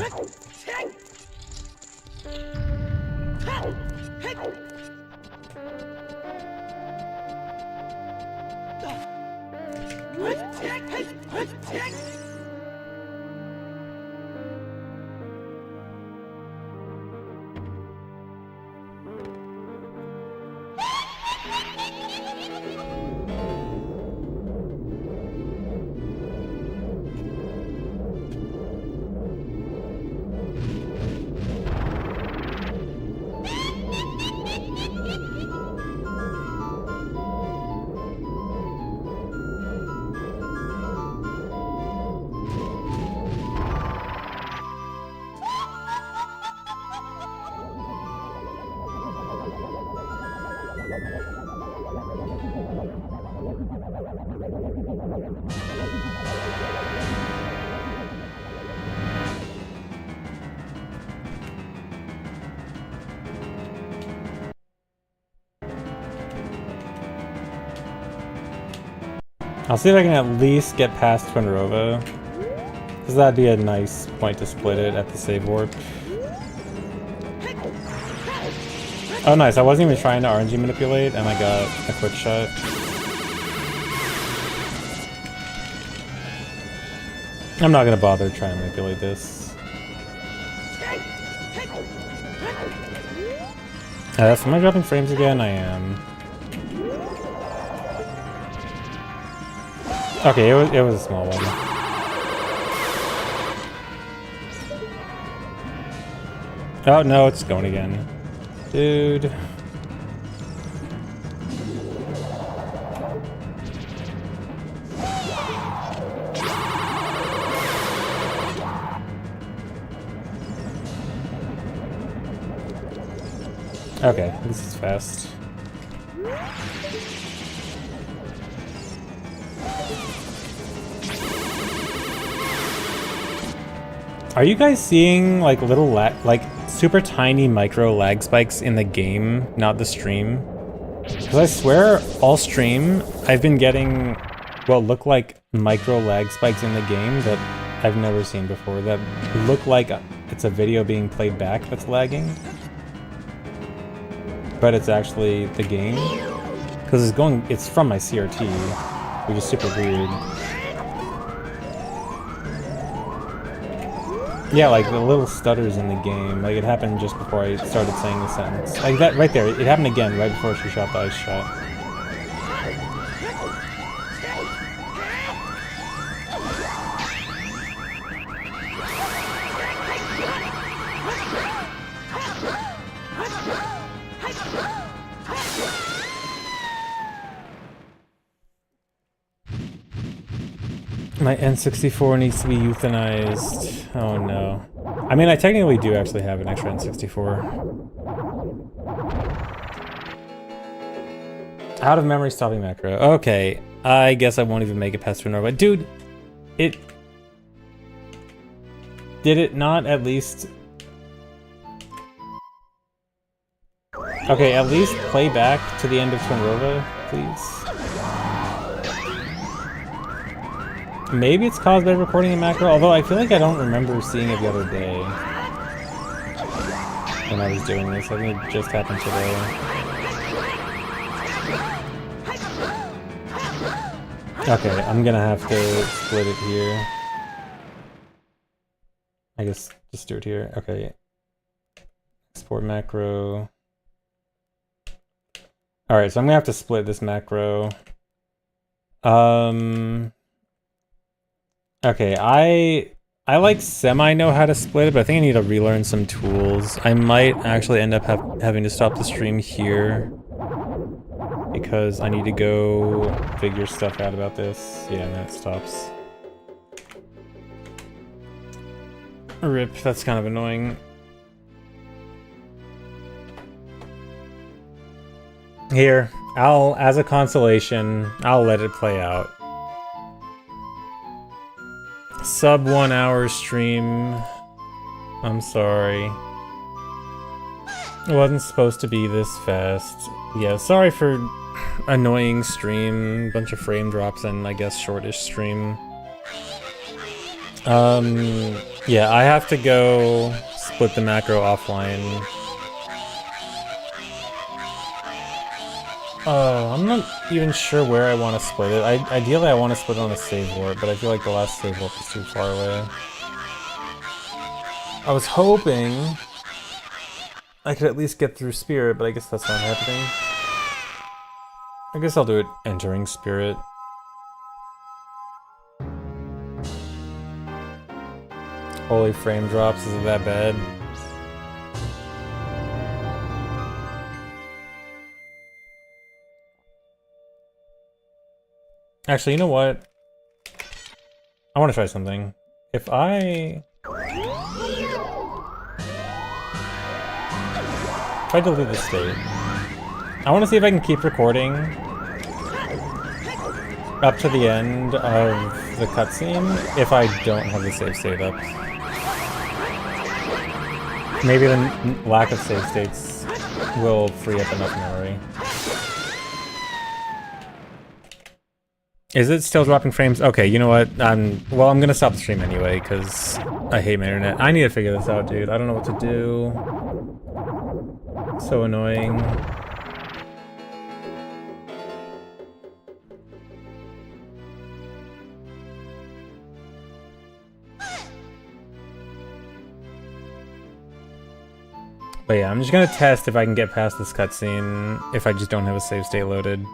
I'll see if I can at least get past Twinrova, because that'd be a nice point to split it at the save warp. Oh nice, I wasn't even trying to RNG manipulate and I got a quick shot. I'm not gonna bother trying to manipulate this. Am I dropping frames again? I am. Okay, it was a small one. Oh no, it's going again. Dude. Okay, this is fast. Are you guys seeing like little like super tiny micro lag spikes in the game, not the stream? Because I swear all stream I've been getting what look like micro lag spikes in the game that I've never seen before, that look like it's a video being played back that's lagging. But it's actually the game. Because it's from my CRT, which is super weird. Yeah, like the little stutters in the game. Like it happened just before I started saying the sentence. Like that right there. It happened again right before she shot the ice shot. My N64 needs to be euthanized. Oh no. I mean, I technically do actually have an extra N64. Out of memory stopping macro. Okay. I guess I won't even make it past Renova. Dude, did it not at least... Okay, at least play back to the end of Twinrova, please. Maybe it's caused by recording a macro, although I feel like I don't remember seeing it the other day when I was doing this. I think it just happened today. Okay, I'm gonna have to split it here. I guess just do it here. Okay. Export macro. Alright, so I'm gonna have to split this macro. Okay, I like semi know how to split it, but I think I need to relearn some tools. I might actually end up having to stop the stream here because I need to go figure stuff out about this. Yeah, and that stops. RIP, that's kind of annoying. Here, as a consolation, I'll let it play out. Sub 1 hour stream. I'm sorry. It wasn't supposed to be this fast. Yeah, sorry for annoying stream, bunch of frame drops, and I guess shortish stream. Yeah, I have to go split the macro offline. I'm not even sure where I want to split it. Ideally, I want to split it on a save warp, but I feel like the last save warp is too far away. I was hoping I could at least get through Spirit, but I guess that's not happening. I guess I'll do it entering Spirit. Holy frame drops, is it that bad? Actually, you know what? I want to try something. If I delete the state, I want to see if I can keep recording up to the end of the cutscene if I don't have the save state up. Maybe the lack of save states will free up enough memory. Is it still dropping frames? Okay, you know what? Well, I'm gonna stop the stream anyway, because I hate my internet. I need to figure this out, dude. I don't know what to do. So annoying. But yeah, I'm just gonna test if I can get past this cutscene if I just don't have a save state loaded.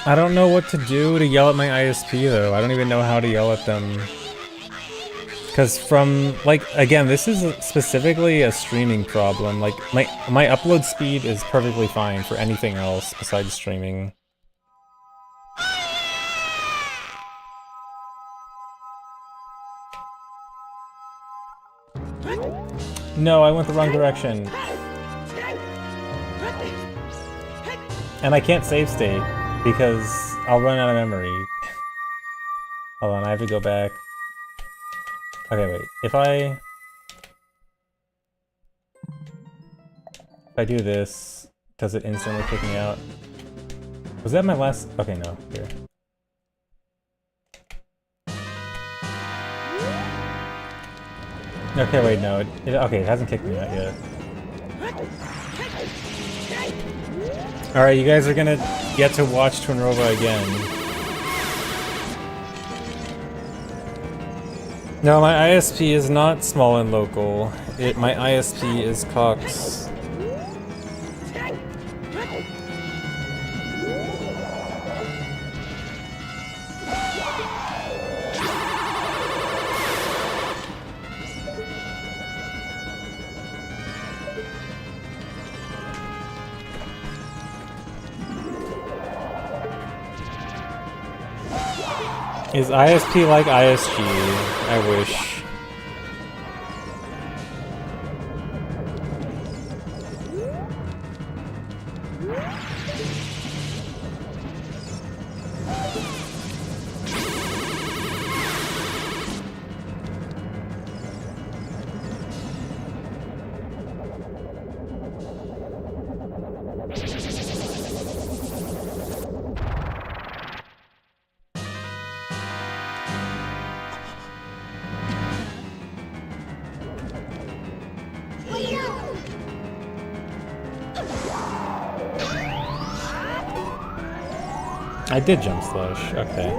I don't know what to do to yell at my ISP though. I don't even know how to yell at them. Because from, like, again, this is specifically a streaming problem. Like, my upload speed is perfectly fine for anything else besides streaming. No, I went the wrong direction. And I can't save state. Because I'll run out of memory. Hold on, I have to go back. Okay, wait. If I do this, does it instantly kick me out? Was that my last? Okay, no. Here. Okay, wait, no. Okay, it hasn't kicked me out yet. Alright, you guys are gonna get to watch Twinrova again. No, my ISP is not small and local. My ISP is Cox. Is ISP like ISG? I wish. I did jump slash, okay.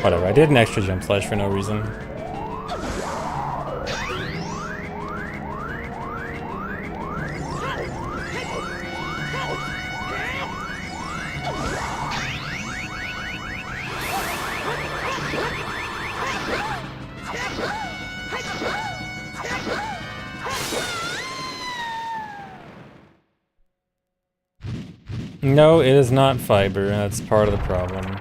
Whatever, I did an extra jump slash for no reason. No, it is not fiber, that's part of the problem.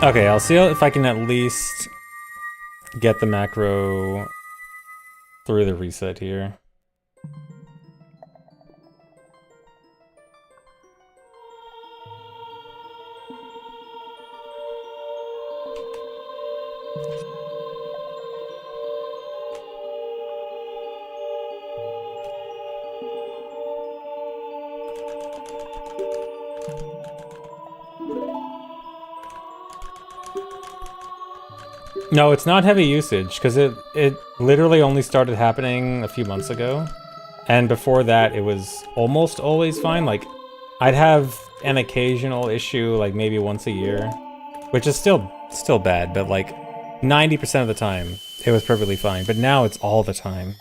Okay, I'll see if I can at least get the macro through the reset here. No, it's not heavy usage, because it literally only started happening a few months ago. And before that, it was almost always fine. Like, I'd have an occasional issue, like maybe once a year, which is still bad, but like 90% of the time, it was perfectly fine. But now it's all the time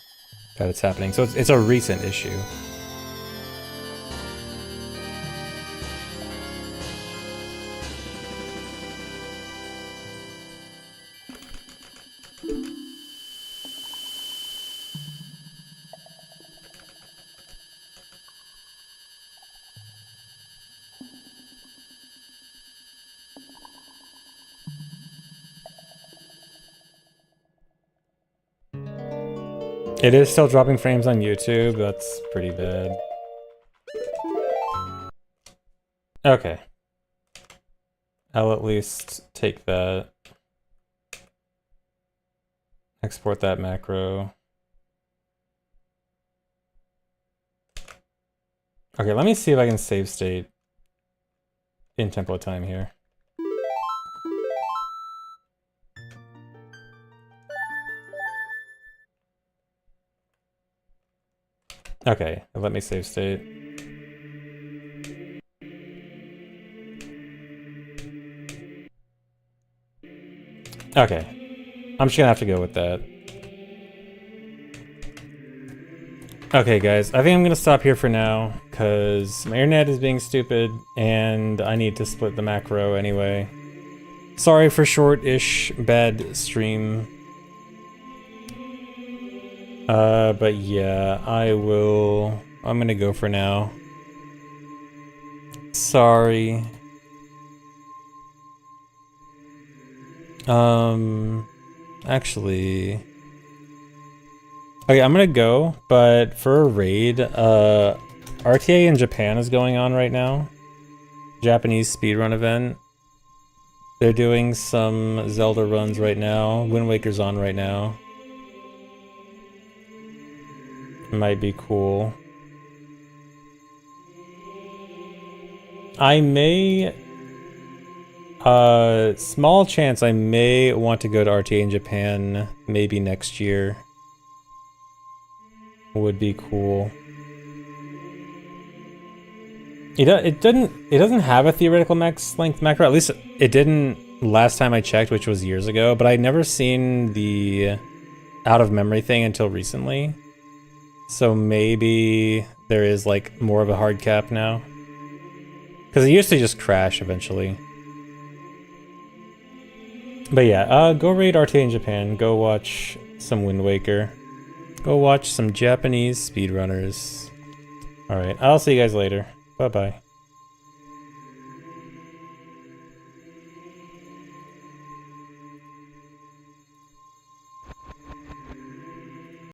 that it's happening, so it's a recent issue. It is still dropping frames on YouTube, that's pretty bad. Okay. I'll at least take that. Export that macro. Okay, let me see if I can save state in tempo time here. Okay, let me save state. Okay, I'm just gonna have to go with that. Okay guys, I think I'm gonna stop here for now, because my internet is being stupid, and I need to split the macro anyway. Sorry for short-ish bad stream. But yeah, I'm gonna go for now. Sorry. Actually... Okay, I'm gonna go, but for a raid, RTA in Japan is going on right now. Japanese speedrun event. They're doing some Zelda runs right now. Wind Waker's on right now. Might be cool. I may... small chance I may want to go to RTA in Japan maybe next year. Would be cool. It doesn't have a theoretical max length macro. At least it didn't last time I checked, which was years ago. But I'd never seen the out of memory thing until recently. So maybe there is like more of a hard cap now. Because it used to just crash eventually. But yeah, go raid RTA in Japan. Go watch some Wind Waker. Go watch some Japanese speedrunners. Alright, I'll see you guys later. Bye-bye.